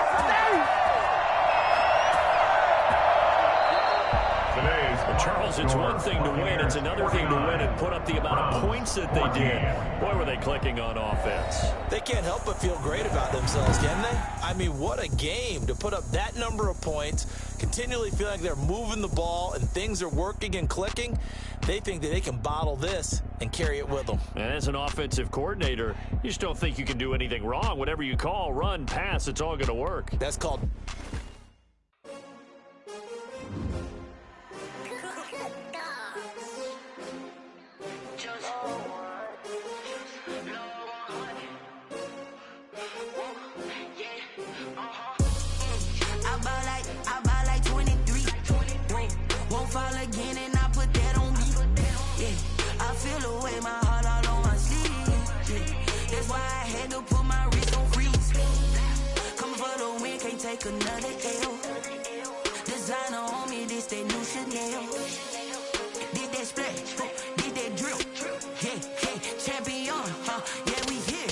Charles, it's one thing to win. It's another thing to win and put up the amount of points that they did. Boy, were they clicking on offense. They can't help but feel great about themselves, can they? I mean, what a game to put up that number of points, continually feel like they're moving the ball and things are working and clicking. They think that they can bottle this and carry it with them. And as an offensive coordinator, you just don't think you can do anything wrong. Whatever you call, run, pass, it's all going to work. That's called... Take another L. Designer on me, this that new Chanel. Did that splash, did that drill. Yeah, champion, yeah, we here.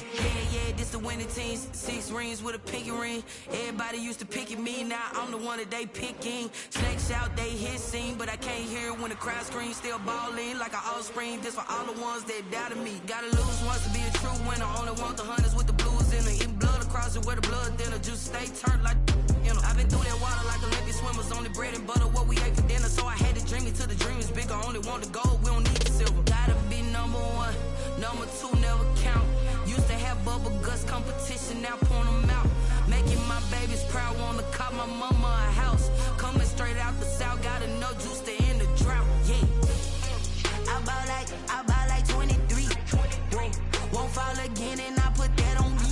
Yeah, this the winning team. 6 rings with a pinky ring. Everybody used to pick at me, now I'm the one that they picking. Snakes out, they hit scene, but I can't hear it when the crowd screams. Still balling like an offspring. This for all the ones that doubted me. Gotta lose once to be a true winner. Only want the hunters with the blues in it. Eating blood across it where the blood dinner. Juice stay turned like, you know. I've been through that water like Olympic swimmers. Only bread and butter what we ate for dinner. So I had to dream it till the dream is bigger. Only want the gold, we don't need the silver. Gotta be number 1, number 2 never count. Used to have bubble guts competition, now point them out. Making my babies proud, wanna cop my mama a house. Coming straight out the south, gotta know juice to end the drought. Yeah, I bought like 23. Won't fall again and I put that on me.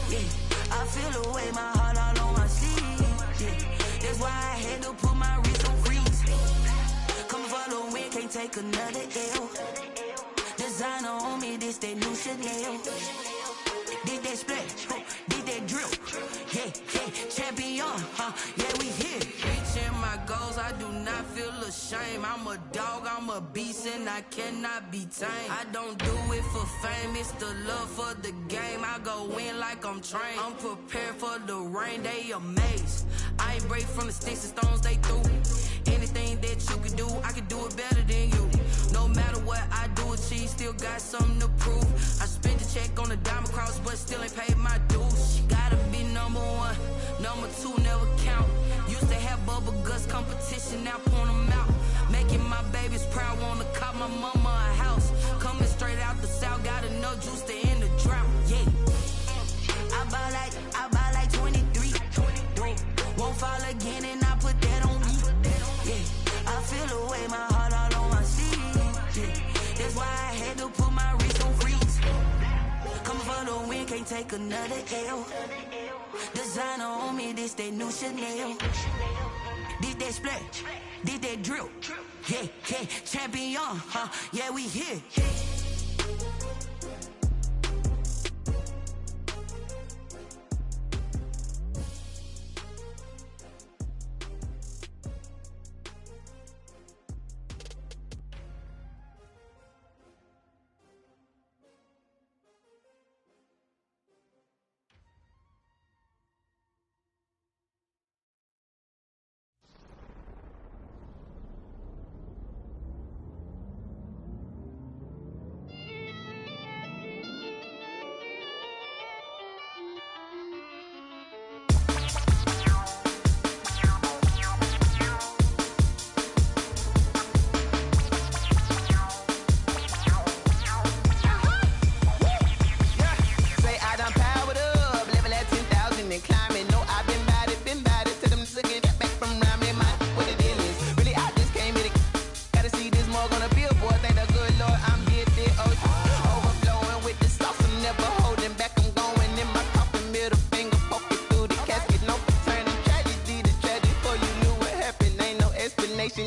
Yeah, I feel the way, my heart all on my sleeve. Yeah, that's why I had to put my wrist on freeze. Come for the win, can't take another L. Designer on me, this that new Chanel. Did that splash, did that drill. Yeah, champion, yeah, we here. Reaching my goals, I do not feel ashamed. I'm a dog, I'm a beast, and I cannot be tamed. I don't do it for fame, it's the love for the game. I go in like I'm trained. I'm prepared for the rain, they amazed. I ain't break from the sticks and stones they threw. Anything that you can do, I can do it better than you. No matter what I do, achieve, still got something to prove. I spent the check on the diamond cross, but still ain't paid my dues. Gotta be number 1, number 2 never count. Used to have bubble guts competition, now point them out. Making my babies proud, wanna cop my mama a house. Coming straight out the south, gotta know juice to end the drought. Yeah, I bought like 23. Won't fall again and I put that on me. Yeah, I feel the way, my heart all on my sleeve. Yeah, that's why I had to put my wrist on freeze. Coming for the win, can't take another L. Designer on me, this that new Chanel. Did that splash, did that drill. Yeah, champion, yeah, we here.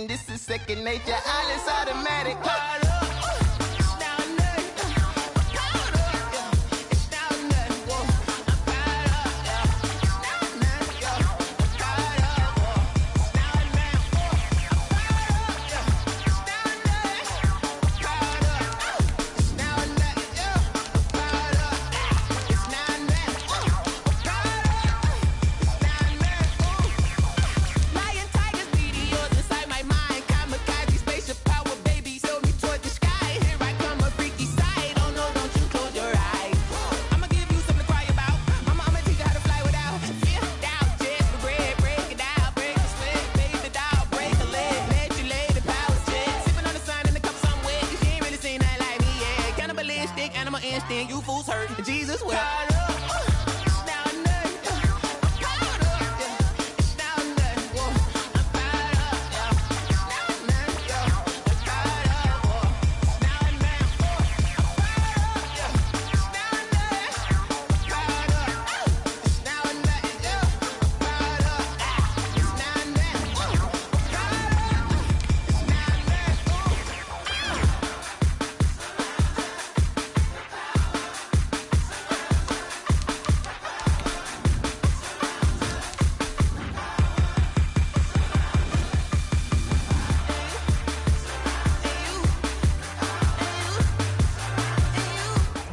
This is second nature, all is automatic.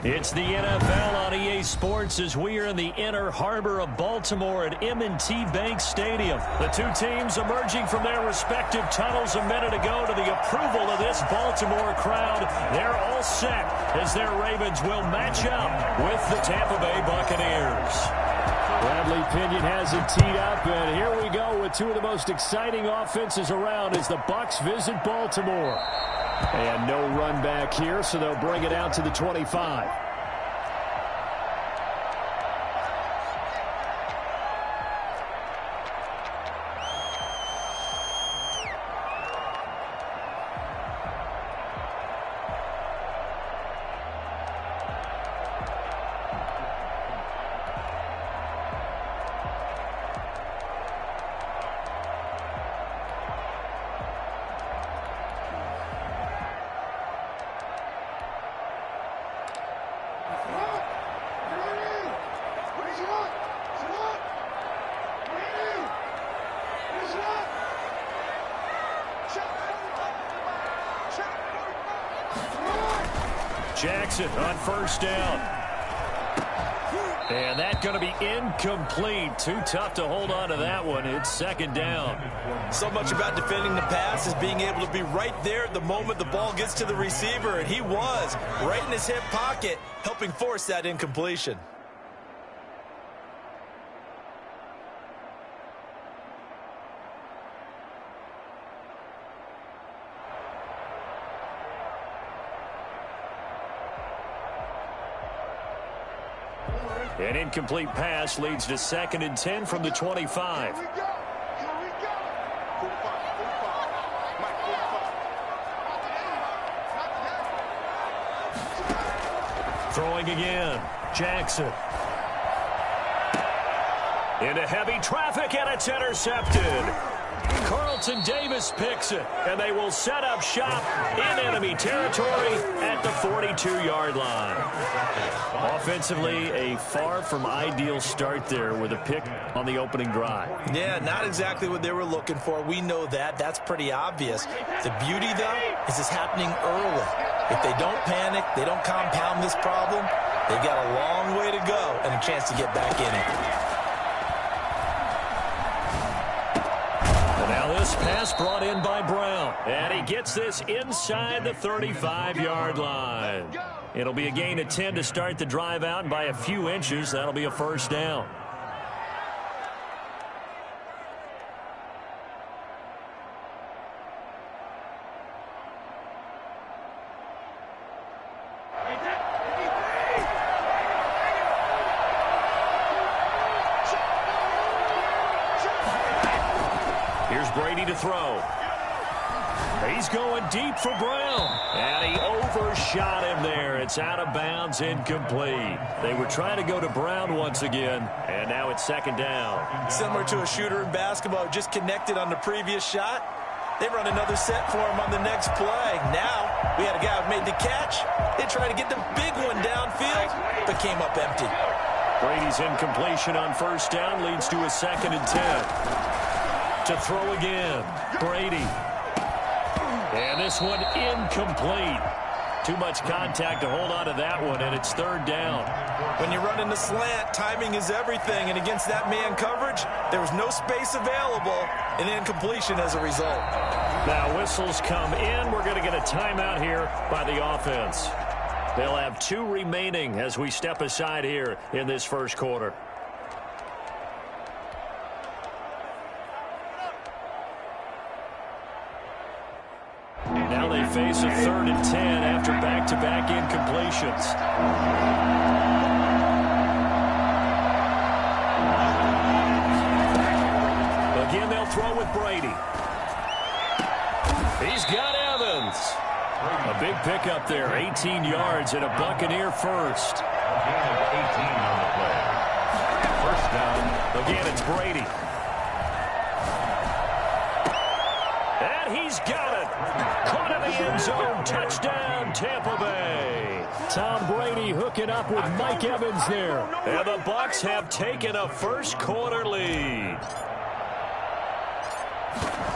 It's the NFL on EA Sports as we are in the inner harbor of Baltimore at M&T Bank Stadium. The two teams emerging from their respective tunnels a minute ago to the approval of this Baltimore crowd. They're all set as their Ravens will match up with the Tampa Bay Buccaneers. Bradley Pinion has it teed up, and here we go with two of the most exciting offenses around as the Bucs visit Baltimore. And no run back here, so they'll bring it out to the 25. Jackson on first down. And that's going to be incomplete. Too tough to hold on to that one. It's second down. So much about defending the pass is being able to be right there at the moment the ball gets to the receiver, and he was right in his hip pocket, helping force that incompletion. An incomplete pass leads to 2nd and 10 from the 25. Throwing again. Jackson. Into heavy traffic, and it's intercepted. Carlton Davis picks it, and they will set up shop in enemy territory at the 42-yard line. Offensively, a far from ideal start there with a pick on the opening drive. Yeah, not exactly what they were looking for. We know that. That's pretty obvious. The beauty, though, is it's happening early. If they don't panic, they don't compound this problem, they've got a long way to go and a chance to get back in it. This pass brought in by Brown, and he gets this inside the 35-yard line. It'll be a gain of 10 to start the drive out, and by a few inches, that'll be a first down. Brady to throw. He's going deep for Brown. And he overshot him there. It's out of bounds, incomplete. They were trying to go to Brown once again, and now it's second down. Similar to a shooter in basketball, just connected on the previous shot. They run another set for him on the next play. Now, we had a guy who made the catch. They tried to get the big one downfield, but came up empty. Brady's incompletion on first down leads to a 2nd and 10. To throw again, Brady. And this one incomplete. Too much contact to hold on to that one, and it's 3rd down. When you're running the slant, timing is everything, and against that man coverage, there was no space available, and incompletion as a result. Now whistles come in. We're going to get a timeout here by the offense. They'll have 2 remaining as we step aside here in this first quarter. Now they face a 3rd and 10 after back-to-back incompletions. Brady. He's got Evans. A big pickup there, 18 yards and a Buccaneer first. Gain of 18 on the play. First down. Again, it's Brady. And he's got it. Caught in the end zone. Touchdown, Tampa Bay. Tom Brady hooking up with Mike Evans there. And the Bucs have taken a first quarter lead.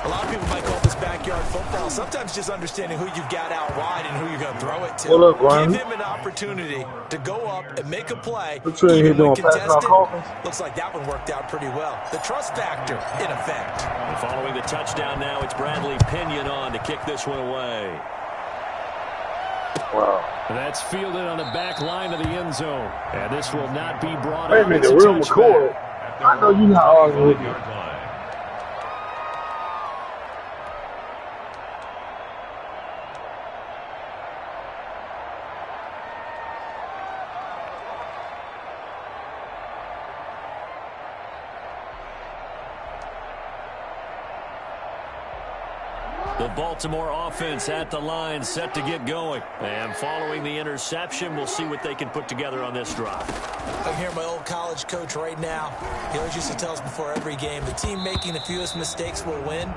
A lot of people might call this backyard football. Sometimes just understanding who you've got out wide and who you're going to throw it to. What up, Ryan? Give him an opportunity to go up and make a play. What you here doing, passing out coffee? Looks like that one worked out pretty well. The trust factor in effect. And following the touchdown now, it's Bradley Pinion on to kick this one away. Wow. That's fielded on the back line of the end zone. And this will not be brought Wait a up. minute, real McCoy. I know you're not arguing with me. The Baltimore offense at the line, set to get going. And following the interception, we'll see what they can put together on this drive. I'm here, my old college coach right now. He always used to tell us before every game, the team making the fewest mistakes will win.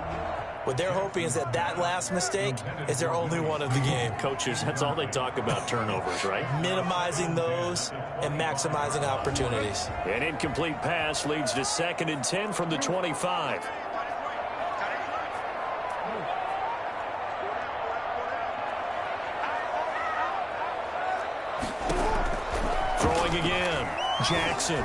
What they're hoping is that that last mistake is their only one of the game. Coaches, that's all they talk about, turnovers, right? Minimizing those and maximizing opportunities. An incomplete pass leads to 2nd and 10 from the 25. Throwing again. Jackson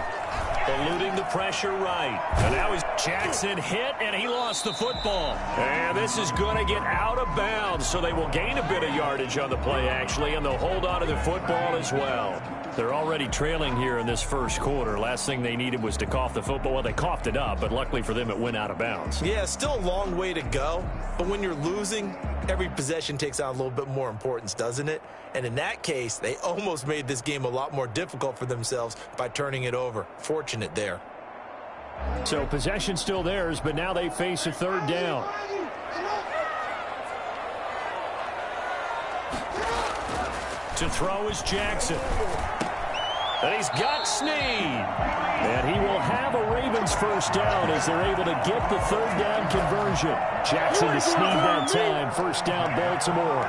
eluding the pressure right. And now Jackson hit, and he lost the football. And this is going to get out of bounds, so they will gain a bit of yardage on the play, actually, and they'll hold on to the football as well. They're already trailing here in this first quarter. Last thing they needed was to cough the football. Well, they coughed it up, but luckily for them, it went out of bounds. Yeah, still a long way to go. But when you're losing, every possession takes on a little bit more importance, doesn't it? And in that case, they almost made this game a lot more difficult for themselves by turning it over. Fortunate there. So possession still theirs, but now they face a 3rd down. To throw is Jackson. And he's got Snead. And he will have a Ravens first down as they're able to get the 3rd down conversion. Jackson to Snead that time. First down, Baltimore.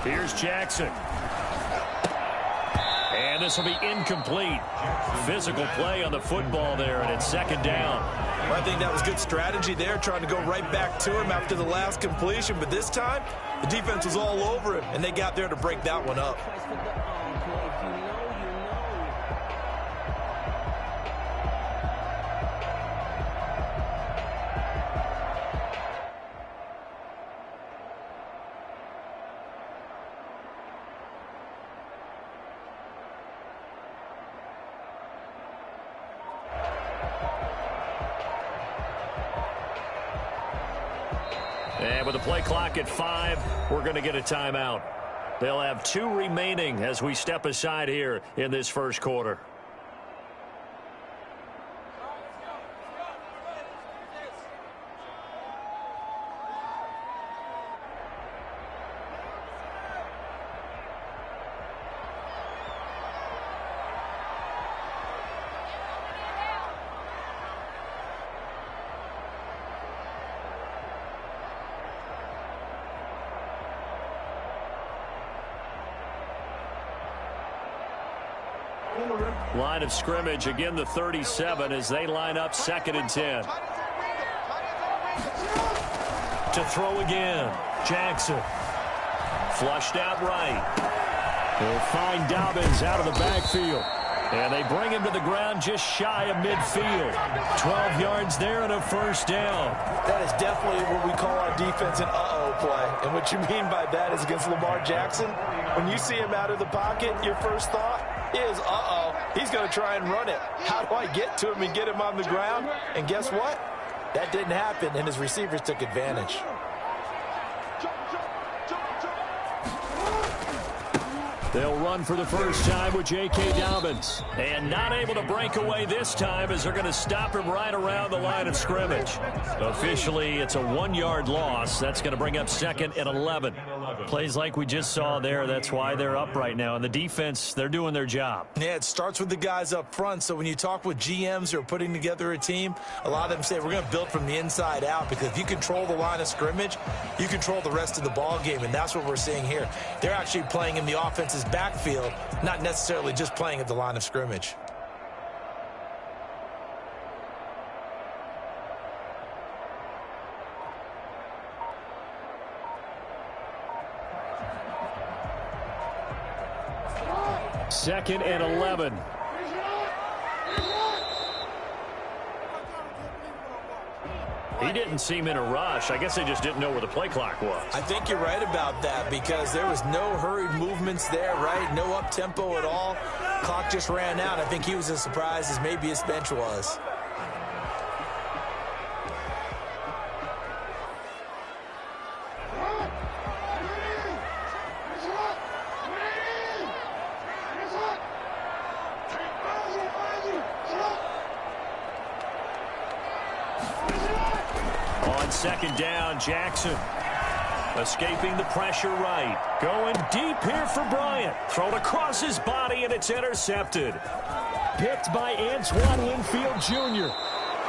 Here's Jackson. And this will be incomplete. Physical play on the football there, and it's 2nd down. Well, I think that was good strategy there, trying to go right back to him after the last completion. But this time, the defense was all over him, and they got there to break that one up. And with the play clock at 5, we're going to get a timeout. They'll have 2 remaining as we step aside here in this first quarter. Line of scrimmage, again the 37 as they line up 2nd and 10. To throw again, Jackson. Flushed out right. They'll find Dobbins out of the backfield. And they bring him to the ground just shy of midfield. 12 yards there and a first down. That is definitely what we call on defense an uh-oh play. And what you mean by that is against Lamar Jackson, when you see him out of the pocket, your first thought is, uh-oh, he's going to try and run it. How do I get to him and get him on the ground? And guess what? That didn't happen, and his receivers took advantage. They'll run for the first time with J.K. Dobbins. And not able to break away this time as they're going to stop him right around the line of scrimmage. Officially, it's a 1-yard loss. That's going to bring up 2nd and 11. Plays like we just saw there. That's why they're up right now. And the defense, they're doing their job. Yeah, it starts with the guys up front. So when you talk with GMs who are putting together a team, a lot of them say we're going to build from the inside out, because if you control the line of scrimmage, you control the rest of the ball game. And that's what we're seeing here. They're actually playing in the offense's backfield, not necessarily just playing at the line of scrimmage. Second and 11. He didn't seem in a rush. I guess they just didn't know where the play clock was. I think you're right about that, because there was no hurried movements there, right? No up-tempo at all. Clock just ran out. I think he was as surprised as maybe his bench was. Second down, Jackson. Escaping the pressure right. Going deep here for Bryant. Thrown across his body, and it's intercepted. Picked by Antoine Winfield Jr.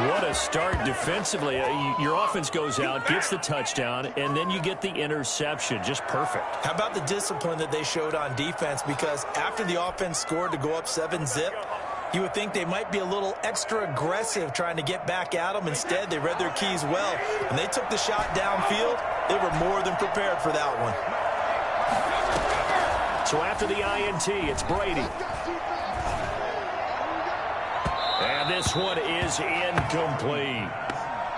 What a start defensively. Your offense goes out, gets the touchdown, and then you get the interception. Just perfect. How about the discipline that they showed on defense? Because after the offense scored to go up 7-zip, you would think they might be a little extra aggressive trying to get back at them. Instead, they read their keys well. When they took the shot downfield, they were more than prepared for that one. So after the INT, it's Brady. And this one is incomplete.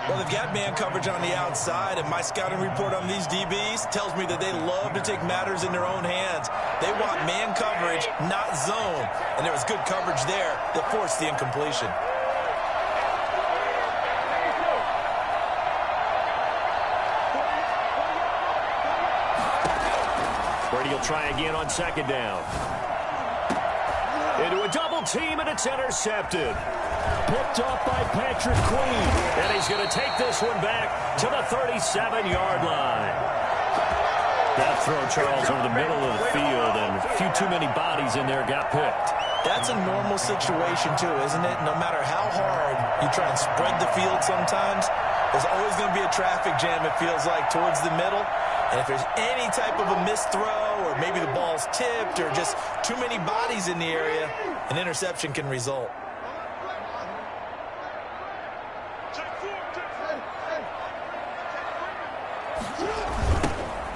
Well, they've got man coverage on the outside, and my scouting report on these DBs tells me that they love to take matters in their own hands. They want man coverage, not zone. And there was good coverage there that forced the incompletion. Brady will try again on second down. Into a double team, and it's intercepted. Picked off by Patrick Queen. And he's going to take this one back to the 37-yard line. That throw, Charles, over the middle of the field, and a few too many bodies in there got picked. That's a normal situation, too, isn't it? No matter how hard you try and spread the field sometimes, there's always going to be a traffic jam, it feels like, towards the middle. And if there's any type of a missed throw, or maybe the ball's tipped, or just too many bodies in the area, an interception can result.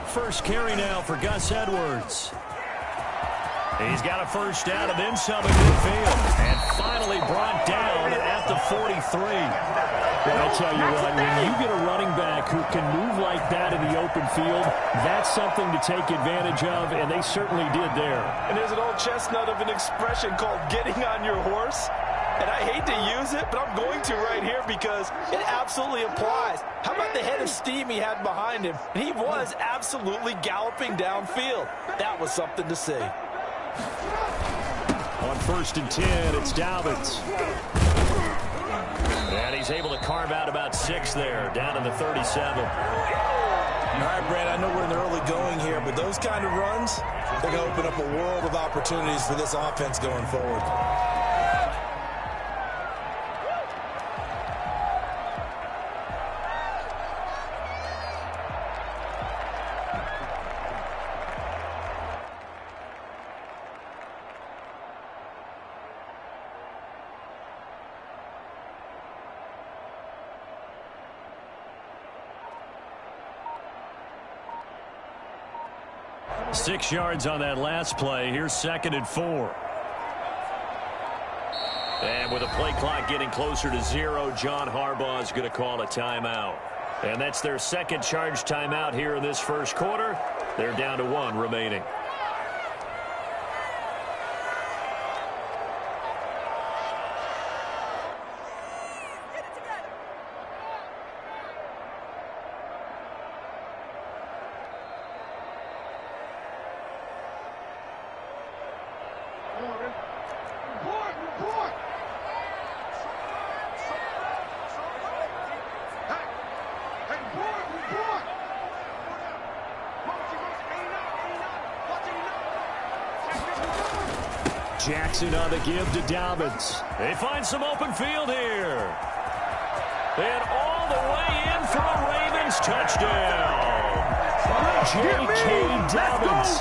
First carry now for Gus Edwards. He's got a first down and then some in midfield. And finally brought down at the 43. Well, I tell you what, when you get a running back who can move like that in the open field, that's something to take advantage of, and they certainly did there. And there's an old chestnut of an expression called getting on your horse. And I hate to use it, but I'm going to right here because it absolutely applies. How about the head of steam he had behind him? He was absolutely galloping downfield. That was something to see. On 1st and 10, it's Dobbins. And he's able to carve out about 6 there, down in the 37. All right, Brad, I know we're in the early going here, but those kind of runs, they're going to open up a world of opportunities for this offense going forward. Six yards on that last play. Here's 2nd and 4. And with a play clock getting closer to 0, John Harbaugh is going to call a timeout. And that's their second charge timeout here in this first quarter. They're down to 1 remaining. Jackson on the give to Dobbins. They find some open field here. And all the way in for a Ravens touchdown. J.K. Dobbins,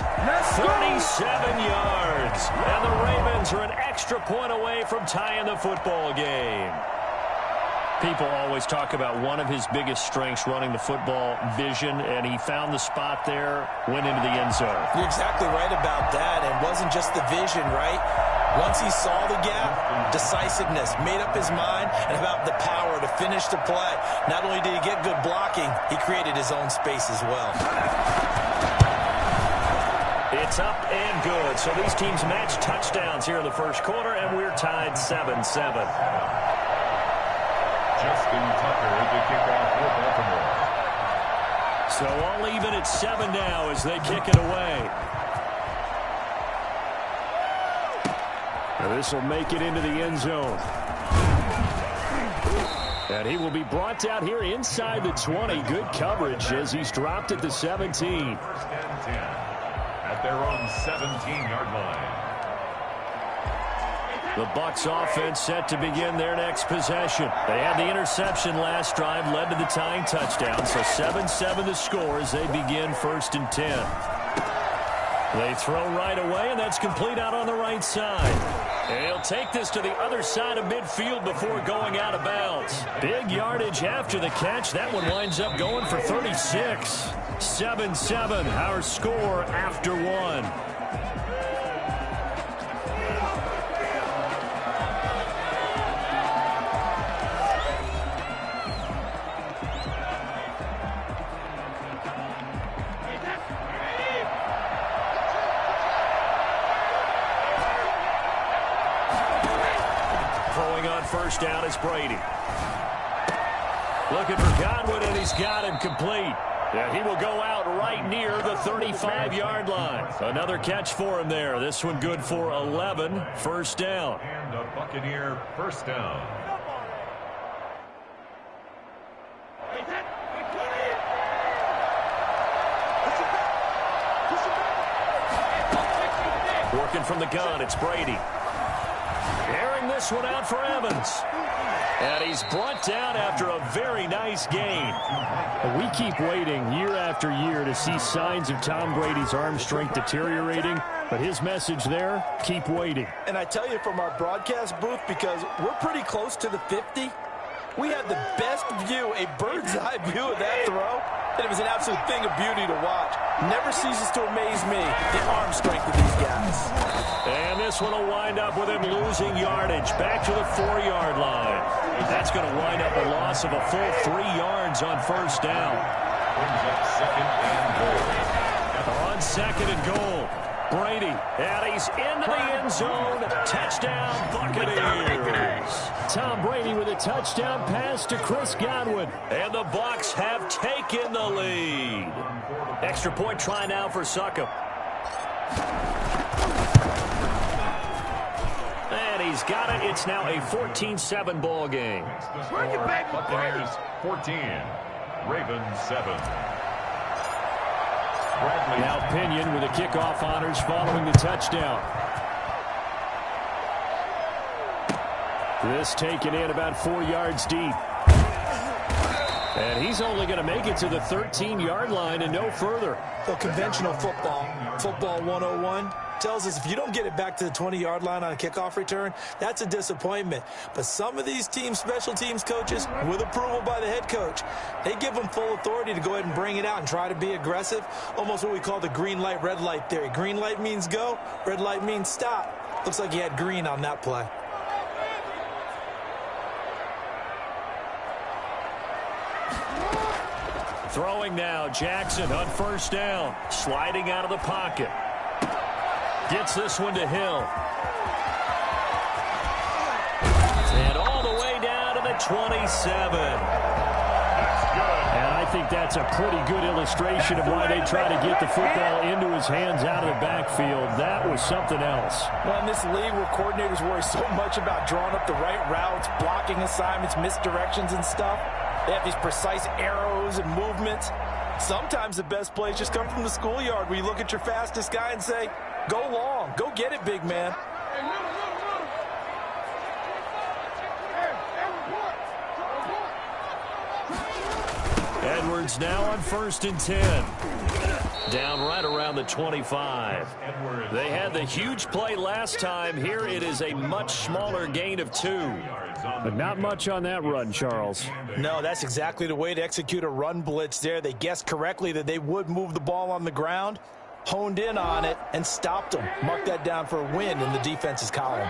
37 yards. And the Ravens are an extra point away from tying the football game. People always talk about one of his biggest strengths running the football, vision, and he found the spot there, went into the end zone. You're exactly right about that, and it wasn't just the vision, right? Once he saw the gap, decisiveness, made up his mind, and about the power to finish the play. Not only did he get good blocking, he created his own space as well. It's up and good. So these teams match touchdowns here in the first quarter, and we're tied 7-7. Justin Tucker the kickoff for Baltimore. So all even at 7 now as they kick it away. Now this will make it into the end zone. And he will be brought out here inside the 20. Good coverage as he's dropped at the 17. First and 10 at their own 17-yard line. The Bucs offense set to begin their next possession. They had the interception last drive, led to the tying touchdown. So 7-7 the score as they begin first and 10. They throw right away, and that's complete out on the right side. And he'll take this to the other side of midfield before going out of bounds. Big yardage after the catch. That one winds up going for 36. 7-7, our score after 1. First down is Brady. Looking for Godwin, and he's got him complete. Yeah, he will go out right near the 35-yard line. Another catch for him there. This one good for 11. First down. And a Buccaneer first down. Working from the gun, it's Brady. Airing this one out for Evans. And he's brought down after a very nice gain. We keep waiting year after year to see signs of Tom Brady's arm strength deteriorating. But his message there, keep waiting. And I tell you from our broadcast booth, because we're pretty close to the 50, we had the best view, a bird's eye view of that throw. And it was an absolute thing of beauty to watch. Never ceases to amaze me, the arm strength of these guys. And this one will wind up with him losing yardage back to the 4-yard line. That's going to wind up a loss of a full 3 yards on first down. Brings up second and goal. On second and goal, Brady, and he's into the end zone. Touchdown, Buccaneers. Tom Brady with a touchdown pass to Chris Godwin. And the Bucs have taken the lead. Extra point try now for Succop. And he's got it. It's now a 14-7 ball game. Buccaneers 14, Ravens 7. Now Pinion with the kickoff honors following the touchdown. This taken in about 4 yards deep. And he's only going to make it to the 13-yard line and no further. So conventional football 101, tells us if you don't get it back to the 20-yard line on a kickoff return, that's a disappointment. But some of these teams, special teams coaches, with approval by the head coach, they give them full authority to go ahead and bring it out and try to be aggressive. Almost what we call the green light, red light theory. Green light means go, red light means stop. Looks like he had green on that play. Throwing now, Jackson on first down. Sliding out of the pocket. Gets this one to Hill. And all the way down to the 27. And I think that's a pretty good illustration of why they try to get the football into his hands out of the backfield. That was something else. Well, in this league where coordinators worry so much about drawing up the right routes, blocking assignments, misdirections and stuff, they have these precise arrows and movements. Sometimes the best plays just come from the schoolyard where you look at your fastest guy and say, go long, go get it, big man. Edwards now on 1st and 10. Down right around the 25. They had the huge play last time. Here it is a much smaller gain of 2. But not much on that run, Charles. No, that's exactly the way to execute a run blitz there. They guessed correctly that they would move the ball on the ground, honed in on it, and stopped them. Mark that down for a win in the defense's column.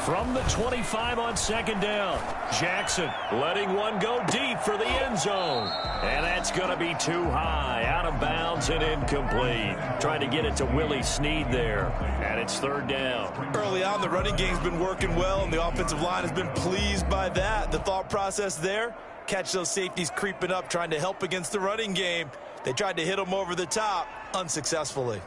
From the 25 on 2nd down, Jackson letting one go deep for the end zone. And that's going to be too high, out of bounds and incomplete. Trying to get it to Willie Snead there. And it's 3rd down. Early on, the running game's been working well, and the offensive line has been pleased by that. The thought process there, catch those safeties creeping up, trying to help against the running game. They tried to hit them over the top, unsuccessfully.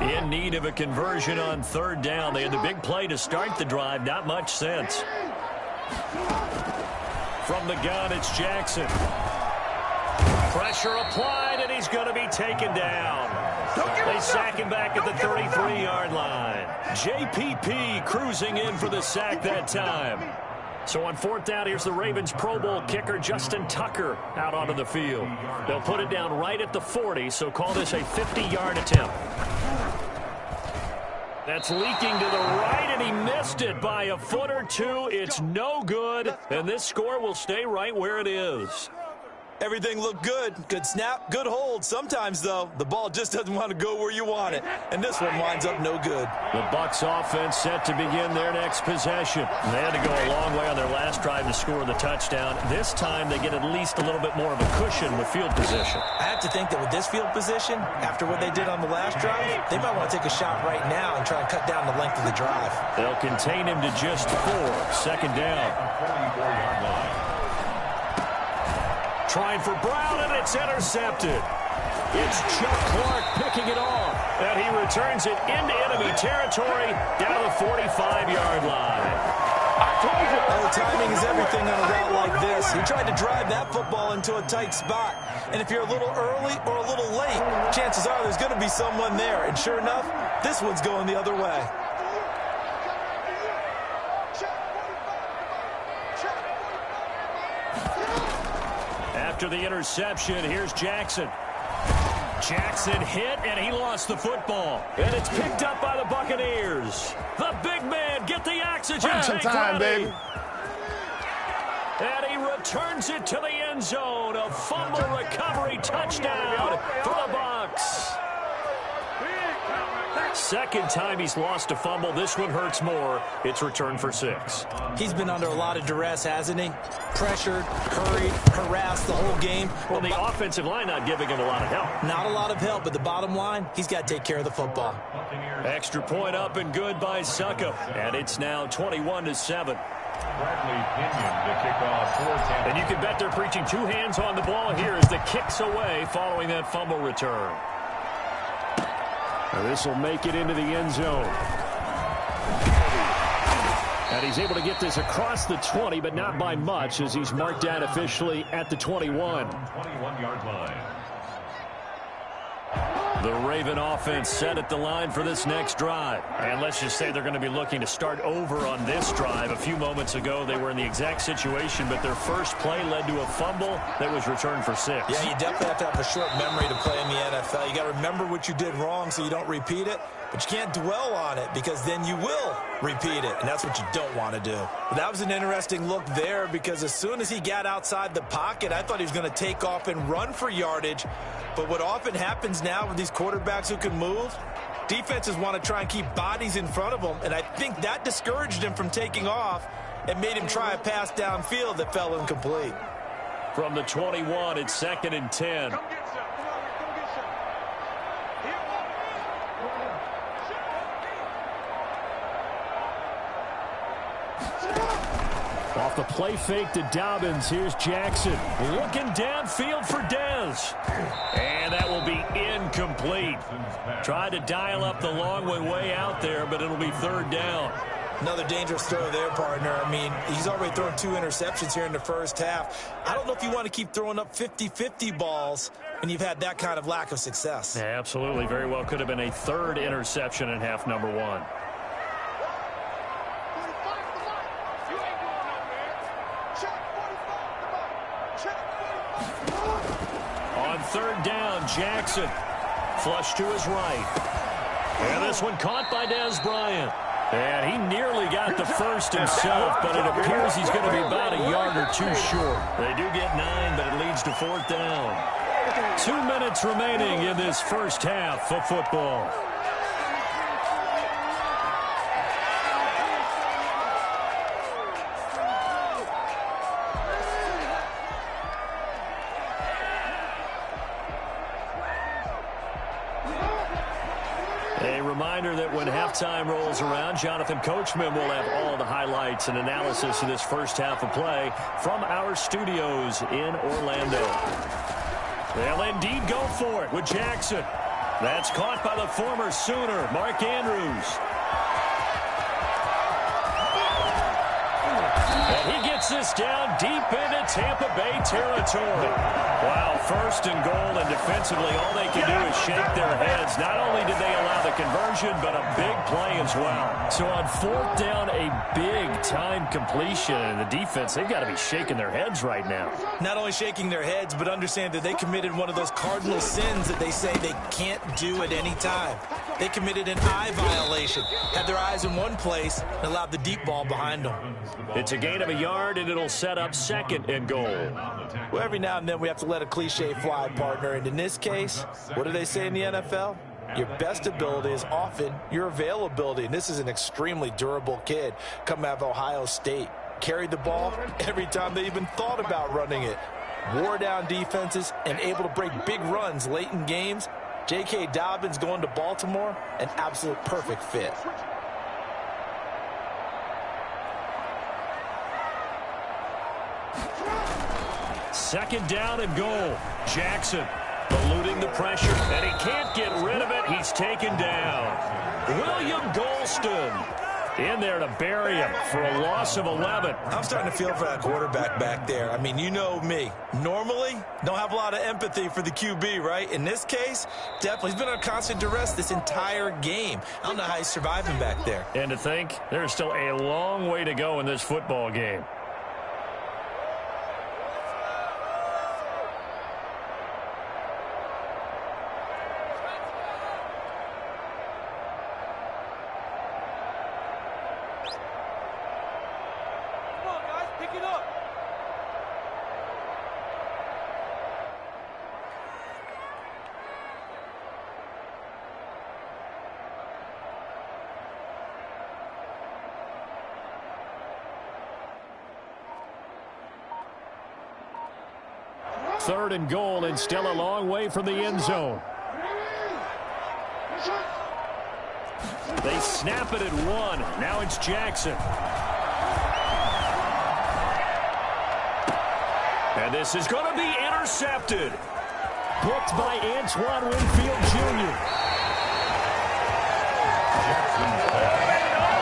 In need of a conversion on 3rd down. They had the big play to start the drive. Not much sense. From the gun, it's Jackson. Pressure applied, and he's going to be taken down. They sack him back at the 33-yard line. JPP cruising in for the sack that time. So on 4th down, here's the Ravens Pro Bowl kicker Justin Tucker out onto the field. They'll put it down right at the 40, so call this a 50-yard attempt. That's leaking to the right, and he missed it by a foot or two. It's no good, and this score will stay right where it is. Everything looked good. Good snap, good hold. Sometimes, though, the ball just doesn't want to go where you want it. And this one winds up no good. The Bucs offense set to begin their next possession. They had to go a long way on their last drive to score the touchdown. This time they get at least a little bit more of a cushion with field position. I have to think that with this field position, after what they did on the last drive, they might want to take a shot right now and try and cut down the length of the drive. They'll contain him to just 4. 2nd down. Trying for Brown, and it's intercepted. It's Chuck Clark picking it off, and he returns it into enemy territory down the 45-yard line. Oh, timing is everything on a route like this. He tried to drive that football into a tight spot. And if you're a little early or a little late, chances are there's going to be someone there. And sure enough, this one's going the other way. After the interception, here's Jackson. Jackson hit, and he lost the football. And it's picked up by the Buccaneers. The big man, get the oxygen tank ready. Baby. And he returns it to the end zone. A fumble recovery touchdown for the Bucs. Second time he's lost a fumble. This one hurts more. It's returned for 6. He's been under a lot of duress, hasn't he? Pressured, hurried, harassed the whole game. Well, the offensive line not giving him a lot of help. Not a lot of help, but the bottom line, he's got to take care of the football. Extra point up and good by Succop. And it's now 21-7. And you can bet they're preaching 2 hands on the ball here as the kick's away following that fumble return. This will make it into the end zone. And he's able to get this across the 20, but not by much, as he's marked out officially at the 21. 21-yard line. The Raven offense set at the line for this next drive. And let's just say they're going to be looking to start over on this drive. A few moments ago, they were in the exact situation, but their first play led to a fumble that was returned for 6. Yeah, you definitely have to have a short memory to play in the NFL. You got to remember what you did wrong so you don't repeat it. But you can't dwell on it because then you will repeat it, and that's what you don't want to do. But that was an interesting look there because as soon as he got outside the pocket, I thought he was going to take off and run for yardage. But what often happens now with these quarterbacks who can move, defenses want to try and keep bodies in front of them, and I think that discouraged him from taking off and made him try a pass downfield that fell incomplete. From the 21, it's 2nd and 10. Off the play fake to Dobbins, here's Jackson. Looking downfield for Dez. And that will be incomplete. Tried to dial up the long way out there, but it'll be 3rd down. Another dangerous throw there, partner. I mean, he's already thrown 2 interceptions here in the first half. I don't know if you want to keep throwing up 50-50 balls when you've had that kind of lack of success. Yeah, absolutely. Very well could have been a 3rd interception in half number 1. On 3rd down, Jackson. Flush to his right. And this one caught by Dez Bryant. And he nearly got the first himself, but it appears he's going to be about a yard or 2 short. They do get 9, but it leads to 4th down. 2 minutes remaining in this first half of football. Reminder that when halftime rolls around, Jonathan Coachman will have all the highlights and analysis of this first half of play from our studios in Orlando. They'll indeed go for it with Jackson. That's caught by the former Sooner, Mark Andrews. And he gets this down deep into Tampa Bay territory. Wow, 1st and goal, and defensively all they can do is shake their heads. Not only did they allow the conversion, but a big play as well. So on 4th down, a big-time completion, and the defense, they've got to be shaking their heads right now. Not only shaking their heads, but understand that they committed one of those cardinal sins that they say they can't do at any time. They committed an eye violation, had their eyes in one place, and allowed the deep ball behind them. It's a gain of a yard, and it'll set up 2nd and goal. Well, every now and then we have to let a cliche fly, partner. And in this case, what do they say in the NFL? Your best ability is often your availability. And this is an extremely durable kid coming out of Ohio State. Carried the ball every time they even thought about running it. Wore down defenses and able to break big runs late in games. J.K. Dobbins going to Baltimore, an absolute perfect fit. Second down and goal. Jackson eluding the pressure, and he can't get rid of it. He's taken down. William Golston in there to bury him for a loss of 11. I'm starting to feel for that quarterback back there. I mean, you know me. Normally, don't have a lot of empathy for the QB, right? In this case, definitely. He's been under constant duress this entire game. I don't know how he's surviving back there. And to think, there's still a long way to go in this football game. Third and goal, and still a long way from the end zone. They snap it at 1. Now it's Jackson. And this is going to be intercepted. Picked by Antoine Winfield Jr. Jackson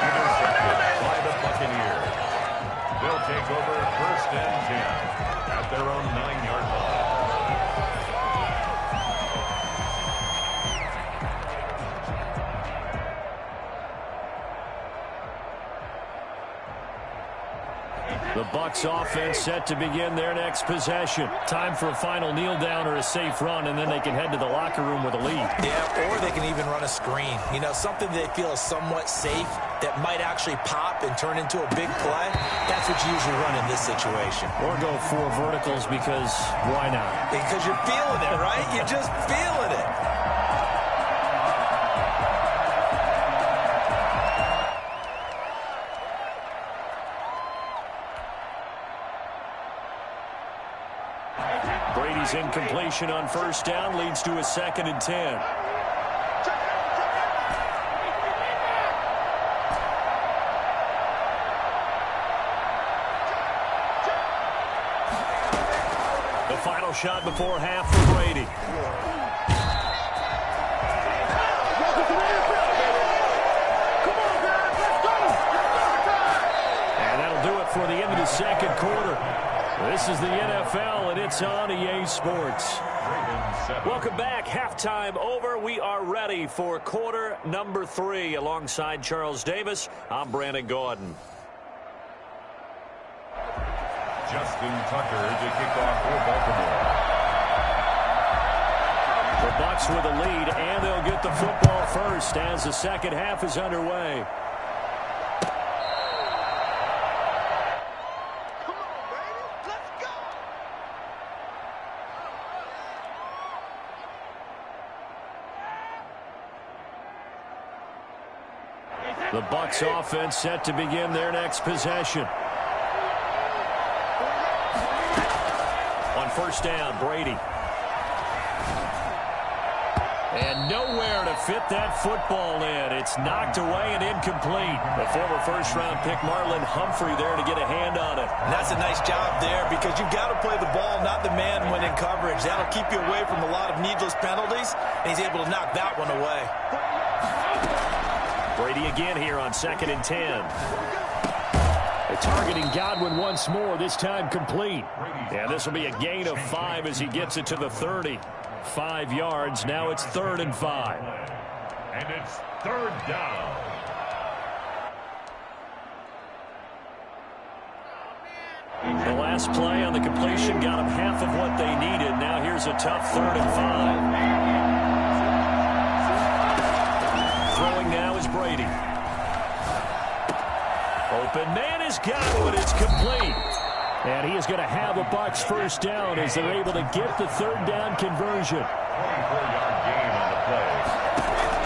intercepted by the Buccaneers. They'll take over 1st and 10 at their own 9-yard line. The Bucs offense set to begin their next possession. Time for a final kneel down or a safe run, and then they can head to the locker room with a lead. Yeah, or they can even run a screen. You know, something they feel is somewhat safe that might actually pop and turn into a big play. That's what you usually run in this situation. Or go 4 verticals because why not? Because you're feeling it, right? You're just feeling it. Brady's incompletion on first down leads to a 2nd and 10. The final shot before half for Brady. And that'll do it for the end of the second quarter. This is the NFL, and it's on EA Sports. Welcome back. Halftime over. We are ready for quarter number 3. Alongside Charles Davis, I'm Brandon Gaudin. Justin Tucker to kick off for Baltimore. The Bucs with a lead, and they'll get the football first as the second half is underway. The Bucs offense set to begin their next possession. On first down, Brady. And nowhere to fit that football in. It's knocked away and incomplete. The former first-round pick Marlon Humphrey there to get a hand on it. And that's a nice job there because you've got to play the ball, not the man when in coverage. That'll keep you away from a lot of needless penalties, and he's able to knock that one away. Brady again here on 2nd and 10. They're targeting Godwin once more, this time complete. And this will be a gain of 5 as he gets it to the 30. 5 yards. Now it's 3rd and 5. And it's 3rd down. The last play on the completion got them half of what they needed. Now here's a tough 3rd and 5. Throwing now is Brady. Open man is Godwin. It's complete. And he is going to have a Bucs first down as they're able to get the 3rd down conversion. 24-yard gain on the play.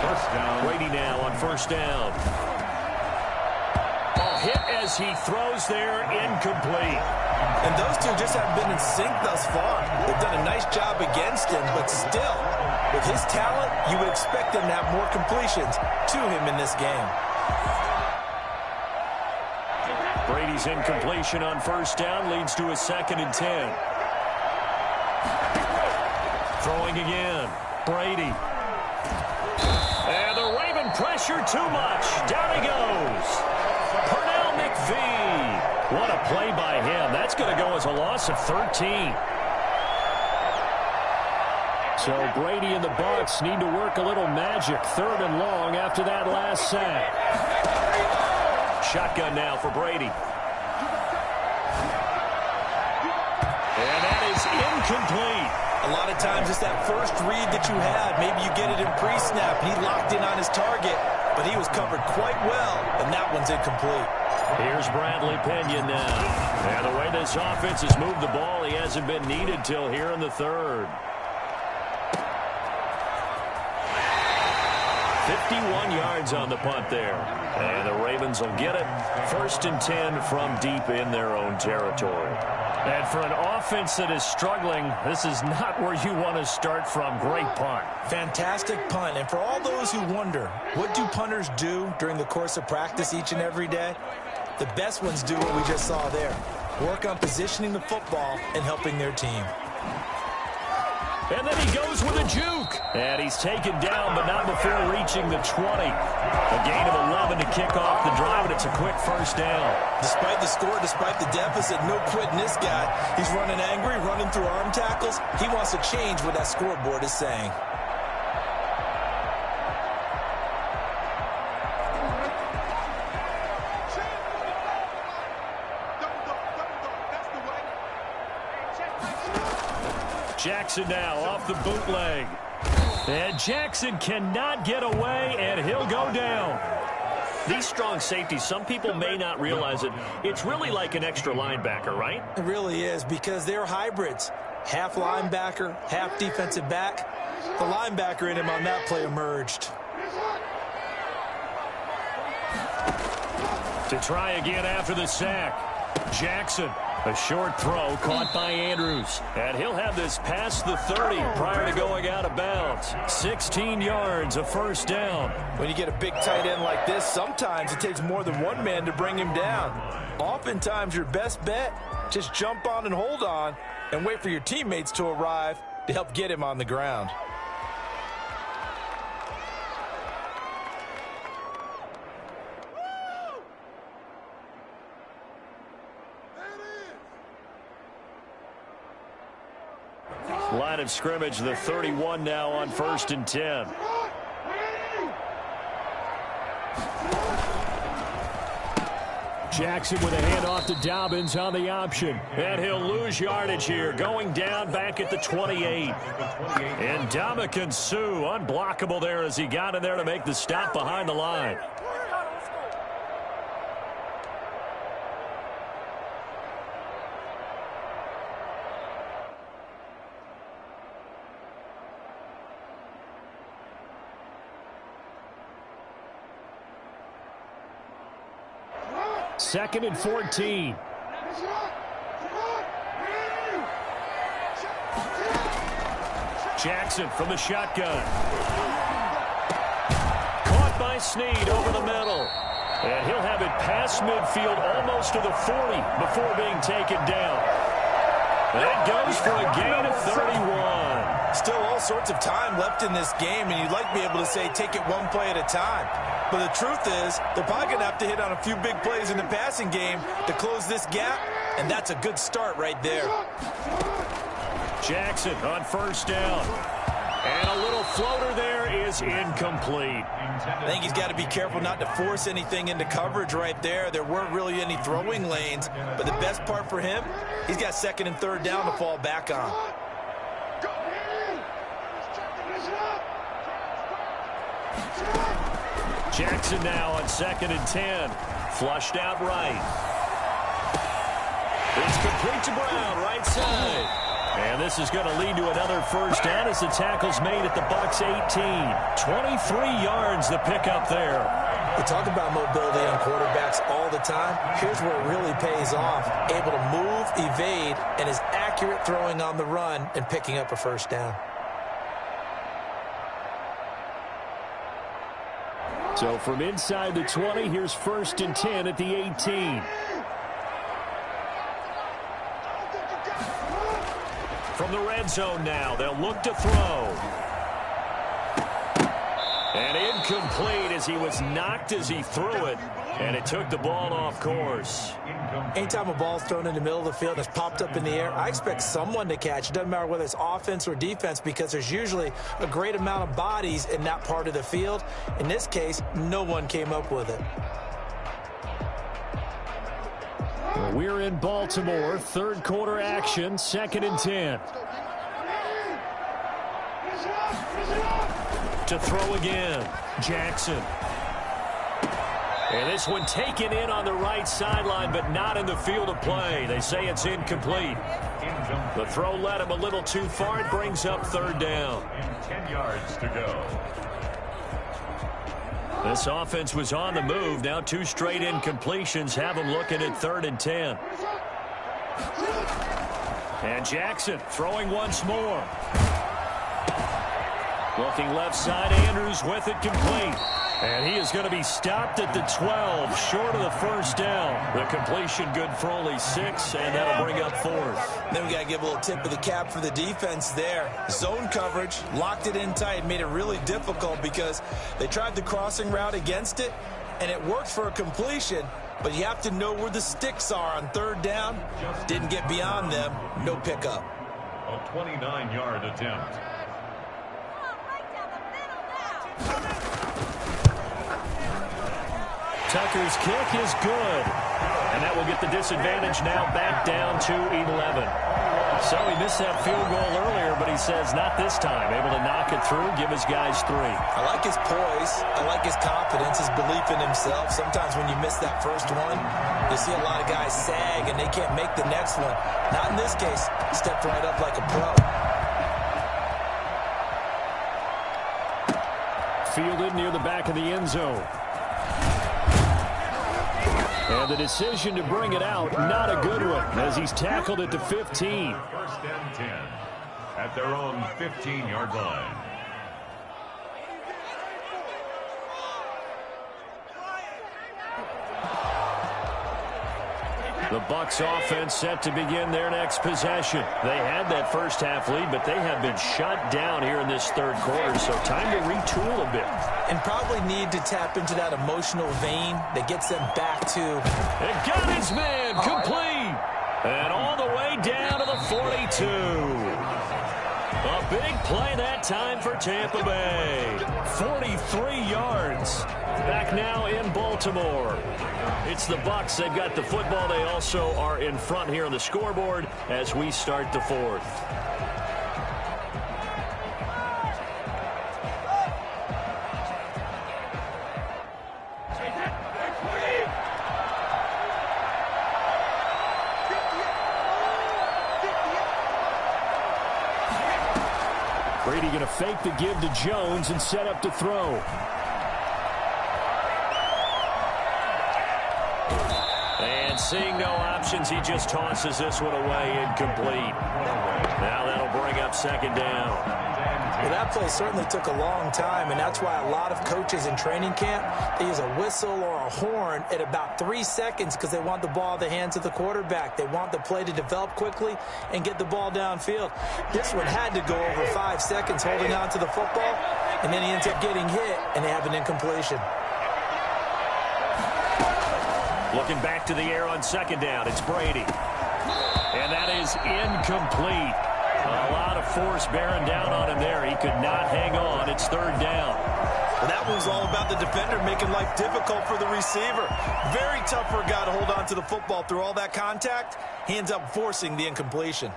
First down. Brady now on first down. Ball hit as he throws there, incomplete. And those two just haven't been in sync thus far. They've done a nice job against him, but still, with his talent, you would expect them to have more completions to him in this game. Brady's incompletion on first down leads to a 2nd and 10. Throwing again. Brady. And the Raven pressure too much. Down he goes. Pernell McPhee. What a play by him. That's going to go as a loss of 13. So Brady and the Bucs need to work a little magic. 3rd and long after that last sack. Shotgun now for Brady. And that is incomplete. A lot of times it's that first read that you had. Maybe you get it in pre-snap. He locked in on his target, but he was covered quite well, and that one's incomplete. Here's Bradley Pena now. And the way this offense has moved the ball, he hasn't been needed till here in the 3rd. 51 yards on the punt there. And the Ravens will get it. 1st and 10 from deep in their own territory. And for an offense that is struggling, this is not where you want to start from. Great punt. Fantastic punt. And for all those who wonder, what do punters do during the course of practice each and every day? The best ones do what we just saw there. Work on positioning the football and helping their team. And then he goes with a juke. And he's taken down, but not before reaching the 20. A gain of 11 to kick off the drive, and it's a quick first down. Despite the score, despite the deficit, no quitting this guy. He's running angry, running through arm tackles. He wants to change what that scoreboard is saying. Jackson now off the bootleg. And Jackson cannot get away, and he'll go down. These strong safeties, some people may not realize it. It's really like an extra linebacker, right? It really is, because they're hybrids. Half linebacker, half defensive back. The linebacker in him on that play emerged. To try again after the sack. Jackson, a short throw caught by Andrews. And he'll have this past the 30 prior to going out of bounds. 16 yards, a first down. When you get a big tight end like this, sometimes it takes more than one man to bring him down. Oftentimes, your best bet, just jump on and hold on and wait for your teammates to arrive to help get him on the ground. Line of scrimmage, the 31 now on 1st and 10. Jackson with a handoff to Dobbins on the option. And he'll lose yardage here, going down back at the 28. And Ndamukong Suh, unblockable there as he got in there to make the stop behind the line. Second and 14. Jackson from the shotgun. Caught by Snead over the middle. And he'll have it past midfield almost to the 40 before being taken down. That goes for a gain of 31. Still all sorts of time left in this game, and you'd like to be able to say take it one play at a time. But the truth is, they're probably going to have to hit on a few big plays in the passing game to close this gap, and that's a good start right there. Jackson on first down. And a little floater there is incomplete. I think he's got to be careful not to force anything into coverage right there. There weren't really any throwing lanes, but the best part for him, he's got 2nd and 3rd down to fall back on. Jackson now on 2nd and 10. Flushed out right. It's complete to Brown, right side. And this is going to lead to another first down as the tackle's made at the Bucs 18. 23 yards the pickup there. We talk about mobility on quarterbacks all the time. Here's where it really pays off. Able to move, evade, and is accurate throwing on the run and picking up a first down. So from inside the 20, here's 1st and 10 at the 18. From the red zone now, they'll look to throw. And incomplete as he was knocked as he threw it. And it took the ball off course. Anytime a ball's thrown in the middle of the field and it's popped up in the air, I expect someone to catch. It doesn't matter whether it's offense or defense, because there's usually a great amount of bodies in that part of the field. In this case, no one came up with it. We're in Baltimore. 3rd quarter action. 2nd and 10. To throw again. Jackson. And this one taken in on the right sideline, but not in the field of play. They say it's incomplete. The throw led him a little too far. It brings up 3rd down. 10 yards to go. This offense was on the move. Now 2 straight incompletions have them looking at 3rd and 10. And Jackson throwing once more. Looking left side, Andrews with it complete. And he is going to be stopped at the 12, short of the first down. The completion good for only 6, and that'll bring up 4th. Then we got to give a little tip of the cap for the defense there. Zone coverage, locked it in tight, made it really difficult because they tried the crossing route against it, and it worked for a completion, but you have to know where the sticks are on 3rd down. Didn't get beyond them, no pickup. A 29-yard attempt. Tucker's kick is good. And that will get the disadvantage now back down to 11. So he missed that field goal earlier, but he says not this time. Able to knock it through, give his guys 3. I like his poise. I like his confidence, his belief in himself. Sometimes when you miss that first one, you see a lot of guys sag and they can't make the next one. Not in this case. Stepped right up like a pro. Fielded near the back of the end zone. And the decision to bring it out, not a good one, as he's tackled at the 15. First and 10 at their own 15-yard line. The Bucs offense set to begin their next possession. They had that first half lead, but they have been shut down here in this third quarter, so time to retool a bit. And probably need to tap into that emotional vein that gets them back to... And got his man, complete. And all the way down to the 42. A big play that time for Tampa Bay. 43 yards. Back now in Baltimore. It's the Bucs. They've got the football. They also are in front here on the scoreboard as we start the fourth. Brady going to fake the give to Jones and set up to throw. And seeing no options, he just tosses this one away, incomplete. Now that'll bring up second down. Well, that play certainly took a long time, and that's why a lot of coaches in training camp, they use a whistle or a horn at about 3 seconds because they want the ball in the hands of the quarterback. They want the play to develop quickly and get the ball downfield. This one had to go over 5 seconds holding on to the football, and then he ends up getting hit, and they have an incompletion. Looking back to the air on second down, it's Brady. And that is incomplete. A lot of force bearing down on him there. He could not hang on. It's third down. Well, that was all about the defender making life difficult for the receiver. Very tough for a guy to hold on to the football through all that contact. He ends up forcing the incompletion.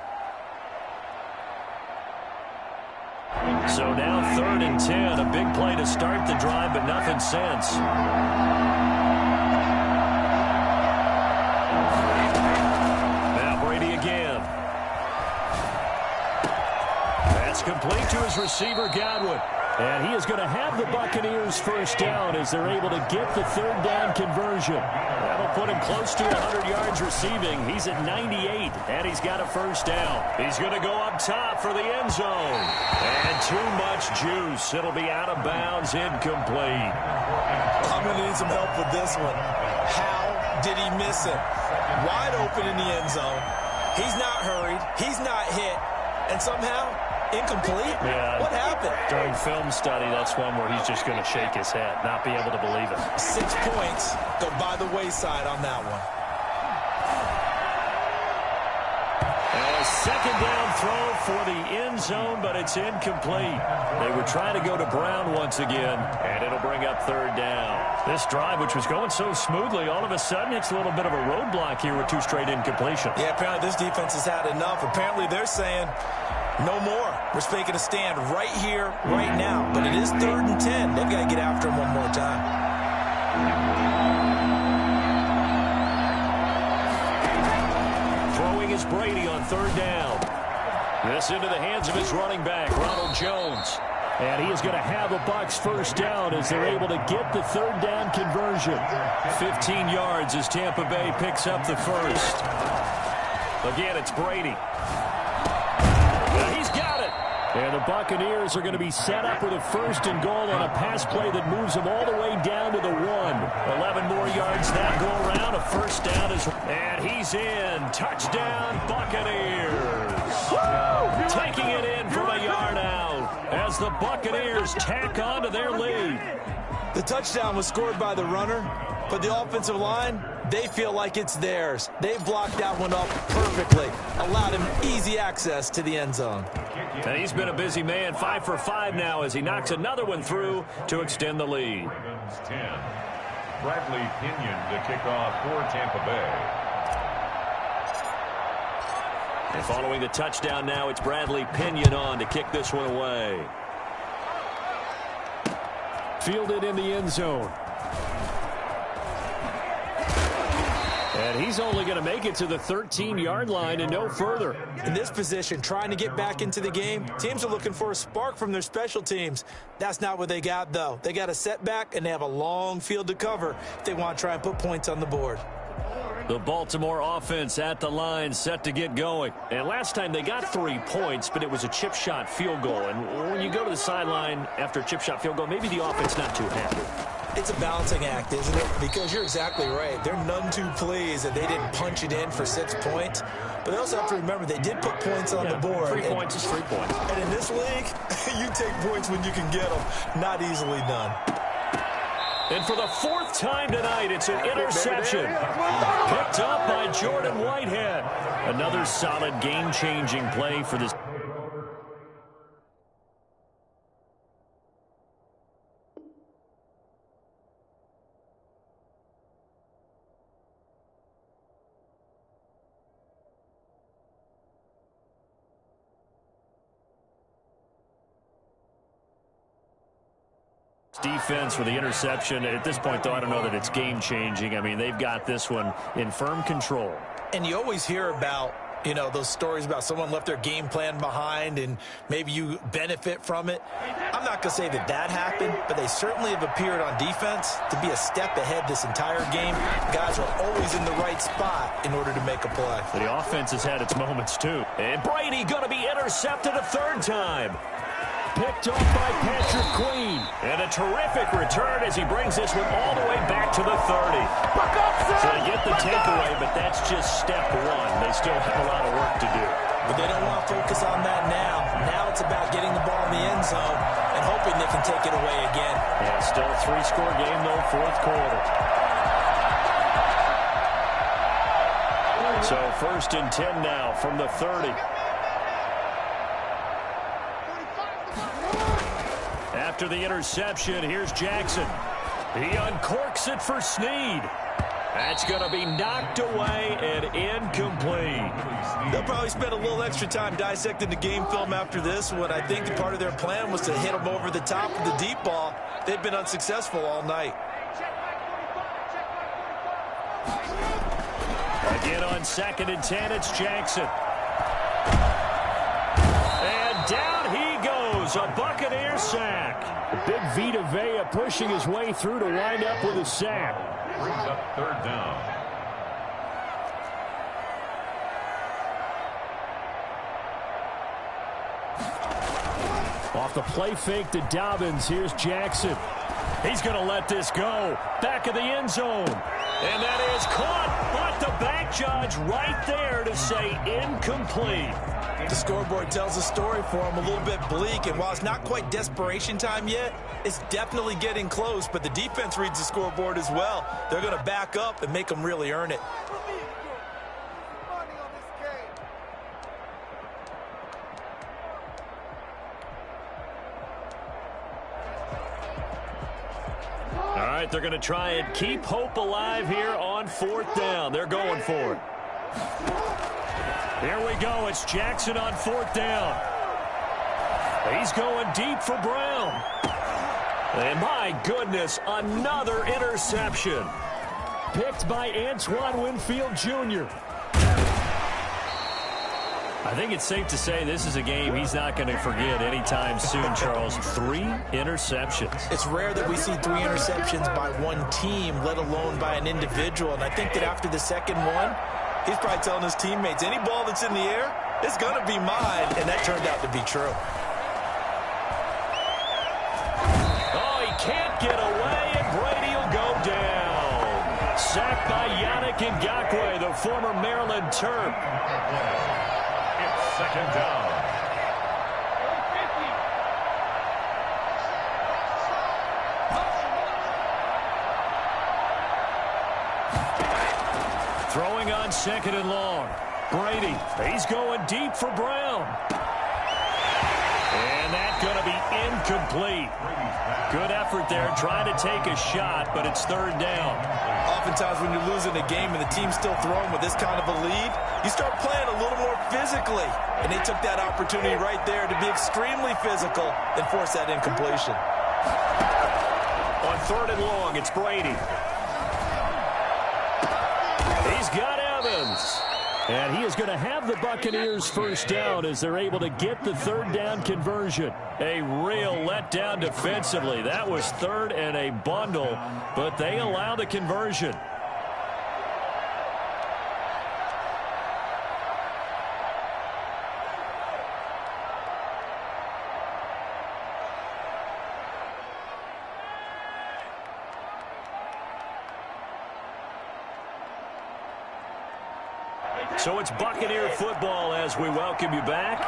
So now third and 10. A big play to start the drive, but nothing since. Now Brady again. That's complete to his receiver, Godwin. And he is going to have the Buccaneers first down as they're able to get the third down conversion. That'll put him close to 100 yards receiving. He's at 98, and he's got a first down. He's going to go up top for the end zone. And too much juice. It'll be out of bounds, incomplete. I'm going to need some help with this one. How did he miss it? Wide open in the end zone. He's not hurried. He's not hit. And somehow... incomplete? Yeah. What happened? During film study, that's one where he's just going to shake his head, not be able to believe it. 6 points go by the wayside on that one. A second down throw for the end zone, but it's incomplete. They were trying to go to Brown once again, and it'll bring up third down. This drive, which was going so smoothly, all of a sudden it's a little bit of a roadblock here with 2 straight incompletions. Yeah, apparently this defense has had enough. Apparently they're saying... no more. We're making a stand right here, right now. But it is third and 10. They've got to get after him one more time. Throwing is Brady on third down. This into the hands of his running back, Ronald Jones. And he is going to have the Bucs first down as they're able to get the third down conversion. 15 yards as Tampa Bay picks up the first. Again, it's Brady. He's got it. And the Buccaneers are going to be set up with a first and goal on a pass play that moves them all the way down to the 1. 11 more yards that go around. A first down is... and he's in. Touchdown, Buccaneers. Woo! Taking it in from a yard out as the Buccaneers tack on to their lead. The touchdown was scored by the runner, but the offensive line, they feel like it's theirs. They blocked that one up perfectly, allowed him easy access to the end zone. And he's been a busy man, 5 for 5 now as he knocks another one through to extend the lead. 10. Bradley Pinion to kick off for Tampa Bay. And following the touchdown now, it's Bradley Pinion on to kick this one away. Fielded in the end zone. And he's only going to make it to the 13-yard line and no further. In this position, trying to get back into the game, teams are looking for a spark from their special teams. That's not what they got, though. They got a setback, and they have a long field to cover if they want to try and put points on the board. The Baltimore offense at the line, set to get going. And last time they got 3 points, but it was a chip shot field goal. And when you go to the sideline after a chip shot field goal, maybe the offense not too happy. It's a balancing act, isn't it? Because you're exactly right. They're none too pleased that they didn't punch it in for 6 points. But they also have to remember they did put points on the board. 3 points is 3 points. And in this league, you take points when you can get them. Not easily done. And for the 4th time tonight, it's an interception. Picked up by Jordan Whitehead. Another solid game-changing play for this. Defense for the interception. At this point, though, I don't know that it's game-changing. I mean, they've got this one in firm control. And you always hear about, you know, those stories about someone left their game plan behind and maybe you benefit from it. I'm not going to say that that happened, but they certainly have appeared on defense to be a step ahead this entire game. Guys are always in the right spot in order to make a play. The offense has had its moments, too. And Brady going to be intercepted a 3rd time. Picked off by Patrick Queen. And a terrific return as he brings this one all the way back to the 30. So they get the takeaway, but that's just step 1. They still have a lot of work to do. But they don't want to focus on that now. Now it's about getting the ball in the end zone and hoping they can take it away again. Yeah, still a 3-score game, though, 4th quarter. So 1st and 10 now from the 30. After the interception, here's Jackson. He uncorks it for Snead. That's going to be knocked away and incomplete. They'll probably spend a little extra time dissecting the game film after this one. I think part of their plan was to hit them over the top of the deep ball. They've been unsuccessful all night. Again on 2nd and 10, it's Jackson. And down he goes, a Buccaneer sack. Big Vita Vea pushing his way through to wind up with a sack. Brings up 3rd down. Off the play fake to Dobbins, here's Jackson. He's going to let this go. Back of the end zone. And that is caught, but the back judge right there to say incomplete. The scoreboard tells a story for him, a little bit bleak, and while it's not quite desperation time yet, it's definitely getting close, but the defense reads the scoreboard as well. They're going to back up and make them really earn it. All right, they're going to try and keep hope alive here on 4th down. They're going for it. Here we go. It's Jackson on 4th down. He's going deep for Brown. And my goodness, another interception. Picked by Antoine Winfield Jr. I think it's safe to say this is a game he's not going to forget anytime soon, Charles. 3 interceptions. It's rare that we see 3 interceptions by one team, let alone by an individual. And I think that after the second one, he's probably telling his teammates, any ball that's in the air, it's going to be mine. And that turned out to be true. Oh, he can't get away, and Brady will go down. Sacked by Yannick Ngakoue, the former Maryland Terp. It's 2nd down. Throwing on 2nd and long. Brady, he's going deep for Brown. And that's going to be incomplete. Good effort there, trying to take a shot, but it's 3rd down. oftentimes when you're losing a game and the team's still throwing with this kind of a lead, you start playing a little more physically. And they took that opportunity right there to be extremely physical and force that incompletion. On 3rd and long, it's Brady. He's got Evans. And he is going to have the Buccaneers first down as they're able to get the 3rd down conversion. A real letdown defensively. That was 3rd and a bundle, but they allow the conversion. So it's Buccaneer football as we welcome you back.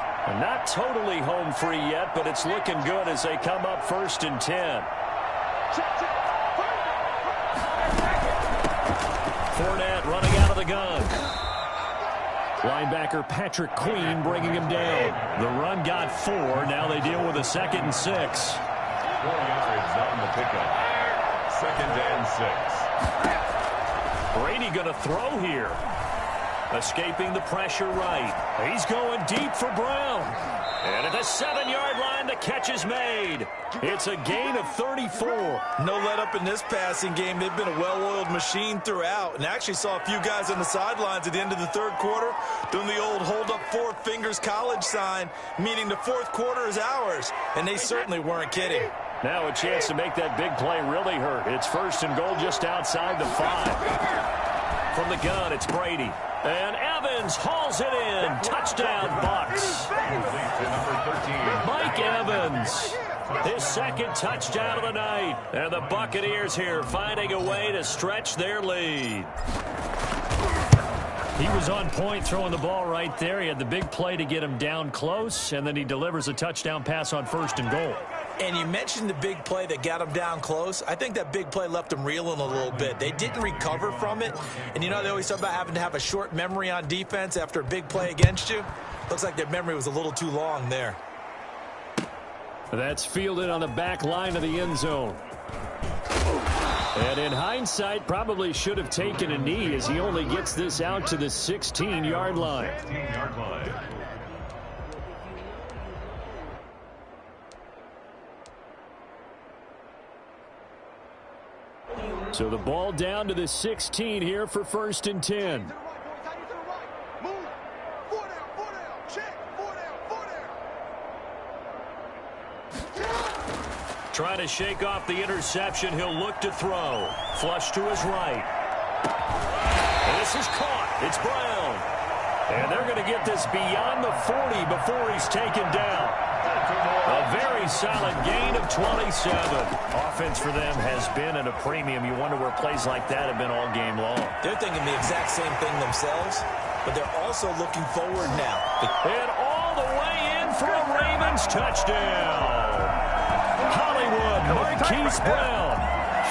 Not totally home free yet, but it's looking good as they come up 1st and 10. Fournette running out of the gun. Linebacker Patrick Queen bringing him down. The run got 4. Now they deal with a 2nd and 6. 4 yards on the pickup. 2nd and 6. Brady going to throw here. Escaping the pressure right. He's going deep for Brown. And at the 7-yard line, the catch is made. It's a gain of 34. No let up in this passing game. They've been a well-oiled machine throughout. And actually saw a few guys on the sidelines at the end of the 3rd quarter doing the old hold up 4 fingers college sign, meaning the 4th quarter is ours. And they certainly weren't kidding. Now a chance to make that big play really hurt. It's 1st and goal just outside the 5. From the gun, it's Brady. And Evans hauls it in. Touchdown, Bucks. Mike Evans, his 2nd touchdown of the night. And the Buccaneers here finding a way to stretch their lead. He was on point throwing the ball right there. He had the big play to get him down close, and then he delivers a touchdown pass on 1st and goal. And you mentioned the big play that got him down close. I think that big play left him reeling a little bit. They didn't recover from it. And, you know, they always talk about having to have a short memory on defense after a big play against you. Looks like their memory was a little too long there. That's fielded on the back line of the end zone. And in hindsight, probably should have taken a knee as he only gets this out to the 16-yard line. 16-yard line. So the ball down to the 16 here for 1st and 10. Trying to shake off the interception. He'll look to throw. Flush to his right. And this is caught. It's Brown. And they're going to get this beyond the 40 before he's taken down. A very solid gain of 27. Offense for them has been at a premium. You wonder where plays like that have been all game long. They're thinking the exact same thing themselves, but they're also looking forward now. And all the way in for a Ravens touchdown. Hollywood Marquise Brown,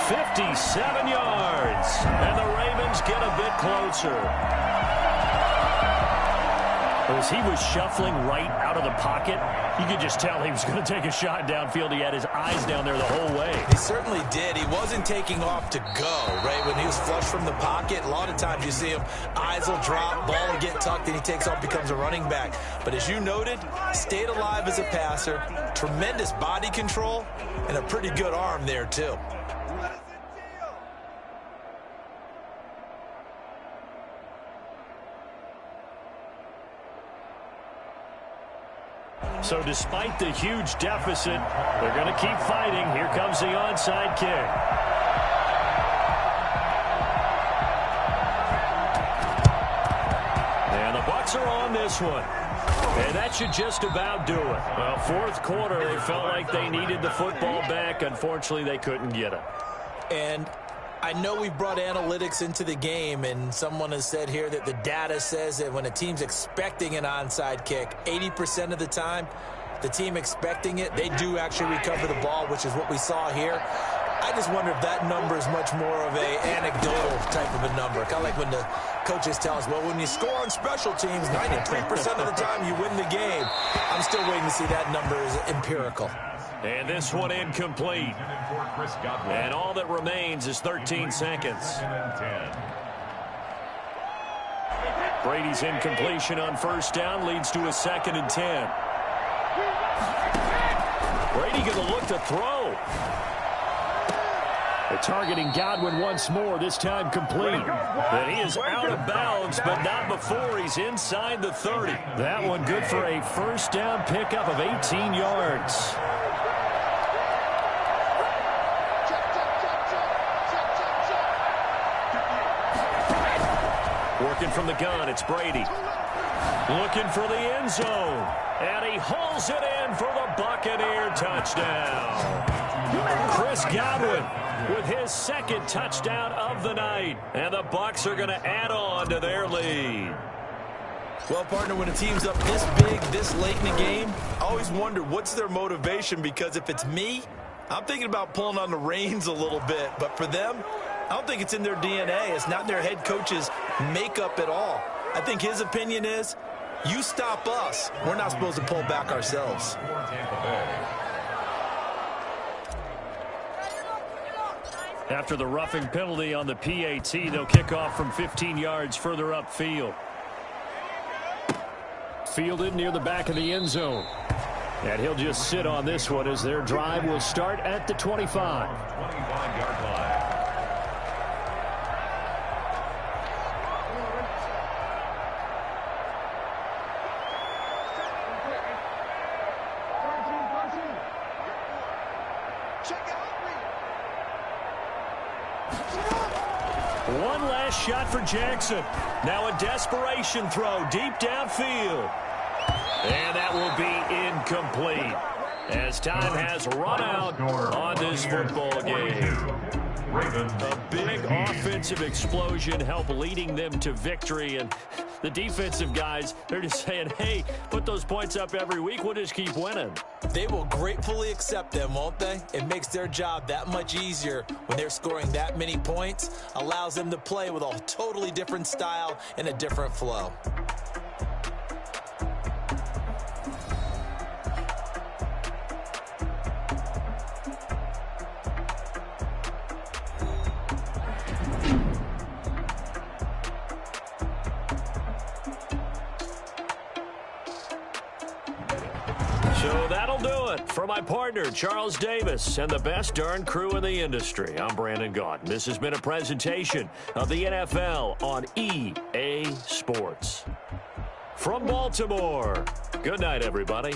57 yards. And the Ravens get a bit closer. As he was shuffling right out of the pocket, you could just tell he was going to take a shot downfield. He had his eyes down there the whole way. He certainly did. He wasn't taking off to go, right? When he was flush from the pocket, a lot of times you see him, eyes will drop, ball will get tucked, and he takes off, becomes a running back. But as you noted, stayed alive as a passer, tremendous body control, and a pretty good arm there, too. So despite the huge deficit, they're going to keep fighting. Here comes the onside kick. And the Bucs are on this one. And that should just about do it. Well, 4th quarter, they felt like they needed the football back. Unfortunately, they couldn't get it. And I know we've brought analytics into the game, and someone has said here that the data says that when a team's expecting an onside kick, 80% of the time, the team expecting it, they do actually recover the ball, which is what we saw here. I just wonder if that number is much more of a anecdotal type of a number. Kind of like when the coaches tell us, well, when you score on special teams, 93% of the time you win the game. I'm still waiting to see that number is empirical. And this one incomplete. And all that remains is 13 seconds. Brady's incompletion on first down leads to a 2nd and 10. Brady going to look to throw. They're targeting Godwin once more, this time complete. And he is out of bounds, but not before he's inside the 30. That one good for a first down pickup of 18 yards. Working from the gun, it's Brady. Looking for the end zone. And he hauls it in for the Buccaneer touchdown. Chris Godwin with his 2nd touchdown of the night. And the Bucs are going to add on to their lead. Well, partner, when a team's up this big, this late in the game, I always wonder what's their motivation, because if it's me, I'm thinking about pulling on the reins a little bit. But for them, I don't think it's in their DNA. It's not in their head coach's makeup at all. I think his opinion is, you stop us, we're not supposed to pull back ourselves. After the roughing penalty on the PAT, they'll kick off from 15 yards further upfield. Fielded near the back of the end zone. And he'll just sit on this one as their drive will start at the 25. 25-yard line. One last shot for Jackson. Now a desperation throw deep downfield. And that will be incomplete as time has run out on this football game. A big offensive explosion helped leading them to victory. And the defensive guys, they're just saying, hey, put those points up every week. We'll just keep winning. They will gratefully accept them, won't they? It makes their job that much easier when they're scoring that many points. Allows them to play with a totally different style and a different flow. So that'll do it for my partner, Charles Davis, and the best darn crew in the industry. I'm Brandon Gaudin. This has been a presentation of the NFL on EA Sports. From Baltimore, good night, everybody.